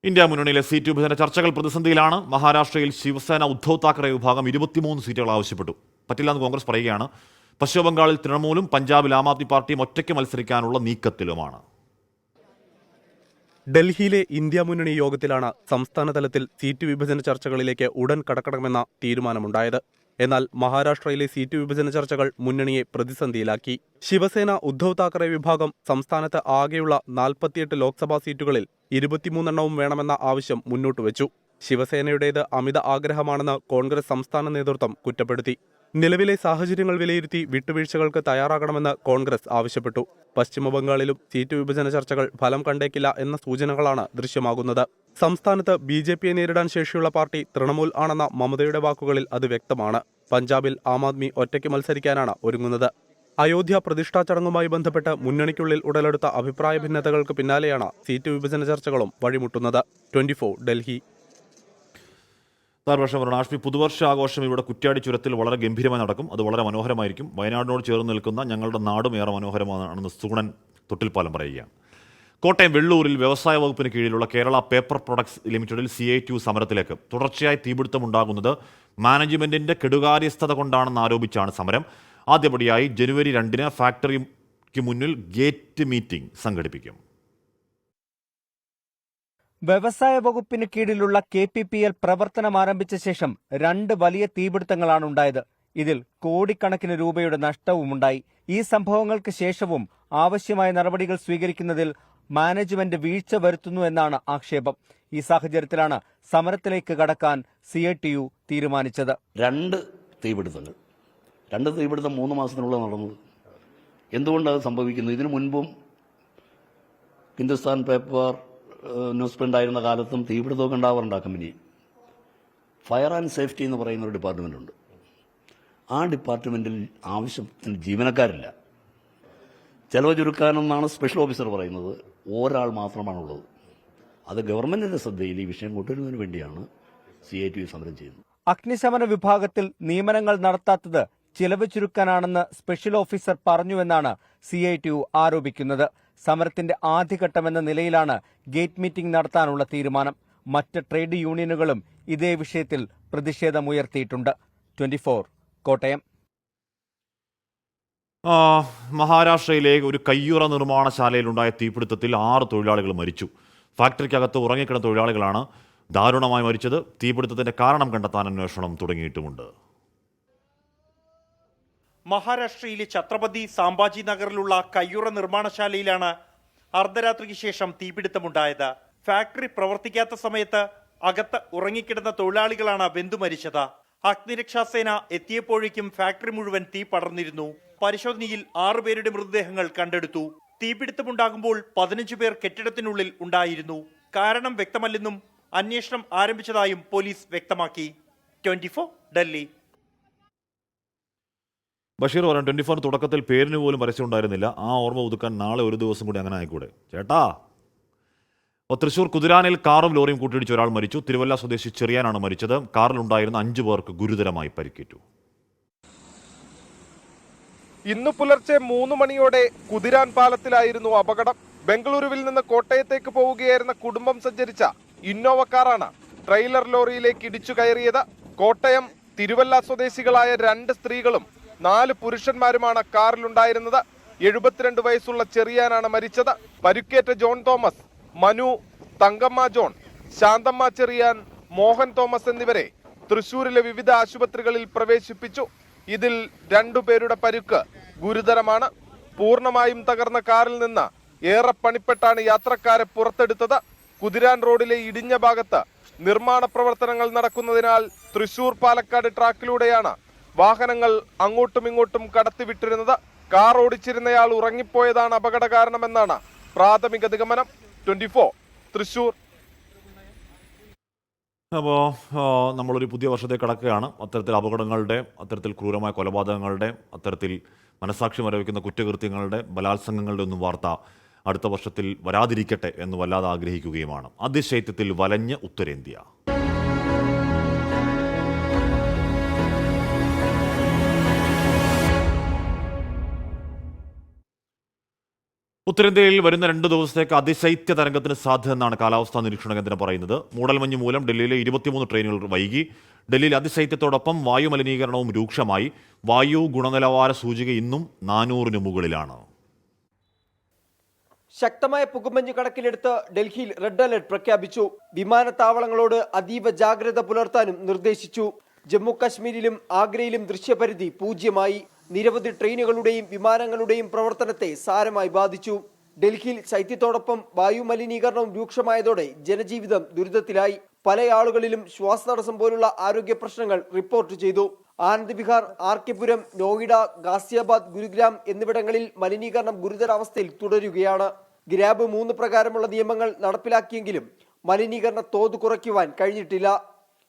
ഇന്ത്യ മുന്നണിയിലെ സീറ്റ് വിഭജന ചർച്ചകൾ പ്രതിസന്ധിയിലാണ്. മഹാരാഷ്ട്രയിൽ ശിവസേന ഉദ്ധവ് താക്കറെ വിഭാഗം 23 സീറ്റുകൾ ആവശ്യപ്പെട്ടു. പറ്റില്ലെന്ന് കോൺഗ്രസ് പറയുകയാണ്. പശ്ചിമബംഗാളിൽ തൃണമൂലും പഞ്ചാബിൽ ആം ആദ്മി പാർട്ടിയും ഒറ്റയ്ക്ക് മത്സരിക്കാനുള്ള നീക്കത്തിലുമാണ്. ഡൽഹിയിലെ ഇന്ത്യ മുന്നണി യോഗത്തിലാണ് സംസ്ഥാന തലത്തിൽ സീറ്റ് വിഭജന ചർച്ചകളിലേക്ക് ഉടൻ കടക്കണമെന്ന തീരുമാനമുണ്ടായത്. എന്നാൽ മഹാരാഷ്ട്രയിലെ സീറ്റ് വിഭജന ചർച്ചകൾ മുന്നണിയെ പ്രതിസന്ധിയിലാക്കി. ശിവസേന ഉദ്ധവ് താക്കറെ വിഭാഗം സംസ്ഥാനത്ത് ആകെയുള്ള 48 ലോക്സഭാ സീറ്റുകളിൽ 23 വേണമെന്ന ആവശ്യം മുന്നോട്ടുവച്ചു. ശിവസേനയുടേത് അമിത ആഗ്രഹമാണെന്ന് കോൺഗ്രസ് സംസ്ഥാന നേതൃത്വം കുറ്റപ്പെടുത്തി. നിലവിലെ സാഹചര്യങ്ങൾ വിലയിരുത്തി വിട്ടുവീഴ്ചകൾക്ക് തയ്യാറാകണമെന്ന് കോൺഗ്രസ് ആവശ്യപ്പെട്ടു. പശ്ചിമബംഗാളിലും സീറ്റ് വിഭജന ചർച്ചകൾ ഫലം കണ്ടേക്കില്ല എന്ന സൂചനകളാണ് ദൃശ്യമാകുന്നത്. സംസ്ഥാനത്ത് BJPയെ നേരിടാൻ ശേഷിയുള്ള പാർട്ടി തൃണമൂൽ ആണെന്ന മമതയുടെ വാക്കുകളിൽ അത് വ്യക്തമാണ്. പഞ്ചാബിൽ ആം ആദ്മി ഒറ്റയ്ക്ക് മത്സരിക്കാനാണ് ഒരുങ്ങുന്നത്. അയോധ്യ പ്രതിഷ്ഠാ ചടങ്ങുമായി ബന്ധപ്പെട്ട് മുന്നണിക്കുള്ളിൽ ഉടലെടുത്ത അഭിപ്രായ ഭിന്നതകൾക്ക് പിന്നാലെയാണ് സീറ്റ് വിഭജന ചർച്ചകളും വഴിമുട്ടുന്നത്. 24 ഡൽഹി. ആഷ്മി, പുതുവർഷ ആഘോഷം ഇവിടെ കുറ്റ്യാടി ചുരത്തിൽ വളരെ ഗംഭീരമായി നടക്കും. അത് വളരെ മനോഹരമായിരിക്കും. വയനാടിനോട് ചേർന്ന് നിൽക്കുന്ന ഞങ്ങളുടെ നാടും ഏറെ മനോഹരമാണെന്ന് സൂണൻ തൊട്ടിൽപ്പാലം പറയുകയാണ്. കോട്ടയം വെള്ളൂരിൽ വ്യവസായ വകുപ്പിന് കീഴിലുള്ള കേരള പേപ്പർ പ്രൊഡക്ട്സ് ലിമിറ്റഡിൽ CITU സമരത്തിലേക്ക്. തുടർച്ചയായി തീപിടുത്തമുണ്ടാകുന്നത് മാനേജ്മെന്റിന്റെ കെടുകാര്യസ്ഥത കൊണ്ടാണെന്ന് ആരോപിച്ചാണ് സമരം. ആദ്യപടിയായി ജനുവരി 2 ഫാക്ടറിക്ക് മുന്നിൽ ഗേറ്റ് മീറ്റിംഗ് സംഘടിപ്പിക്കും. വ്യവസായ വകുപ്പിന് കീഴിലുള്ള KPPL പ്രവർത്തനം ആരംഭിച്ച ശേഷം 2 വലിയ തീപിടുത്തങ്ങളാണ് ഉണ്ടായത്. ഇതിൽ കോടിക്കണക്കിന് രൂപയുടെ നഷ്ടവുമുണ്ടായി. ഈ സംഭവങ്ങൾക്ക് ശേഷവും ആവശ്യമായ നടപടികൾ സ്വീകരിക്കുന്നതിൽ മാനേജ്മെന്റ് വീഴ്ച വരുത്തുന്നു എന്നാണ് ആക്ഷേപം. ഈ സാഹചര്യത്തിലാണ് സമരത്തിലേക്ക് കടക്കാൻ CITU തീരുമാനിച്ചത്. 2 തീപിടുത്തങ്ങൾ 3 മാസത്തിനുള്ളിൽ നടന്നത്. എന്തുകൊണ്ടത് സംഭവിക്കുന്നത്? ഇതിനു മുൻപും ഹിന്ദുസ്ഥാൻ പേപ്പർ ന്യൂസ് പ്രിന്റ് ആയിരുന്ന കാലത്തും തീപിടുത്തമൊക്കെ ഉണ്ടാവാറുണ്ട്. ആ കമ്പനി ഫയർ ആൻഡ് സേഫ്റ്റി എന്ന് പറയുന്ന ഒരു ഡിപ്പാർട്ട്മെന്റ് ഉണ്ട്. ആ ഡിപ്പാർട്ട്മെന്റിൽ ആവശ്യത്തിന് ജീവനക്കാരില്ല. ചെലവ് ചുരുക്കാനെന്നാണ് സ്പെഷ്യൽ ഓഫീസർ പറയുന്നത്. ഒരാൾ മാത്രമാണുള്ളത്. അത് ഗവൺമെന്റിന്റെ ശ്രദ്ധയിൽ ഈ വിഷയം കൊണ്ടുവരുന്നതിന് വേണ്ടിയാണ് CITU സമരം ചെയ്യുന്നത്. അഗ്നിശമന വിഭാഗത്തിൽ നിയമനങ്ങൾ നടത്താത്തത് ചിലവ് ചുരുക്കാനാണെന്ന് സ്പെഷ്യൽ ഓഫീസർ പറഞ്ഞുവെന്നാണ് CITU ആരോപിക്കുന്നത്. സമരത്തിന്റെ ആദ്യഘട്ടമെന്ന നിലയിലാണ് ഗേറ്റ് മീറ്റിംഗ് നടത്താനുള്ള തീരുമാനം. മറ്റ് ട്രേഡ് യൂണിയനുകളും ഇതേ വിഷയത്തിൽ പ്രതിഷേധമുയർത്തിയിട്ടുണ്ട്. 24 കോട്ടയം. മഹാരാഷ്ട്രയിലെ ഒരു കയ്യുറ നിർമ്മാണശാലയിലുണ്ടായ തീപിടുത്തത്തിൽ 6 തൊഴിലാളികൾ മരിച്ചു. ഫാക്ടറിക്കകത്ത് ഉറങ്ങിക്കിടന്ന തൊഴിലാളികളാണ് ദാരുണമായി മരിച്ചത്. തീപിടുത്തത്തിന്റെ കാരണം കണ്ടെത്താൻ അന്വേഷണം തുടങ്ങിയിട്ടുമുണ്ട്. മഹാരാഷ്ട്രയിലെ ഛത്രപതി സാംബാജി നഗറിലുള്ള കയ്യുറ നിർമ്മാണശാലയിലാണ് അർദ്ധരാത്രിക്ക് ശേഷം തീപിടുത്തമുണ്ടായത്. ഫാക്ടറി പ്രവർത്തിക്കാത്ത സമയത്ത് അകത്ത് ഉറങ്ങിക്കിടന്ന തൊഴിലാളികളാണ് വെന്തു മരിച്ചത്. അഗ്നിരക്ഷാസേന എത്തിയപ്പോഴേക്കും ഫാക്ടറി മുഴുവൻ തീ പടർന്നിരുന്നു. പരിശോധനയിൽ 6 പേരുടെ മൃതദേഹങ്ങൾ കണ്ടെടുത്തു. തീപിടുത്തമുണ്ടാകുമ്പോൾ 15 പേർ കെട്ടിടത്തിനുള്ളിൽ ഉണ്ടായിരുന്നു. കാരണം വ്യക്തമല്ലെന്നും അന്വേഷണം ആരംഭിച്ചതായും പോലീസ് വ്യക്തമാക്കി. 24 ഡൽഹി. ബഷീർ പറയാം, 24 തുടക്കത്തിൽ പേരിന് പോലും പരസ്യമുണ്ടായിരുന്നില്ല. ആ ഓർമ്മ പുതുക്കാൻ നാളെ ഒരു ദിവസം കൂടി അങ്ങനെ ആയിക്കൂടെ ചേട്ടാ? തൃശൂർ കുതിരാനിൽ കാറും ലോറിയും കൂട്ടിയിടിച്ച് ഒരാൾ മരിച്ചു. തിരുവല്ല സ്വദേശി ചെറിയാനാണ് മരിച്ചത്. കാറിലുണ്ടായിരുന്ന 5 പേർക്ക് ഗുരുതരമായി പരിക്കേറ്റു. ഇന്നു പുലർച്ചെ 3 മണിയോടെ കുതിരാൻ പാലത്തിലായിരുന്നു അപകടം. ബംഗളൂരുവിൽ നിന്ന് കോട്ടയത്തേക്ക് പോവുകയായിരുന്ന കുടുംബം സഞ്ചരിച്ച ഇന്നോവ കാറാണ് ട്രെയിലർ ലോറിയിലേക്ക് ഇടിച്ചു കയറിയത്. കോട്ടയം തിരുവല്ല സ്വദേശികളായ 2 സ്ത്രീകളും 4 പുരുഷന്മാരുമാണ് കാറിലുണ്ടായിരുന്നത്. 72 വയസ്സുള്ള ചെറിയാനാണ് മരിച്ചത്. പരിക്കേറ്റ John Thomas, Manu, Thankamma John, Santhamma Cherian, Mohan Thomas എന്നിവരെ തൃശൂരിലെ വിവിധ ആശുപത്രികളിൽ പ്രവേശിപ്പിച്ചു. ഇതിൽ 2 പേരുടെ പരിക്ക് ഗുരുതരമാണ്. പൂർണ്ണമായും തകർന്ന കാറിൽ നിന്ന് ഏറെ പണിപ്പെട്ടാണ് യാത്രക്കാരെ പുറത്തെടുത്തത്. കുതിരാൻ റോഡിലെ ഇടിഞ്ഞ ഭാഗത്ത് നിർമ്മാണ പ്രവർത്തനങ്ങൾ നടക്കുന്നതിനാൽ തൃശൂർ പാലക്കാട് ട്രാക്കിലൂടെയാണ് വാഹനങ്ങൾ അങ്ങോട്ടും ഇങ്ങോട്ടും കടത്തിവിട്ടിരുന്നത്. കാർ ഓടിച്ചിരുന്നയാൾ ഉറങ്ങിപ്പോയതാണ് അപകട കാരണമെന്നാണ് പ്രാഥമിക നിഗമനം. 24 തൃശൂർ. അപ്പോൾ നമ്മളൊരു പുതിയ വർഷത്തേക്ക് കടക്കുകയാണ്. അത്തരത്തിൽ അപകടങ്ങളുടെ, അത്തരത്തിൽ ക്രൂരമായ കൊലപാതകങ്ങളുടെ, അത്തരത്തിൽ മനസാക്ഷി മരവിക്കുന്ന കുറ്റകൃത്യങ്ങളുടെ, ബലാത്സംഗങ്ങളുടെ ഒന്നും വാർത്ത അടുത്ത വർഷത്തിൽ വരാതിരിക്കട്ടെ എന്ന് വല്ലാതെ ആഗ്രഹിക്കുകയുമാണ്. അതിശൈത്യത്തിൽ വലഞ്ഞ് ഉത്തരേന്ത്യ. ഉത്തരേന്ത്യയിൽ വരുന്ന 2 ദിവസത്തേക്ക് അതിശൈത്യ തരംഗത്തിന് സാധ്യത എന്നാണ് കാലാവസ്ഥാ നിരീക്ഷണ കേന്ദ്രം പറയുന്നത്. മൂടൽമഞ്ഞ് മൂലം ഡൽഹിയിലെ 23 ട്രെയിനുകൾ വൈകി. ഡൽഹിയിൽ അതിശൈത്യത്തോടൊപ്പം വായു മലിനീകരണവും രൂക്ഷമായി. വായു ഗുണനിലവാര സൂചിക ഇന്നും 400-ന് മുകളിലാണ്. ശക്തമായ പുകമഞ്ഞ് കണക്കിലെടുത്ത് ഡൽഹിയിൽ റെഡ് അലർട്ട് പ്രഖ്യാപിച്ചു. വിമാനത്താവളങ്ങളോട് അതീവ ജാഗ്രത പുലർത്താനും നിർദ്ദേശിച്ചു. ജമ്മു കാശ്മീരിലും ആഗ്രയിലും ദൃശ്യപരിധി 0-മായി. നിരവധി ട്രെയിനുകളുടെയും വിമാനങ്ങളുടെയും പ്രവർത്തനത്തെ സാരമായി ബാധിച്ചു. ഡൽഹിയിൽ ശൈത്യത്തോടൊപ്പം വായു മലിനീകരണവും രൂക്ഷമായതോടെ ജനജീവിതം ദുരിതത്തിലായി. പല ആളുകളിലും ശ്വാസതടസ്സം പോലുള്ള ആരോഗ്യ പ്രശ്നങ്ങൾ റിപ്പോർട്ട് ചെയ്തു. ആനന്ദ് വിഹാർ, RK പുരം, നോയിഡ, ഗാസിയാബാദ്, ഗുരുഗ്രാം എന്നിവിടങ്ങളിൽ മലിനീകരണം ഗുരുതരാവസ്ഥയിൽ തുടരുകയാണ്. ഗ്രാബ് 3 പ്രകാരമുള്ള നിയമങ്ങൾ നടപ്പിലാക്കിയെങ്കിലും മലിനീകരണ തോത് കുറയ്ക്കുവാൻ കഴിഞ്ഞിട്ടില്ല.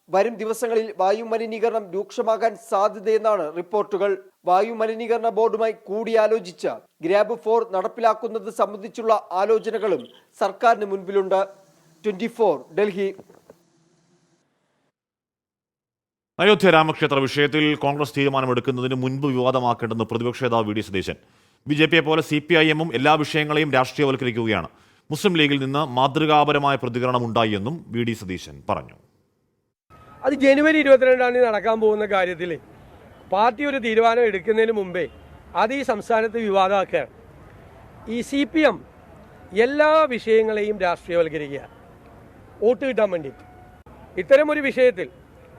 വരും ദിവസങ്ങളിൽ വായു മലിനീകരണം രൂക്ഷമാകാൻ സാധ്യതയെന്നാണ് റിപ്പോർട്ടുകൾ. വായു മലിനീകരണ ബോർഡുമായി കൂടിയാലോചിച്ച് ഗ്രാബ് 4 നടപ്പിലാക്കുന്നത് സംബന്ധിച്ചുള്ള ആലോചനകളും സർക്കാരിന് മുൻപിലുണ്ട്. 24 ഡൽഹി. അയോധ്യ രാമക്ഷേത്ര വിഷയത്തിൽ കോൺഗ്രസ് തീരുമാനമെടുക്കുന്നതിന് മുൻപ് വിവാദമാക്കേണ്ടെന്ന് പ്രതിപക്ഷ നേതാവ് VD സതീശൻ. BJPയെ പോലെ CPIM-ഉം എല്ലാ വിഷയങ്ങളെയും രാഷ്ട്രീയവൽക്കരിക്കുകയാണ്. മുസ്ലിം ലീഗിൽ നിന്ന് മാതൃകാപരമായ പ്രതികരണം ഉണ്ടായി എന്നും VD സതീശൻ പറഞ്ഞു. അത് ജനുവരി 22 നടക്കാൻ പോകുന്ന കാര്യത്തിൽ പാർട്ടി ഒരു തീരുമാനം എടുക്കുന്നതിന് മുമ്പേ അത് ഈ സംസ്ഥാനത്ത് വിവാദമാക്കുകയാണ്. ഈ CPM എല്ലാ വിഷയങ്ങളെയും രാഷ്ട്രീയവൽക്കരിക്കുക, വോട്ട് കിട്ടാൻ വേണ്ടിയിട്ട്. ഇത്തരമൊരു വിഷയത്തിൽ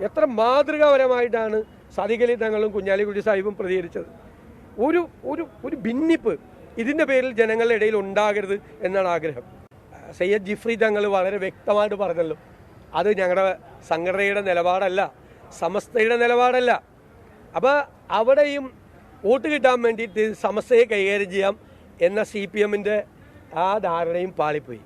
എത്ര മാതൃകാപരമായിട്ടാണ് സാദിഖ് അലി തങ്ങളും കുഞ്ഞാലിക്കുട്ടി സാഹിബും പ്രതികരിച്ചത്. ഒരു ഒരു ഒരു ഭിന്നിപ്പ് ഇതിൻ്റെ പേരിൽ ജനങ്ങളുടെ ഇടയിൽ ഉണ്ടാകരുത് എന്നാണ് ആഗ്രഹം. സയ്യദ് ജിഫ്രി തങ്ങൾ വളരെ വ്യക്തമായിട്ട് പറഞ്ഞല്ലോ, അത് ഞങ്ങളുടെ സംഘടനയുടെ നിലപാടല്ല, സമസ്തയുടെ നിലപാടല്ല. അപ്പോൾ അവിടെയും വോട്ട് കിട്ടാൻ വേണ്ടിയിട്ട് സമസ്തയെ കൈകാര്യം ചെയ്യാം എന്ന CPM-ന്റെ ആ ധാരണയും പാളിപ്പോയി.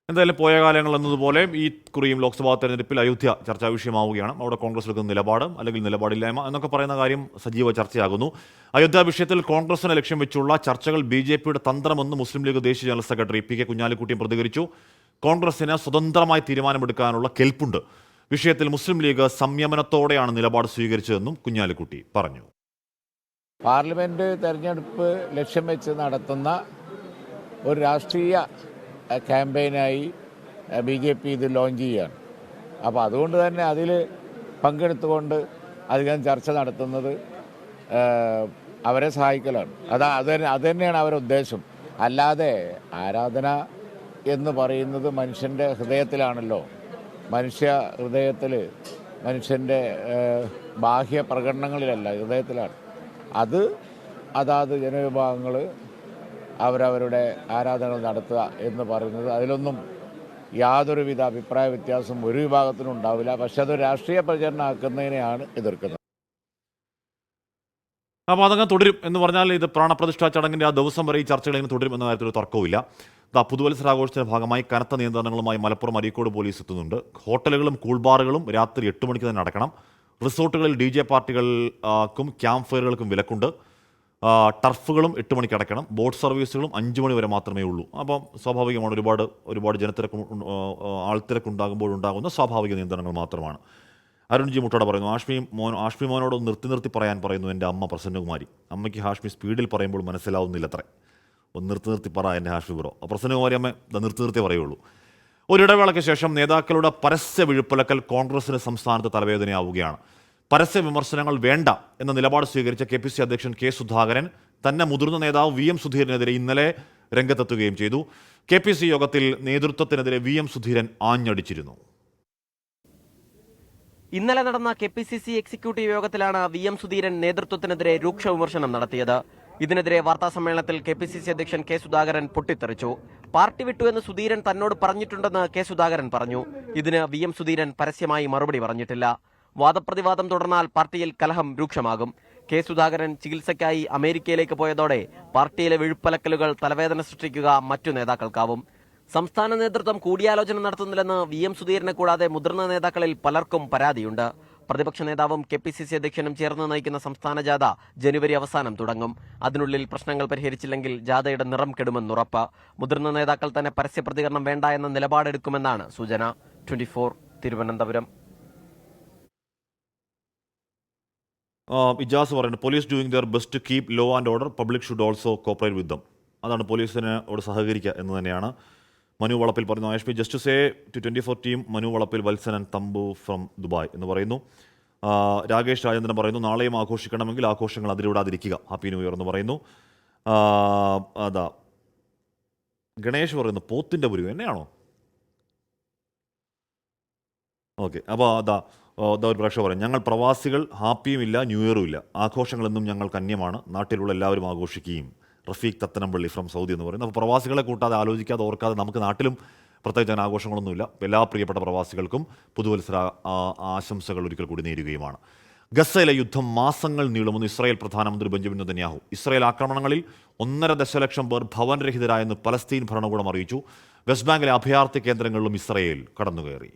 എന്തായാലും പോയ കാലങ്ങൾ എന്നതുപോലെ ഈ കുറിയും ലോക്സഭാ തെരഞ്ഞെടുപ്പിൽ അയോധ്യ ചർച്ചാ വിഷയമാവുകയാണ്. അവിടെ കോൺഗ്രസ് എടുക്കുന്ന നിലപാട് അല്ലെങ്കിൽ നിലപാടില്ലായ്മ എന്നൊക്കെ പറയുന്ന കാര്യം സജീവ ചർച്ചയാകുന്നു. അയോധ്യ വിഷയത്തിൽ കോൺഗ്രസിനെ ലക്ഷ്യം വെച്ചുള്ള ചർച്ചകൾ BJPയുടെ തന്ത്രമെന്ന് മുസ്ലിം ലീഗ് ദേശീയ ജനറൽ സെക്രട്ടറി PK കുഞ്ഞാലിക്കുട്ടിയും പ്രതികരിച്ചു. കോൺഗ്രസിന് സ്വതന്ത്രമായി തീരുമാനമെടുക്കാനുള്ള കെൽപ്പുണ്ട്. വിഷയത്തിൽ മുസ്ലിം ലീഗ് സംയമനത്തോടെയാണ് നിലപാട് സ്വീകരിച്ചതെന്നും കുഞ്ഞാലിക്കുട്ടി പറഞ്ഞു. പാർലമെന്റ് തെരഞ്ഞെടുപ്പ് ലക്ഷ്യം വെച്ച് നടത്തുന്ന ഒരു രാഷ്ട്രീയ ക്യാമ്പയിനായി BJP ഇത് ലോഞ്ച് ചെയ്യുകയാണ്. അപ്പോൾ അതുകൊണ്ട് തന്നെ അതിൽ പങ്കെടുത്തുകൊണ്ട് അധികം ചർച്ച നടത്തുന്നത് അവരെ സഹായിക്കലാണ്. അത് തന്നെയാണ് അവരുടെ ഉദ്ദേശം. അല്ലാതെ ആരാധന എന്ന് പറയുന്നത് മനുഷ്യൻ്റെ ഹൃദയത്തിലാണല്ലോ. മനുഷ്യ ഹൃദയത്തിൽ, മനുഷ്യൻ്റെ ബാഹ്യ പ്രകടനങ്ങളിലല്ല, ഹൃദയത്തിലാണ്. അതാത് ജനവിഭാഗങ്ങൾ അവരവരുടെ ആരാധനകൾ നടത്തുക എന്ന് പറയുന്നത് അതിലൊന്നും യാതൊരുവിധ അഭിപ്രായ വ്യത്യാസം ഒരു വിഭാഗത്തിനും ഉണ്ടാവില്ല. പക്ഷെ അത് രാഷ്ട്രീയ പ്രചരണമാക്കുന്നതിനെയാണ് എതിർക്കുന്നത്. അപ്പോൾ അതങ്ങ് തുടരും എന്ന് പറഞ്ഞാൽ ഇത് പ്രാണപ്രതിഷ്ഠാ ചടങ്ങിൻ്റെ ആ ദിവസം വരെ ഈ ചർച്ചകൾ ഇങ്ങനെ തുടരും എന്ന കാര്യത്തിൽ ഒരു തർക്കവുമില്ല. പുതുവത്സരാഘോഷത്തിന്റെ ഭാഗമായി കനത്ത നിയന്ത്രണങ്ങളുമായി മലപ്പുറം അരീക്കോട് പോലീസ് എത്തുന്നുണ്ട്. ഹോട്ടലുകളും കൂൾബാറുകളും രാത്രി 8 മണിക്ക് തന്നെ അടക്കണം. റിസോർട്ടുകളിൽ DJ പാർട്ടികൾക്കും ക്യാമ്പ് ഫയറുകൾക്കും വിലക്കുണ്ട്. ടർഫുകളും 8 മണിക്ക് അടയ്ക്കണം. ബോട്ട് സർവീസുകളും 5 മണി വരെ മാത്രമേ ഉള്ളൂ. അപ്പം സ്വാഭാവികമാണ് ഒരുപാട് ജനത്തിരക്ക് ആൾത്തിരക്കുണ്ടാകുമ്പോഴുണ്ടാകുന്ന സ്വാഭാവിക നിയന്ത്രണങ്ങൾ മാത്രമാണ്. അരുൺജി മുട്ടോടെ പറയുന്നു, ആഷ്മി മോനോട് നിർത്തി പറയാൻ പറയുന്നു എൻ്റെ അമ്മ പ്രസന്നകുമാരി. അമ്മയ്ക്ക് ഹാഷ്മി സ്പീഡിൽ പറയുമ്പോൾ മനസ്സിലാവുന്നില്ലത്രേ. ഒന്ന് നിർത്തി പറ എൻ്റെ ഹാഷ്മി ബ്രോ. പ്രസന്നകുമാരി അമ്മ നിർത്തി പറയുള്ളൂ. ഒരിടവേളയ്ക്ക് ശേഷം നേതാക്കളുടെ പരസ്യ വിഴുപ്പലക്കൽ കോൺഗ്രസിന് സംസ്ഥാനത്ത് തലവേദനയാവുകയാണ്. പരസ്യ വിമർശനങ്ങൾ വേണ്ട എന്ന നിലപാട് സ്വീകരിച്ച KPC അധ്യക്ഷൻ K സുധാകരൻ തന്നെ മുതിർന്ന നേതാവ് VM സുധീരനെതിരെ ഇന്നലെ രംഗത്തെത്തുകയും ചെയ്തു. KPC യോഗത്തിൽ നേതൃത്വത്തിനെതിരെ VM സുധീരൻ ആഞ്ഞടിച്ചിരുന്നു. ഇന്നലെ നടന്ന KPCC എക്സിക്യൂട്ടീവ് യോഗത്തിലാണ് VM സുധീരൻ നേതൃത്വത്തിനെതിരെ രൂക്ഷ വിമർശനം നടത്തിയത്. ഇതിനെതിരെ വാർത്താസമ്മേളനത്തിൽ KPCC അധ്യക്ഷൻ K സുധാകരൻ പൊട്ടിത്തെറിച്ചു. പാർട്ടി വിട്ടു എന്ന് സുധീരൻ തന്നോട് പറഞ്ഞിട്ടുണ്ടെന്ന് K സുധാകരൻ പറഞ്ഞു. ഇതിന് VM സുധീരൻ പരസ്യമായി മറുപടി പറഞ്ഞിട്ടില്ല. വാദപ്രതിവാദം തുടർന്നാൽ പാർട്ടിയിൽ കലഹം രൂക്ഷമാകും. K സുധാകരൻ ചികിത്സയ്ക്കായി അമേരിക്കയിലേക്ക് പോയതോടെ പാർട്ടിയിലെ വിഴുപ്പലക്കലുകൾ തലവേദന സൃഷ്ടിക്കുക മറ്റു നേതാക്കൾക്കാവും. സംസ്ഥാന നേതൃത്വം കൂടിയാലോചന നടത്തുന്നില്ലെന്ന് VM സുധീരനെ കൂടാതെ മുതിർന്ന നേതാക്കളിൽ പലർക്കും പരാതിയുണ്ട്. പ്രതിപക്ഷ നേതാവും KPCC അധ്യക്ഷനും ചേർന്ന് നയിക്കുന്ന സംസ്ഥാന ജാഥ ജനുവരി അവസാനം തുടങ്ങും. അതിനുള്ളിൽ പ്രശ്നങ്ങൾ പരിഹരിച്ചില്ലെങ്കിൽ ജാഥയുടെ നിറം കെടുമെന്നുറപ്പ്. മുതിർന്ന നേതാക്കൾ തന്നെ പരസ്യ പ്രതികരണം വേണ്ട എന്ന നിലപാടെടുക്കുമെന്നാണ് സൂചന. 24 തിരുവനന്തപുരം. ഇജാസ് പറയുന്നത് police doing their best to keep law and order, public should also cooperate with them. അതാണ് പോലീസിനോട് സഹകരിക്കുക എന്ന് തന്നെയാണ് മനു വളപ്പിൽ പറയുന്നു. Ashmi just say to 24 team Manu Valappil, Valsan and Thampu from Dubai എന്ന് പറയുന്നു. രാകേഷ് രാജേന്ദ്രൻ പറയുന്നു നാളെയും ആഘോഷിക്കണമെങ്കിൽ ആഘോഷങ്ങൾ അതിലൂടാതിരിക്കുക, ഹാപ്പി ന്യൂ ഇയർ എന്ന് പറയുന്നു. അതാ ഗണേഷ് പറയുന്നു പോത്തിൻ്റെ പുരു എന്നെയാണോ? ഓക്കെ, അപ്പോൾ അതാ ഒരു പ്രേക്ഷകർ പറയും ഞങ്ങൾ പ്രവാസികൾ ഹാപ്പിയും ഇല്ല ന്യൂ ഇയറും ഇല്ല, ആഘോഷങ്ങളെന്നും ഞങ്ങൾക്ക് അന്യമാണ്, നാട്ടിലുള്ള എല്ലാവരും ആഘോഷിക്കുകയും. റഫീഖ് തത്തനമ്പള്ളി ഫ്രം സൗദി എന്ന് പറയുന്നത്. അപ്പോൾ പ്രവാസികളെ കൂട്ടാതെ ആലോചിക്കാതെ ഓർക്കാതെ നമുക്ക് നാട്ടിലും പ്രത്യേകിച്ച് അങ്ങനെ ആഘോഷങ്ങളൊന്നുമില്ല. എല്ലാ പ്രിയപ്പെട്ട പ്രവാസികൾക്കും പുതുവത്സര ആശംസകൾ ഒരിക്കൽ കൂടി നേരുകയുമാണ്. ഗസയിലെ യുദ്ധം മാസങ്ങൾ നീളുമെന്ന് ഇസ്രായേൽ പ്രധാനമന്ത്രി ബെഞ്ചമിൻ നെതന്യാഹു. ഇസ്രായേൽ ആക്രമണങ്ങളിൽ 1.5 ദശലക്ഷം പേർ ഭവനരഹിതരായെന്ന് പലസ്തീൻ ഭരണകൂടം അറിയിച്ചു. വെസ്റ്റ് ബാങ്കിലെ അഭയാർത്ഥി കേന്ദ്രങ്ങളിലും ഇസ്രായേൽ കടന്നുകയറി.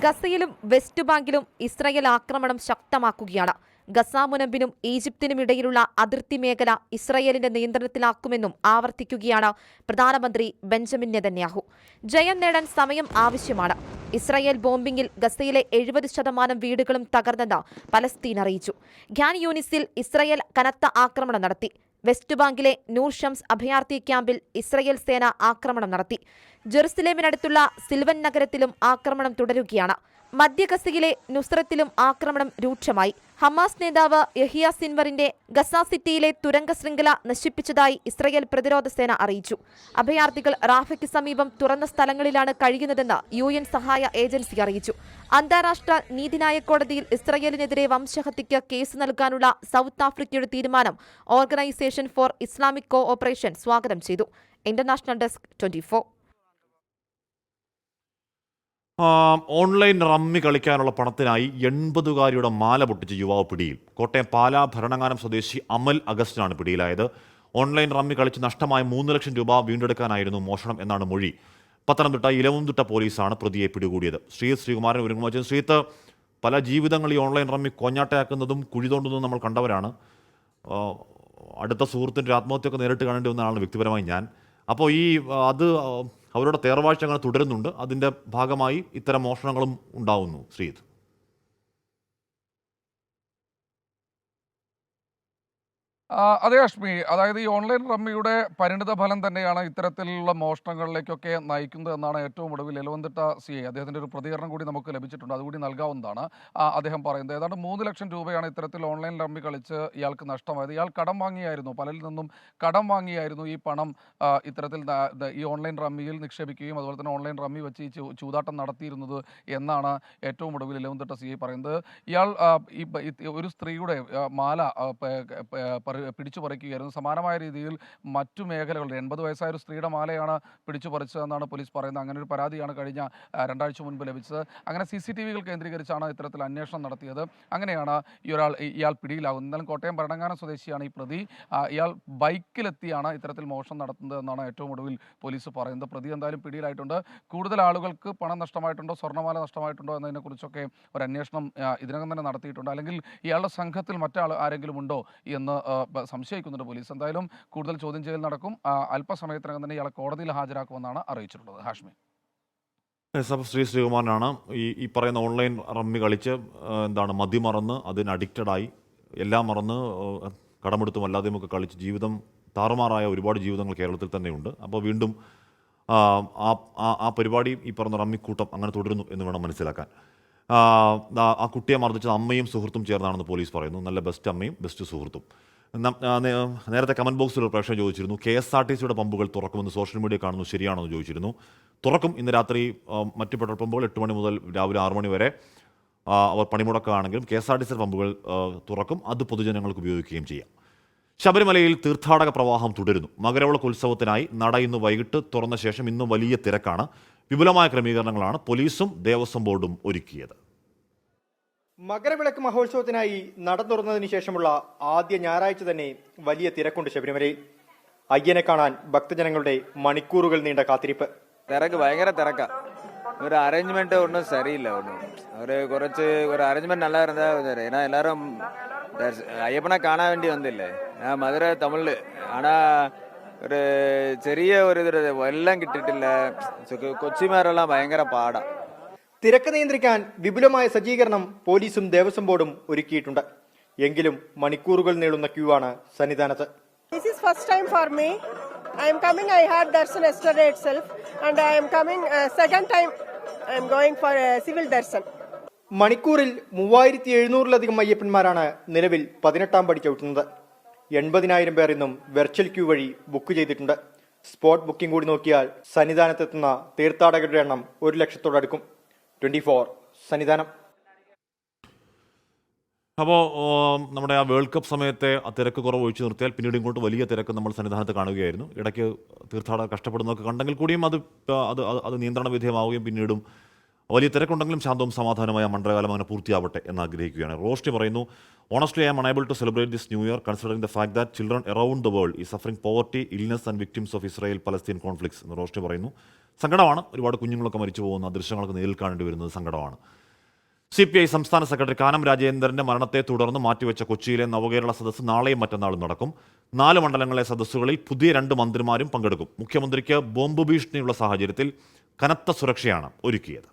ഗസയിലും വെസ്റ്റ് ബാങ്കിലും ഇസ്രായേൽ ആക്രമണം ശക്തമാക്കുകയാണ്. ഗസ മുനമ്പിനും ഈജിപ്തിനും ഇടയിലുള്ള അതിർത്തി മേഖല ഇസ്രായേലിന്റെ നിയന്ത്രണത്തിലാക്കുമെന്നും ആവർത്തിക്കുകയാണ് പ്രധാനമന്ത്രി ബെഞ്ചമിൻ നെതന്യാഹു. ജയം നേടാൻ സമയം ആവശ്യമാണ്. ഇസ്രായേൽ ബോംബിംഗിൽ ഗസയിലെ 70% വീടുകളും തകർന്നെന്ന് പലസ്തീൻ അറിയിച്ചു. ഖാൻ യൂനിസിൽ ഇസ്രായേൽ കനത്ത ആക്രമണം നടത്തി. വെസ്റ്റ് ബാങ്കിലെ നൂർ ഷംസ് അഭയാർത്ഥി ക്യാമ്പിൽ ഇസ്രായേൽ സേന ആക്രമണം നടത്തി. ജെറുസലേമിനടുത്തുള്ള സിൽവൻ നഗരത്തിലും ആക്രമണം തുടരുകയാണ്. മധ്യ ഗസയിലെ നുസ്രത്തിലും ആക്രമണം രൂക്ഷമായി. ഹമാസ് നേതാവ് യഹിയ സിൻവറിന്റെ ഗസ സിറ്റിയിലെ തുരങ്ക ശൃംഖല നശിപ്പിച്ചതായി ഇസ്രായേൽ പ്രതിരോധ സേന അറിയിച്ചു. അഭയാർത്ഥികൾ റാഫയ്ക്ക് സമീപം തുറന്ന സ്ഥലങ്ങളിലാണ് കഴിയുന്നതെന്ന് UN സഹായ ഏജൻസി അറിയിച്ചു. അന്താരാഷ്ട്ര നീതിന്യായ കോടതിയിൽ ഇസ്രായേലിനെതിരെ വംശഹത്യയ്ക്ക് കേസ് നൽകാനുള്ള സൗത്ത് ആഫ്രിക്കയുടെ തീരുമാനം ഓർഗനൈസേഷൻ ഫോർ ഇസ്ലാമിക് കോഓപ്പറേഷൻ സ്വാഗതം ചെയ്തു. International desk 24. ഓൺലൈൻ റമ്മി കളിക്കാനുള്ള പണത്തിനായി 80കാരിയുടെ മാല പൊട്ടിച്ച് യുവാവ് പിടിയിൽ. കോട്ടയം പാലാ ഭരണങ്ങാനം സ്വദേശി അമൽ അഗസ്റ്റിനാണ് പിടിയിലായത്. ഓൺലൈൻ റമ്മി കളിച്ച് നഷ്ടമായ 3 ലക്ഷം രൂപ വീണ്ടെടുക്കാനായിരുന്നു മോഷണം എന്നാണ് മൊഴി. പത്തനംതിട്ട ഇലവുംതിട്ട പോലീസാണ് പ്രതിയെ പിടികൂടിയത്. ശ്രീകുമാരൻ ഒരുങ്ങുമ്പോൾ ശ്രീത്ത് പല ജീവിതങ്ങൾ ഈ ഓൺലൈൻ റമ്മി കൊഞ്ഞാട്ടയാക്കുന്നതും കുഴി തോണ്ടുന്നതും നമ്മൾ കണ്ടവരാണ്. അടുത്ത സുഹൃത്തിൻ്റെ ആത്മഹത്യയൊക്കെ നേരിട്ട് കാണേണ്ടി വന്ന ആളാണ് വ്യക്തിപരമായി ഞാൻ. അപ്പോൾ അത് അവരുടെ തേർവാഴ്ച അങ്ങനെ തുടരുന്നുണ്ട്. അതിൻ്റെ ഭാഗമായി ഇത്തരം മോഷണങ്ങളും ഉണ്ടാവുന്നു. ശ്രീത്, അതെ അഷ്മി, അതായത് ഈ ഓൺലൈൻ റമ്മിയുടെ പരിണിത ഫലം തന്നെയാണ് ഇത്തരത്തിലുള്ള മോഷണങ്ങളിലേക്കൊക്കെ നയിക്കുന്നത് എന്നാണ് ഏറ്റവും ഒടുവിൽ എലവന്തിട്ട CI അദ്ദേഹത്തിൻ്റെ ഒരു പ്രതികരണം കൂടി നമുക്ക് ലഭിച്ചിട്ടുണ്ട്. അതുകൂടി നൽകാവുന്നതാണ്. അദ്ദേഹം പറയുന്നത് ഏതാണ്ട് 3 ലക്ഷം രൂപയാണ് ഇത്തരത്തിൽ ഓൺലൈൻ റമ്മി കളിച്ച് ഇയാൾക്ക് നഷ്ടമായത്. ഇയാൾ കടം വാങ്ങിയായിരുന്നു, പലരിൽ നിന്നും കടം വാങ്ങിയായിരുന്നു ഈ പണം ഇത്തരത്തിൽ ഈ ഓൺലൈൻ റമ്മിയിൽ നിക്ഷേപിക്കുകയും അതുപോലെ തന്നെ ഓൺലൈൻ റമ്മി വെച്ച് ഈ ചൂതാട്ടം നടത്തിയിരുന്നത് എന്നാണ് ഏറ്റവും ഒടുവിൽ എലവന്തിട്ട CI പറയുന്നത്. ഇയാൾ ഒരു സ്ത്രീയുടെ മാല പിടിച്ചു പറിക്കുകയായിരുന്നു. സമാനമായ രീതിയിൽ മറ്റു മേഖലകളുടെ 80 വയസ്സായ ഒരു സ്ത്രീയുടെ മാലയാണ് പിടിച്ചു പറിച്ചതെന്നാണ് പോലീസ് പറയുന്നത്. അങ്ങനെ ഒരു പരാതിയാണ് കഴിഞ്ഞ 2 ആഴ്ച മുൻപ് ലഭിച്ചത്. അങ്ങനെ CCTV കേന്ദ്രീകരിച്ചാണ് ഇത്തരത്തിൽ അന്വേഷണം നടത്തിയത്. അങ്ങനെയാണ് ഇയാൾ പിടിയിലാകുന്നത്. എന്നാലും കോട്ടയം ഭരണങ്ങാനം സ്വദേശിയാണ് ഈ പ്രതി. ഇയാൾ ബൈക്കിലെത്തിയാണ് ഇത്തരത്തിൽ മോഷണം നടത്തുന്നത് എന്നാണ് ഏറ്റവും ഒടുവിൽ പോലീസ് പറയുന്നത്. പ്രതി എന്തായാലും പിടിയിലായിട്ടുണ്ട്. കൂടുതൽ ആളുകൾക്ക് പണം നഷ്ടമായിട്ടുണ്ടോ, സ്വർണ്ണമാല നഷ്ടമായിട്ടുണ്ടോ എന്നതിനെക്കുറിച്ചൊക്കെ ഒരു അന്വേഷണം ഇതിനകം തന്നെ നടത്തിയിട്ടുണ്ട്. അല്ലെങ്കിൽ ഇയാളുടെ സംഘത്തിൽ ആരെങ്കിലും ഉണ്ടോ എന്ന് സംശയിക്കുന്നുണ്ട് പോലീസ്. എന്തായാലും കൂടുതൽ ചോദ്യം ചെയ്യൽ നടക്കും. അല്പസമയത്തിനകം തന്നെ ഇയാളെ കോടതിയിൽ ഹാജരാക്കുമെന്നാണ് അറിയിച്ചിട്ടുള്ളത്. ഹാഷ്മി, ശ്രീകുമാരനാണ് ഈ പറയുന്ന ഓൺലൈൻ റമ്മി കളിച്ച് മതിമറന്ന് അതിന് അഡിക്റ്റഡായി എല്ലാം മറന്ന് കടമെടുത്തും അല്ലാതെയുമൊക്കെ കളിച്ച് ജീവിതം താറുമാറായ ഒരുപാട് ജീവിതങ്ങൾ കേരളത്തിൽ തന്നെയുണ്ട്. അപ്പോൾ വീണ്ടും ആ പരിപാടി ഈ പറഞ്ഞ റമ്മിക്കൂട്ടം അങ്ങനെ തുടരുന്നു എന്ന് വേണം മനസ്സിലാക്കാൻ. ആ കുട്ടിയെ മർദ്ദിച്ചത് അമ്മയും സുഹൃത്തും ചേർന്നാണെന്ന് പോലീസ് പറയുന്നു. നല്ല ബെസ്റ്റ് അമ്മയും ബെസ്റ്റ് സുഹൃത്തും. നേരത്തെ കമന്റ് ബോക്സിൽ ഒരു പ്രശ്നം ചോദിച്ചിരുന്നു, KSRTC പമ്പുകൾ തുറക്കുമെന്ന് സോഷ്യൽ മീഡിയ കാണുന്നു, ശരിയാണോ എന്ന് ചോദിച്ചിരുന്നു. തുറക്കും. ഇന്ന് രാത്രി മറ്റ് പെട്രോൾ പമ്പുകൾ 8 മണി മുതൽ രാവിലെ 6 മണി വരെ അവർ പണിമുടക്കുകയാണെങ്കിലും KSRTC പമ്പുകൾ തുറക്കും. അത് പൊതുജനങ്ങൾക്ക് ഉപയോഗിക്കുകയും ചെയ്യാം. ശബരിമലയിൽ തീർത്ഥാടക പ്രവാഹം തുടരുന്നു. മകരവിളക്ക് ഉത്സവത്തിനായി നട ഇന്ന് വൈകിട്ട് തുറന്ന ശേഷം ഇന്നും വലിയ തിരക്കാണ്. വിപുലമായ ക്രമീകരണങ്ങളാണ് പോലീസും ദേവസ്വം ബോർഡും ഒരുക്കിയത്. മകരവിളക്ക് മഹോത്സവത്തിനായി നട തുറന്നതിന് ശേഷമുള്ള ആദ്യ ഞായറാഴ്ച തന്നെ വലിയ തിരക്കുണ്ട് ശബരിമലയിൽ. അയ്യനെ കാണാൻ ഭക്തജനങ്ങളുടെ മണിക്കൂറുകൾ നീണ്ട കാത്തിരിപ്പ്. തിരക്ക് ഭയങ്കര തിരക്കാ. ഒരു அரேஞ்ச்மெண்ட் ஒன்றும் சரியில்லை. ஒன்றும் ஒரு அரேஞ்ச்மெண்ட் நல்லா இருந்தா ஏன்னா எல்லாரும் ஐயப்பனை காண வேண்டி வந்தில்லை. நான் மதுரை தமிழ், ஆனா ஒரு ചെറിയ ഒരു വെള്ളം കിട്ടിയിട്ടില്ല. കൊച്ചിമാരെല്ലാം ഭയങ്കര പാടാ. തിരക്ക് നിയന്ത്രിക്കാൻ വിപുലമായ സജ്ജീകരണം പോലീസും ദേവസ്വം ബോർഡും ഒരുക്കിയിട്ടുണ്ട്. എങ്കിലും മണിക്കൂറുകൾ നീളുന്ന ക്യൂ ആണ് സന്നിധാനത്ത്. This is first time for me. I am coming. I had darshan yesterday itself, and I am coming second time. I am going for civil darshan. മണിക്കൂറിൽ 3700-ലധികം അയ്യപ്പന്മാരാണ് നിലവിൽ 18-ാം പടി ചവിട്ടുന്നത്. 80,000 പേർ ഇന്നും വെർച്വൽ ക്യൂ വഴി ബുക്ക് ചെയ്തിട്ടുണ്ട്. സ്പോട്ട് ബുക്കിംഗ് കൂടി നോക്കിയാൽ സന്നിധാനത്തെത്തുന്ന തീർത്ഥാടകരുടെ എണ്ണം 1 ലക്ഷത്തോടടുക്കും. 24 സന്നിധാനം. അപ്പോൾ നമ്മുടെ ആ വേൾഡ് കപ്പ് സമയത്തെ ആ തിരക്ക് കുറവ് ഒഴിച്ചു നിർത്തിയാൽ പിന്നീട് ഇങ്ങോട്ട് വലിയ തിരക്ക് നമ്മൾ സന്നിധാനത്ത് കാണുകയായിരുന്നു. ഇടയ്ക്ക് തീർത്ഥാടകർ കഷ്ടപ്പെടുന്നതൊക്കെ കണ്ടെങ്കിൽ കൂടിയും അത് നിയന്ത്രണ വിധേയമാവുകയും പിന്നീടും വലിയ തിരക്കുണ്ടെങ്കിലും ശാന്തവും സമാധാനമായ മണ്ഡലകാലം അങ്ങനെ പൂർത്തിയാവട്ടെ എന്ന് ആഗ്രഹിക്കുകയാണ്. റോഷ്നി പറയുന്നു, honestly I am unable to celebrate this new year considering the fact that children around the world ഈ suffering poverty, illness and victims of Israel Palestine conflicts എന്ന് റോഷ്നി പറയുന്നു. സങ്കടമാണ്. ഒരുപാട് കുഞ്ഞുങ്ങളൊക്കെ മരിച്ചു പോകുന്ന ദൃശ്യങ്ങളൊക്കെ നേരിൽ കാണേണ്ടി വരുന്നത് സങ്കടമാണ്. CPI സംസ്ഥാന സെക്രട്ടറി കാനം രാജേന്ദ്രന്റെ മരണത്തെ തുടർന്ന് മാറ്റിവെച്ച കൊച്ചിയിലെ നവകേരള സദസ്സ് നാളെയും മറ്റന്നാളും നടക്കും. 4 മണ്ഡലങ്ങളിലെ സദസ്സുകളിൽ പുതിയ 2 മന്ത്രിമാരും പങ്കെടുക്കും. മുഖ്യമന്ത്രിക്ക് ബോംബ് ഭീഷണിയുള്ള സാഹചര്യത്തിൽ കനത്ത സുരക്ഷയാണ് ഒരുക്കിയത്.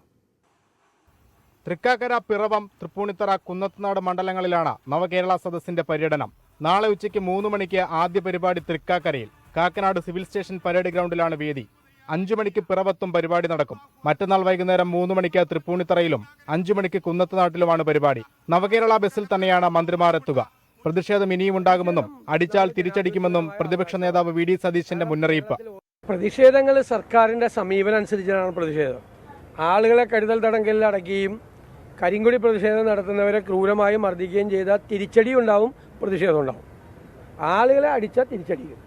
തൃക്കാക്കര, പിറവം, തൃപ്പൂണിത്തറ, കുന്നത്തുനാട് മണ്ഡലങ്ങളിലാണ് നവകേരള സദസ്സിന്റെ പര്യടനം. നാളെ ഉച്ചയ്ക്ക് 3 മണിക്ക് ആദ്യ പരിപാടി തൃക്കാക്കരയിൽ. കാക്കനാട് സിവിൽ സ്റ്റേഷൻ പരേഡ് ഗ്രൗണ്ടിലാണ് വേദി. 5 മണിക്ക് പിറവത്തും പരിപാടി നടക്കും. മറ്റന്നാൾ വൈകുന്നേരം 3 മണിക്ക് തൃപ്പൂണിത്തറയിലും 5 മണിക്ക് കുന്നത്തുനാട്ടിലുമാണ് പരിപാടി. നവകേരള ബസ്സിൽ തന്നെയാണ് മന്ത്രിമാർ എത്തുക. പ്രതിഷേധം ഇനിയും ഉണ്ടാകുമെന്നും അടിച്ചാൽ തിരിച്ചടിക്കുമെന്നും പ്രതിപക്ഷ നേതാവ് VD സതീശന്റെ മുന്നറിയിപ്പ്. പ്രതിഷേധങ്ങൾ സർക്കാരിന്റെ സമീപനം അനുസരിച്ചാണ് പ്രതിഷേധം. ആളുകളെ കരുതൽ തടങ്കലിൽ അടയ്ക്കുകയും കരിങ്കൊടി പ്രതിഷേധം നടത്തുന്നവരെ ക്രൂരമായി മർദ്ദിക്കുകയും ചെയ്താൽ തിരിച്ചടി ഉണ്ടാവും, പ്രതിഷേധം ഉണ്ടാവും. ആളുകളെ അടിച്ചാൽ തിരിച്ചടിക്കും.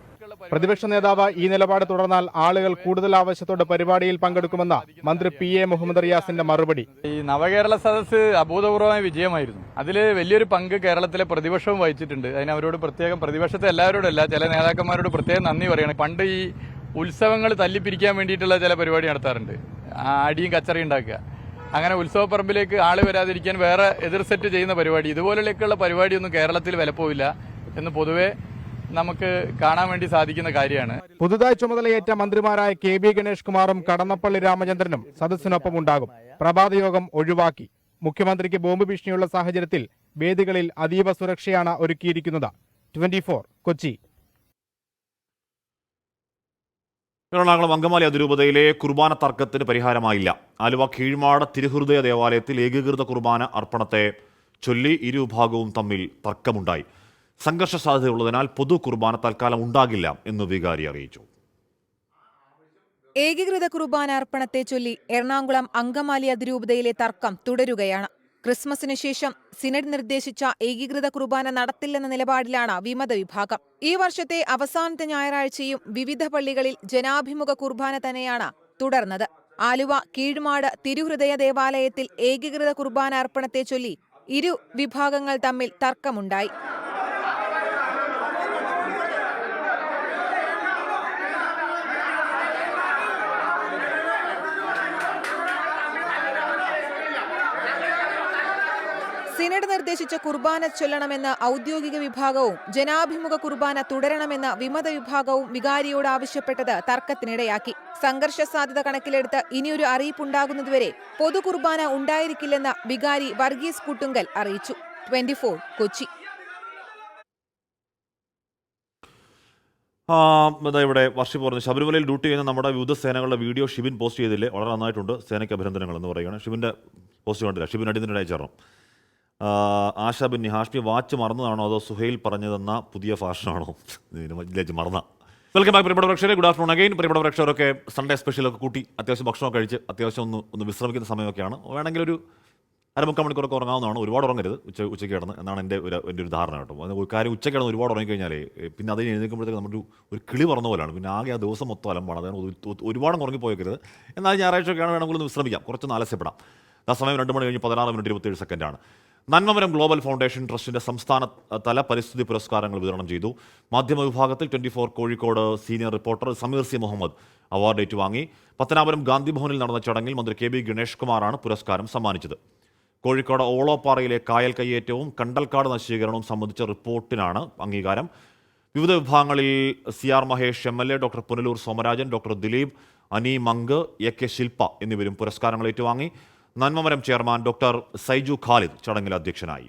പ്രതിപക്ഷ നേതാവ് ഈ നിലപാട് തുടർന്നാൽ ആളുകൾ കൂടുതൽ ആവശ്യത്തോടെ പരിപാടിയിൽ പങ്കെടുക്കുമെന്ന മന്ത്രി PA മുഹമ്മദ് റിയാസിന്റെ മറുപടി. ഈ നവകേരള സദസ്സ് അഭൂതപൂർവമായ വിജയമായിരുന്നു. അതിൽ വലിയൊരു പങ്ക് കേരളത്തിലെ പ്രതിപക്ഷവും വഹിച്ചിട്ടുണ്ട്. അതിന് അവരോട് പ്രത്യേകം, പ്രതിപക്ഷത്തെ എല്ലാവരോടും അല്ല, ചില നേതാക്കന്മാരോട് പ്രത്യേകം നന്ദി പറയണം. പണ്ട് ഈ ഉത്സവങ്ങൾ തല്ലിപ്പിരിക്കാൻ വേണ്ടിയിട്ടുള്ള ചില പരിപാടി നടത്താറുണ്ട്. അടിയും കച്ചറയും ഉണ്ടാക്കുക. അങ്ങനെ ഉത്സവപ്പറമ്പിലേക്ക് ആള് വരാതിരിക്കാൻ വേറെ എതിർ സെറ്റ് ചെയ്യുന്ന പരിപാടി, ഇതുപോലെയൊക്കെയുള്ള പരിപാടിയൊന്നും കേരളത്തിൽ വിലപ്പോവില്ല എന്ന് പൊതുവെ നമുക്ക് കാണാൻ വേണ്ടി സാധിക്കുന്ന കാര്യമാണ്. പുതുതായി ചുമതലയേറ്റ മന്ത്രിമാരായ KB ഗണേഷ് കുമാറും കടന്നപ്പള്ളി രാമചന്ദ്രനും സദസ്സിനൊപ്പം ഉണ്ടാകും. പ്രഭാതയോഗം ഒഴിവാക്കി. മുഖ്യമന്ത്രിക്ക് ബോംബ് ഭീഷണിയുള്ള സാഹചര്യത്തിൽ വേദികളിൽ അതീവ സുരക്ഷയാണ് ഒരുക്കിയിരിക്കുന്നത്. 24 കൊച്ചി. എറണാകുളം അങ്കമാലി അതിരൂപതയിലെ കുർബാന തർക്കത്തിന് പരിഹാരമായില്ല. ആലുവ കീഴ്മാട് തിരുഹൃദയ ദേവാലയത്തിൽ ഏകീകൃത കുർബാന അർപ്പണത്തെ ചൊല്ലി ഇരുവിഭാഗവും തമ്മിൽ തർക്കമുണ്ടായി. സംഘർഷ സാധ്യതയുള്ളതിനാൽ പൊതു കുർബാന തൽക്കാലം ഉണ്ടാകില്ല എന്ന് വികാരി അറിയിച്ചു. ഏകീകൃത കുർബാന അർപ്പണത്തെ ചൊല്ലി എറണാകുളം അങ്കമാലി അതിരൂപതയിലെ തർക്കം തുടരുകയാണ്. ക്രിസ്മസിന് ശേഷം സിനഡ് നിർദ്ദേശിച്ച ഏകീകൃത കുർബാന നടത്തില്ലെന്ന നിലപാടിലാണ് വിമത വിഭാഗം. ഈ വർഷത്തെ അവസാനത്തെ ഞായറാഴ്ചയും വിവിധ പള്ളികളിൽ ജനാഭിമുഖ കുർബാന തന്നെയാണ് തുടർന്നത്. ആലുവ കീഴ്മാട് തിരുഹൃദയ ദേവാലയത്തിൽ ഏകീകൃത കുർബാന അർപ്പണത്തെ ചൊല്ലി ഇരു വിഭാഗങ്ങൾ തമ്മിൽ തർക്കമുണ്ടായി. സിനഡ് നിർദ്ദേശിച്ച കുർബാന ചൊല്ലണമെന്ന് ഔദ്യോഗിക വിഭാഗവും ജനാഭിമുഖ കുർബാന തുടരണമെന്ന് വിമത വിഭാഗവും വികാരിയോട് ആവശ്യപ്പെട്ടത് തർക്കത്തിനിടയാക്കി. സംഘർഷ സാധ്യത കണക്കിലെടുത്ത് ഇനിയൊരു അറിയിപ്പുണ്ടാകുന്നതുവരെ പൊതു കുർബാന ഉണ്ടായിരിക്കില്ലെന്ന് വികാരി വർഗീസ് കൂട്ടുങ്കൽ അറിയിച്ചു. 24 കൊച്ചി. ഇവിടെ വർഷി പറഞ്ഞു, ശബരിമലയിൽ ഡ്യൂട്ടി ചെയ്യുന്ന നമ്മുടെ വിവിധ സേനകളുടെ വീഡിയോ ഷിബിൻ പോസ്റ്റ് ചെയ്തില്ലേ, വളരെ നന്നായിട്ടുണ്ട്, സേനയ്ക്ക് അഭിനന്ദനങ്ങൾ എന്ന് പറയുകയാണ്. ഷിബിൻ്റെ പോസ്റ്റ് കണ്ടില്ല, ഷിബിൻ അടിയന്തരം അയച്ചു. ആശ ബിന്നി, ഹാഷ്മി വാച്ച് മറന്നതാണോ അതോ സുഹൈൽ പറഞ്ഞതെന്ന പുതിയ ഫാഷനാണോ? മറന്ന. വെൽക്കം ബാക്ക് പ്രിയപ്പെട്ട പ്രേക്ഷകരെ, ഗുഡ് ആഫ്റ്റർനൂൺ അഗൈൻ. പ്രിയപ്പെട്ട പ്രേക്ഷകരൊക്കെ സൺഡേ സ്പെഷ്യലൊക്കെ കൂട്ടി അത്യാവശ്യം ഭക്ഷണമൊക്കെ കഴിച്ച് അത്യാവശ്യം ഒന്ന് വിശ്രമിക്കുന്ന സമയമൊക്കെയാണ്. വേണമെങ്കിൽ ഒരു 1/4 മണിക്കൂറൊക്കെ ഉറങ്ങാവുന്നതാണ്. ഒരുപാട് ഉറങ്ങരുത് ഉച്ചയ്ക്ക് കിടന്ന് എന്നാണ് എൻ്റെ ഒരു ധാരണ കേട്ടോ. ഒരു കാര്യം ഉച്ചയ്ക്ക് കിടന്ന് ഒരുപാട് ഉറങ്ങിക്കഴിഞ്ഞാൽ പിന്നെ അതിന് എഴുന്നേൽക്കുമ്പോഴത്തേക്ക് ഒരു കിളി പറഞ്ഞ പോലെയാണ്. പിന്നെ ആകെ ആ ദിവസം മൊത്തം അലമ്പാണ്. അതായത് ഒരുപാട് ഉറങ്ങിപ്പോയേക്കരുത്. എന്നാൽ ഞായറാഴ്ചയൊക്കെയാണ് വേണമെങ്കിൽ ഒന്ന് വിശ്രമിക്കാം, കുറച്ചൊന്ന് ആലസ്യപ്പെടാം. ആ സമയം 2 മണി കഴിഞ്ഞ് 16:27 നന്മമരം ഗ്ലോബൽ ഫൗണ്ടേഷൻ ട്രസ്റ്റിന്റെ സംസ്ഥാന തല പരിസ്ഥിതി പുരസ്കാരങ്ങൾ വിതരണം ചെയ്തു. മാധ്യമ വിഭാഗത്തിൽ 24 Kozhikode senior reporter Sameer C Muhammad award ഏറ്റുവാങ്ങി. പത്തനാപുരം ഗാന്ധി ഭവനിൽ നടന്ന ചടങ്ങിൽ മന്ത്രി KB ഗണേഷ് കുമാറാണ് പുരസ്കാരം സമ്മാനിച്ചത്. കോഴിക്കോട് ഓളോപ്പാറയിലെ കായൽ കയ്യേറ്റവും കണ്ടൽക്കാട് നശീകരണവും സംബന്ധിച്ച റിപ്പോർട്ടിനാണ് അംഗീകാരം. വിവിധ വിഭാഗങ്ങളിൽ CR Mahesh MLA, doctor Punalur Somarajan, doctor Dileep, Ani Mank, AK Shilpa എന്നിവരും പുരസ്കാരങ്ങൾ ഏറ്റുവാങ്ങി. നന്മമരം ചെയർമാൻ ഡോക്ടർ സൈജു ഖാലിദ് ചടങ്ങിൽ അധ്യക്ഷനായി.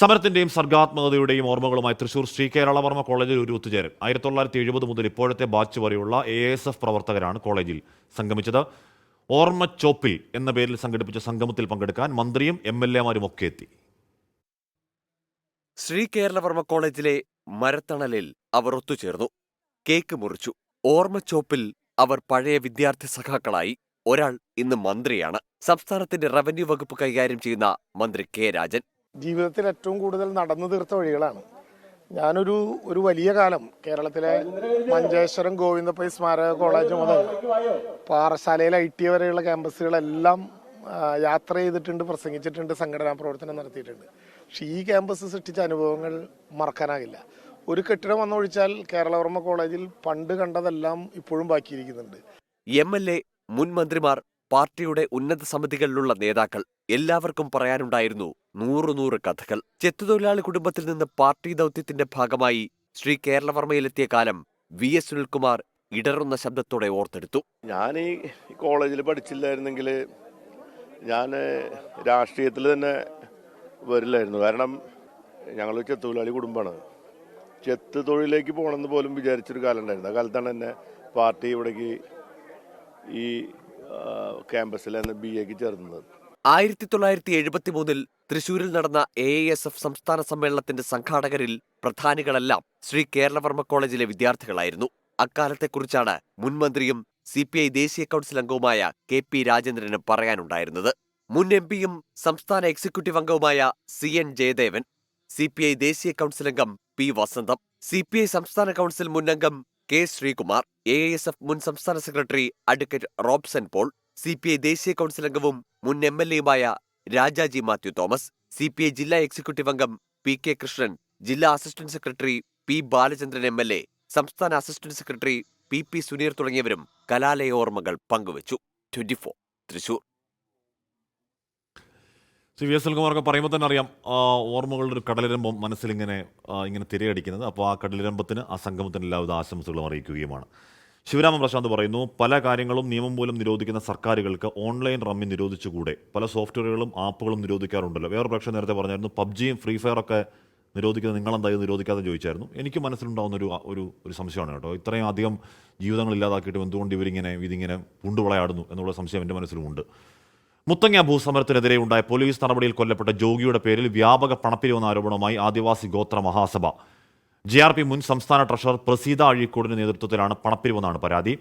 സമരത്തിന്റെയും സർഗാത്മകതയുടെയും ഓർമ്മകളുമായി തൃശൂർ ശ്രീ കേരളവർമ്മ കോളേജിൽ ഒരു ഒത്തുചേരൽ. 1970 മുതൽ ഇപ്പോഴത്തെ ബാച്ച് വരെയുള്ള ASF പ്രവർത്തകരാണ് കോളേജിൽ സംഗമിച്ചത്. ഓർമ്മച്ചോപ്പിൽ എന്ന പേരിൽ സംഘടിപ്പിച്ച സംഗമത്തിൽ പങ്കെടുക്കാൻ മന്ത്രിയും MLA-മാരും ഒക്കെ എത്തി. ശ്രീ കേരളവർമ്മ കോളേജിലെ മരത്തണലിൽ അവർ ഒത്തുചേർന്നു. കേക്ക് മുറിച്ചു. ഓർമ്മച്ചോപ്പിൽ അവർ പഴയ വിദ്യാർത്ഥി സഖാക്കളായി. ഒരാൾ ഇന്ന് മന്ത്രിയാണ്. സംസ്ഥാനത്തിന്റെ റവന്യൂ വകുപ്പ് കൈകാര്യം ചെയ്യുന്ന മന്ത്രി K. രാജൻ. ജീവിതത്തിൽ ഏറ്റവും കൂടുതൽ നടന്നു തീർത്ത വഴികളാണ്. ഞാനൊരു വലിയ കാലം കേരളത്തിലെ മഞ്ചേശ്വരം ഗോവിന്ദപ്പൈ സ്മാരക കോളേജ് മുതൽ പാറശാലയിൽ IT വരെയുള്ള ക്യാമ്പസുകളെല്ലാം യാത്ര ചെയ്തിട്ടുണ്ട്, പ്രസംഗിച്ചിട്ടുണ്ട്, സംഘടനാ പ്രവർത്തനം നടത്തിയിട്ടുണ്ട്. പക്ഷെ ഈ ക്യാമ്പസ് സൃഷ്ടിച്ച അനുഭവങ്ങൾ മറക്കാനാകില്ല. ഒരു കെട്ടിടം വന്നൊഴിച്ചാൽ കേരളവർമ്മ കോളേജിൽ പണ്ട് കണ്ടതെല്ലാം ഇപ്പോഴും ബാക്കിയിരിക്കുന്നുണ്ട്. MLA, മുൻ മന്ത്രിമാർ, പാർട്ടിയുടെ ഉന്നത സമിതികളിലുള്ള നേതാക്കൾ എല്ലാവർക്കും പറയാനുണ്ടായിരുന്നു 100 കഥകൾ. ചെത്തുതൊഴിലാളി കുടുംബത്തിൽ നിന്ന് പാർട്ടി ദൗത്യത്തിന്റെ ഭാഗമായി ശ്രീ കേരളവർമ്മയിലെത്തിയ കാലം VS സുനിൽകുമാർ ഇടറുന്ന ശബ്ദത്തോടെ ഓർത്തെടുത്തു. ഞാൻ ഈ കോളേജിൽ പഠിച്ചില്ലായിരുന്നെങ്കിൽ ഞാൻ രാഷ്ട്രീയത്തിൽ തന്നെ വരില്ലായിരുന്നു. കാരണം ഞങ്ങൾ ചെത്തുതൊഴിലാളി കുടുംബമാണ്. ചെത്ത് തൊഴിലേക്ക് പോകണമെന്ന് പോലും വിചാരിച്ചൊരു കാലം ഉണ്ടായിരുന്നു. ആ കാലത്താണ് എന്നെ പാർട്ടി ഇവിടേക്ക് ഈ ക്യാമ്പസിൽ BA-ക്ക് ചേർന്നത്. 1973 തൃശൂരിൽ നടന്ന AASF സംസ്ഥാന സമ്മേളനത്തിന്റെ സംഘാടകരിൽ പ്രധാനികളെല്ലാം ശ്രീ കേരളവർമ്മ കോളേജിലെ വിദ്യാർത്ഥികളായിരുന്നു. അക്കാലത്തെക്കുറിച്ചാണ് മുൻമന്ത്രിയും CPI ദേശീയ കൗൺസിൽ അംഗവുമായ KP രാജേന്ദ്രന് പറയാനുണ്ടായിരുന്നത്. മുൻ MPയും സംസ്ഥാന എക്സിക്യൂട്ടീവ് അംഗവുമായ CN ജയദേവൻ, CPI ദേശീയ കൗൺസിൽ അംഗം P. വസന്തം, CPI സംസ്ഥാന കൗൺസിൽ മുൻ അംഗം K. ശ്രീകുമാർ, AASF മുൻ സംസ്ഥാന secretary advocate Robson Paul, CPI ദേശീയ കൗൺസിൽ അംഗവും മുൻ MLA-യുമായ രാജാജി മാത്യു തോമസ്, CPI ജില്ലാ എക്സിക്യൂട്ടീവ് അംഗം PK കൃഷ്ണൻ, ജില്ലാ assistant secretary P. Balachandran MLA, സംസ്ഥാന അസിസ്റ്റന്റ് സെക്രട്ടറി PP സുനീർ തുടങ്ങിയവരും കലാലയ ഓർമ്മകൾ പങ്കുവച്ചു. 24 തൃശൂർ. VS സുനിൽകുമാറൊക്കെ പറയുമ്പോൾ തന്നെ അറിയാം ഓർമ്മകളുടെ ഒരു കടലിരമ്പം മനസ്സിലിങ്ങനെ തിരയടിക്കുന്നത്. അപ്പോൾ ആ കടലിരമ്പത്തിന്, ആ സംഗമത്തിന് എല്ലാവിധ ആശംസകളും അറിയിക്കുകയുമാണ്. ശിവരാമ പ്രശാന്ത് പറയുന്നു, പല കാര്യങ്ങളും നിയമം മൂലം നിരോധിക്കുന്ന സർക്കാരുകൾക്ക് ഓൺലൈൻ റമ്മി നിരോധിച്ചുകൂടെ? പല സോഫ്റ്റ്വെയറുകളും ആപ്പുകളും നിരോധിക്കാറുണ്ടല്ലോ. വേറെ പ്രേക്ഷകർ നേരത്തെ പറഞ്ഞായിരുന്നു PUBG-യും ഫ്രീ ഫയറൊക്കെ നിരോധിക്കുന്നത് നിങ്ങളെന്തായാലും നിരോധിക്കാതെ ചോദിച്ചായിരുന്നു. എനിക്ക് മനസ്സിലുണ്ടാകുന്ന ഒരു സംശയമാണ് കേട്ടോ. ഇത്രയും അധികം ജീവിതങ്ങൾ ഇല്ലാതാക്കിയിട്ടും എന്തുകൊണ്ട് ഇതിങ്ങനെ പുണ്ടുവിളയാടുന്നു എന്നുള്ള സംശയം എൻ്റെ മനസ്സിലുമുണ്ട്. മുത്തങ്ങ ഭൂസമരത്തിനെതിരെ ഉണ്ടായ പോലീസ് നടപടിയിൽ കൊല്ലപ്പെട്ട ജോഗിയുടെ പേരിൽ വ്യാപക പണപ്പിരിവെന്ന ആരോപണവുമായി ആദിവാസി ഗോത്ര മഹാസഭ. JRP മുൻ സംസ്ഥാന ട്രഷറർ പ്രസീത അഴീക്കോടിന്റെ നേതൃത്വത്തിലാണ് പണപ്പിരിവെന്നാണ് പരാതി.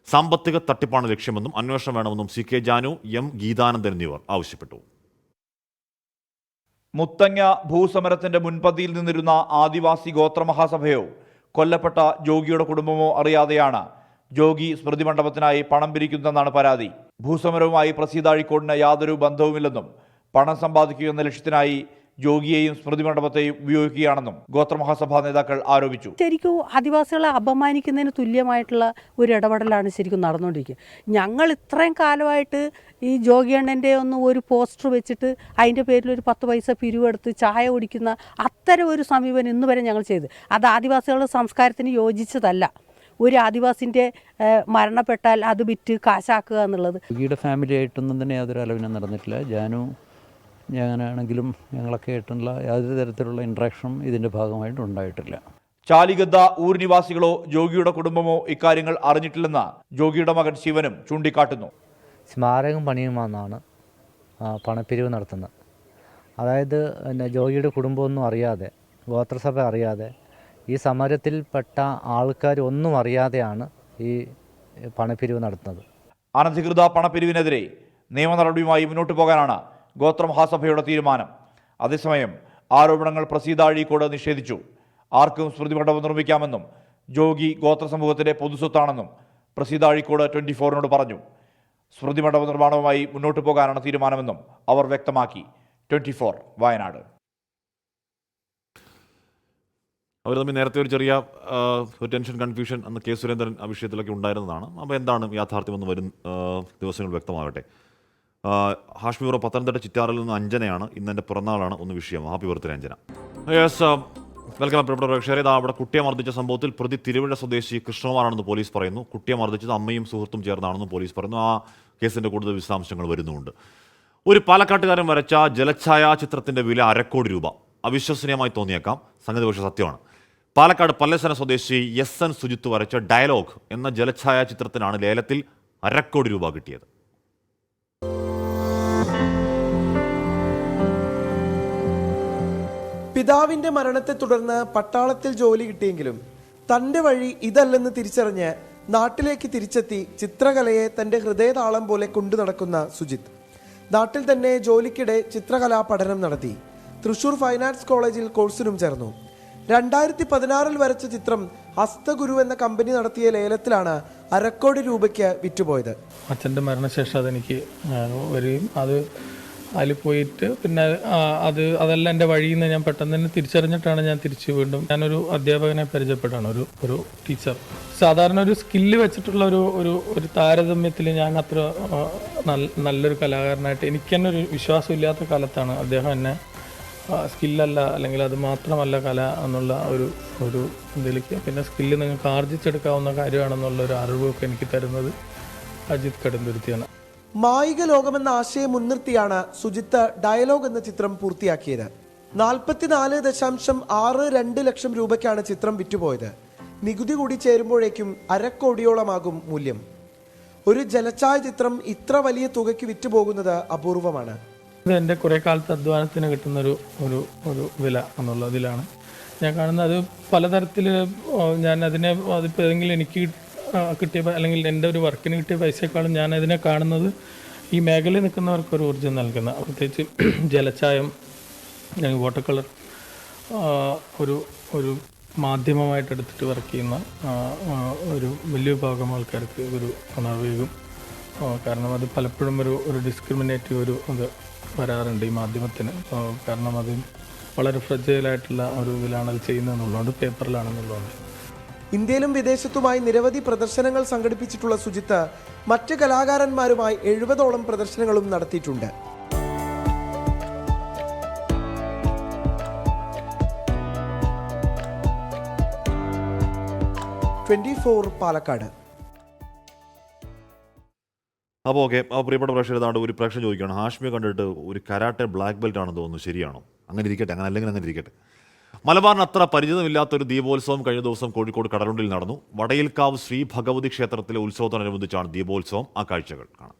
സാമ്പത്തിക തട്ടിപ്പാണ് ലക്ഷ്യമെന്നും അന്വേഷണം വേണമെന്നും CK ജാനു, M. ഗീതാനന്ദൻ എന്നിവർ ആവശ്യപ്പെട്ടു. മുത്തങ്ങ ഭൂസമരത്തിന്റെ മുൻപന്തിയിൽ നിന്നിരുന്ന ആദിവാസി ഗോത്ര മഹാസഭയോ കൊല്ലപ്പെട്ട ജോഗിയുടെ കുടുംബമോ അറിയാതെയാണ് ജോഗി സ്മൃതി മണ്ഡപത്തിനായി പണം പിരിക്കുന്നതെന്നാണ് പരാതി. ഭൂസമരവുമായി പ്രസീത അഴീക്കോടിന് യാതൊരു ബന്ധവുമില്ലെന്നും പണം സമ്പാദിക്കുക എന്ന ലക്ഷ്യത്തിനായി ജോഗിയെയും സ്മൃതി മണ്ഡപത്തെയും ഉപയോഗിക്കുകയാണെന്നും ഗോത്രമഹാസഭാ നേതാക്കൾ ആരോപിച്ചു. ശരിക്കും ആദിവാസികളെ അപമാനിക്കുന്നതിന് തുല്യമായിട്ടുള്ള ഒരു ഇടപെടലാണ് ശരിക്കും നടന്നുകൊണ്ടിരിക്കുക. ഞങ്ങൾ ഇത്രയും കാലമായിട്ട് ഈ ജോഗിയണ്ണൻ്റെ ഒരു പോസ്റ്റർ വെച്ചിട്ട് അതിൻ്റെ പേരിൽ ഒരു 10 പൈസ പിരിവെടുത്ത് ചായ കുടിക്കുന്ന അത്തരം ഒരു സമീപനം ഇന്ന് വരെ ഞങ്ങൾ ചെയ്ത്. അത് ആദിവാസികളുടെ സംസ്കാരത്തിന് യോജിച്ചതല്ല. ഒരു ആദിവാസിൻ്റെ മരണപ്പെട്ടാൽ അത് വിറ്റ് കാശാക്കുക എന്നുള്ളത്. ജോഗിയുടെ ഫാമിലി ആയിട്ടൊന്നും തന്നെ യാതൊരു ആലോചന നടന്നിട്ടില്ല. ജാനു, ഞാനാണെങ്കിലും ഞങ്ങളൊക്കെ ആയിട്ടുള്ള യാതൊരു തരത്തിലുള്ള ഇൻട്രാക്ഷനും ഇതിൻ്റെ ഭാഗമായിട്ട് ഉണ്ടായിട്ടില്ല. ചാലിഗദ്ദ ഊർ നിവാസികളോ ജോഗിയുടെ കുടുംബമോ ഇക്കാര്യങ്ങൾ അറിഞ്ഞിട്ടില്ലെന്ന് ജോഗിയുടെ മകൻ ശിവനും ചൂണ്ടിക്കാട്ടുന്നു. സ്മാരകം പണിയുമെന്നാണ് പണപ്പിരിവ് നടത്തുന്നത്. അതായത് ജോഗിയുടെ കുടുംബമൊന്നും അറിയാതെ, ഗോത്രസഭ അറിയാതെ, ഈ സമരത്തിൽപ്പെട്ട ആൾക്കാർ ഒന്നും അറിയാതെയാണ് ഈ പണപ്പിരിവ് നടത്തുന്നത്. അനധികൃത പണപ്പിരിവിനെതിരെ നിയമ നടപടിയുമായി മുന്നോട്ട് പോകാനാണ് ഗോത്രമഹാസഭയുടെ തീരുമാനം. അതേസമയം ആരോപണങ്ങൾ പ്രസീത അഴീക്കോട് നിഷേധിച്ചു. ആർക്കും സ്മൃതി മണ്ഡപം നിർമ്മിക്കാമെന്നും ജോഗി ഗോത്ര സമൂഹത്തിന്റെ പൊതുസ്വത്താണെന്നും പ്രസീത അഴീക്കോട് 24-നോട് പറഞ്ഞു. സ്മൃതി മണ്ഡപ നിർമ്മാണവുമായി മുന്നോട്ട് പോകാനാണ് തീരുമാനമെന്നും അവർ വ്യക്തമാക്കി. 24 വയനാട്. അവർ തമ്മിൽ നേരത്തെ ഒരു ചെറിയ ഒരു ടെൻഷൻ, കൺഫ്യൂഷൻ അന്ന് കെ സുരേന്ദ്രൻ ആ വിഷയത്തിലൊക്കെ ഉണ്ടായിരുന്നതാണ്. അപ്പോൾ എന്താണ് യാഥാർത്ഥ്യമെന്ന് വരും ദിവസങ്ങൾ വ്യക്തമാകട്ടെ. ഹാഷ്മി ബുറ പത്തനംതിട്ട ചിറ്റാറിൽ നിന്ന് അഞ്ജനയാണ്. ഇന്ന് എൻ്റെ പിറന്നാളാണ്. ഒന്ന് വിഷയം. Happy birthday Anjana. Yes, welcome പ്രിയപ്പെട്ട പ്രേക്ഷകരെ. അവിടെ കുട്ടിയെ മർദ്ദിച്ച സംഭവത്തിൽ പ്രതി തിരുവഴ സ്വദേശി കൃഷ്ണകുമാറാണെന്ന് പോലീസ് പറയുന്നു. കുട്ടിയെ മർദ്ദിച്ചത് അമ്മയും സുഹൃത്തും ചേർന്നാണെന്ന് പോലീസ് പറയുന്നു. ആ കേസിൻ്റെ കൂടുതൽ വിശദാംശങ്ങൾ വരുന്നുമുണ്ട്. ഒരു പാലക്കാട്ടുകാരൻ വരച്ച ജലഛായാ ചിത്രത്തിൻ്റെ വില 1/2 കോടി രൂപ. അവിശ്വസനീയമായി തോന്നിയേക്കാം, സംഗതി പക്ഷേ സത്യമാണ്. പാലക്കാട് പല്ലശന സ്വദേശി SN സുജിത്ത് വരച്ച ഡയലോഗ് എന്ന ജലഛായാ ചിത്രത്തിനാണ് ലേലത്തിൽ 1/2 കോടി രൂപ കിട്ടിയത്. പിതാവിന്റെ മരണത്തെ തുടർന്ന് പട്ടാളത്തിൽ ജോലി കിട്ടിയെങ്കിലും തന്റെ വഴി ഇതല്ലെന്ന് തിരിച്ചറിഞ്ഞ് നാട്ടിലേക്ക് തിരിച്ചെത്തി ചിത്രകലയെ തന്റെ ഹൃദയതാളം പോലെ കൊണ്ടു നടക്കുന്ന സുജിത്ത് നാട്ടിൽ തന്നെ ജോലിക്കിടെ ചിത്രകലാ പഠനം നടത്തി. തൃശൂർ ഫൈൻ ആർട്സ് കോളേജിൽ കോഴ്സിനും ചേർന്നു. 2016 വരച്ച ചിത്രം ഹസ്തഗുരു എന്ന കമ്പനി നടത്തിയ ലേലത്തിലാണ് 1/2 കോടി രൂപയ്ക്ക് വിറ്റുപോയത്. അച്ഛൻ്റെ മരണശേഷം അതെനിക്ക് വരികയും അതിൽ പോയിട്ട് പിന്നെ അതെല്ലാം എൻ്റെ വഴിയിൽ നിന്ന് ഞാൻ പെട്ടെന്ന് തന്നെ തിരിച്ചറിഞ്ഞിട്ടാണ് ഞാൻ തിരിച്ച് വീണ്ടും ഞാനൊരു അധ്യാപകനെ പരിചയപ്പെട്ടാണ്, ഒരു ടീച്ചർ. സാധാരണ ഒരു സ്കില്ല് വെച്ചിട്ടുള്ള ഒരു താരതമ്യത്തിൽ ഞാൻ അത്ര നല്ലൊരു കലാകാരനായിട്ട് എനിക്ക് തന്നെ ഒരു വിശ്വാസമില്ലാത്ത കാലത്താണ് അദ്ദേഹം എന്നെ സ്കില്ലല്ല, അല്ലെങ്കിൽ അത് മാത്രമല്ല കല എന്നുള്ള ഒരു ഇതിലേക്ക്, പിന്നെ സ്കില്ല് നിങ്ങൾക്ക് ആർജിച്ചെടുക്കാവുന്ന കാര്യമാണെന്നുള്ള ഒരു അറിവൊക്കെ എനിക്ക് തരുന്നത് അജിത് കടുംതുരുത്തിയാണ്. മായിക ലോകമെന്ന ആശയം മുൻനിർത്തിയാണ് സുജിത്ത് ഡയലോഗ് എന്ന ചിത്രം പൂർത്തിയാക്കിയത്. 44.62 ലക്ഷം രൂപയ്ക്കാണ് ചിത്രം വിറ്റുപോയത്. നികുതി കൂടി ചേരുമ്പോഴേക്കും 1/2 കോടിയോളമാകും മൂല്യം. ഒരു ജലഛായ ചിത്രം ഇത്ര വലിയ തുകയ്ക്ക് വിറ്റുപോകുന്നത് അപൂർവമാണ്. ഇത് എൻ്റെ കുറേ കാലത്തെ അധ്വാനത്തിന് കിട്ടുന്ന ഒരു വില എന്നുള്ളതിലാണ് ഞാൻ കാണുന്നത്. അത് പലതരത്തിൽ ഞാൻ അതിപ്പോൾ ഏതെങ്കിലും എനിക്ക് കിട്ടിയ അല്ലെങ്കിൽ എൻ്റെ ഒരു വർക്കിന് കിട്ടിയ പൈസയെക്കാളും ഞാൻ അതിനെ കാണുന്നത് ഈ മേഖലയിൽ നിൽക്കുന്നവർക്ക് ഒരു ഊർജ്ജം നൽകുന്ന, പ്രത്യേകിച്ച് ജലച്ചായം, വാട്ടർ കളർ ഒരു മാധ്യമമായിട്ട് എടുത്തിട്ട് വർക്ക് ചെയ്യുന്ന ഒരു വലിയ വിഭാഗം ആൾക്കാർക്ക് ഒരു ഉണർവേകും. കാരണം അത് പലപ്പോഴും ഒരു ഡിസ്ക്രിമിനേറ്റീവ് ഇത് വരാറുണ്ട് ഈ മാധ്യമത്തിന്. കാരണം അത് വളരെ ഫ്രജൈലായിട്ടുള്ള ഒരു ഇതിലാണ് അത് ചെയ്യുന്നതെന്നുള്ളതുകൊണ്ട്, പേപ്പറിലാണെന്നുള്ളതുകൊണ്ട്. ഇന്ത്യയിലും വിദേശത്തുമായി നിരവധി പ്രദർശനങ്ങൾ സംഘടിപ്പിച്ചിട്ടുള്ള സുജിത്ത് മറ്റ് കലാകാരന്മാരുമായി 70ഓളം പ്രദർശനങ്ങളും നടത്തിയിട്ടുണ്ട്. 24 പാലക്കാട്. അപ്പോൾ ഓക്കെ, പ്രിയപ്പെട്ട പ്രേക്ഷകർ, ഏതാണ്ട് ഒരു പ്രേക്ഷകൻ ചോദിക്കുകയാണ്, ഹാഷ്മിയെ കണ്ടിട്ട് ഒരു കരാട്ടെ ബ്ലാക്ക് ബെൽറ്റ് ആണെന്ന് തോന്നുന്നു, ശരിയാണോ? അങ്ങനെ ഇരിക്കട്ടെ, അല്ലെങ്കിൽ അങ്ങനെ ഇരിക്കട്ടെ. മലബാറിന് അത്ര പരിചിതമില്ലാത്തൊരു ദീപോത്സവം കഴിഞ്ഞ ദിവസം കോഴിക്കോട് കടലുണ്ടിൽ നടന്നു. വടയിൽക്കാവ് ശ്രീ ഭഗവതി ക്ഷേത്രത്തിലെ ഉത്സവത്തോടനുബന്ധിച്ചാണ് ദീപോത്സവം. ആ കാഴ്ചകൾ കാണാം.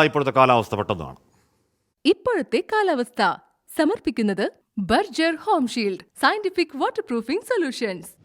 ഇപ്പോഴത്തെ കാലാവസ്ഥ പെട്ടെന്നാണ്. ഇപ്പോഴത്തെ കാലാവസ്ഥ സമർപ്പിക്കുന്നത് Berger Home Shield, scientific waterproofing solutions.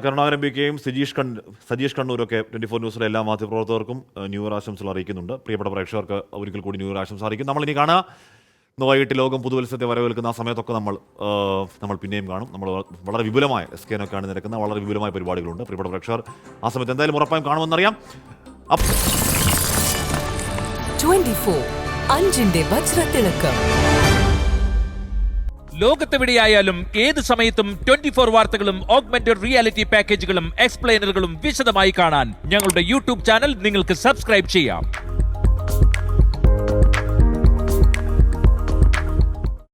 Karunakaran M പിക്കെയും സജീഷ് കണ്ണൂരൊക്കെ 24 ന്യൂസിലെ എല്ലാ മാധ്യമപ്രവർത്തകർക്കും ന്യൂ ഇയർ ആശംസകൾ അറിയിക്കുന്നുണ്ട്. പ്രിയപ്പെട്ട പ്രേക്ഷകർക്ക് ഒരിക്കൽ കൂടി ന്യൂ ഇയർ ആശംസ അറിയിക്കും. നമ്മളിനി കാണുക ഇന്ന് വൈകിട്ട് ലോകം പുതുവത്സരത്തെ വരവേൽക്കുന്ന ആ സമയത്തൊക്കെ നമ്മൾ പിന്നെയും കാണും. നമ്മൾ വളരെ വിപുലമായ SKNൊക്കെ ആണ് നിരക്കുന്ന വളരെ വിപുലമായ പരിപാടികളുണ്ട്. പ്രിയപ്പെട്ട പ്രേക്ഷകർ ആ സമയത്ത് എന്തായാലും ഉറപ്പായും കാണുമെന്നറിയാം. 24 അഞ്ചിന്റെ വജ്രത്തിളക്കം. ലോകത്തെവിടെയായാലും ഏത് സമയത്തും 24 വാർത്തകളും ഓഗ്മെന്റഡ് റിയാലിറ്റി പാക്കേജുകളും എക്സ്പ്ലെയിനറുകളും വിശദമായി കാണാൻ ഞങ്ങളുടെ യൂട്യൂബ് ചാനൽ നിങ്ങൾക്ക് സബ്സ്ക്രൈബ് ചെയ്യാം.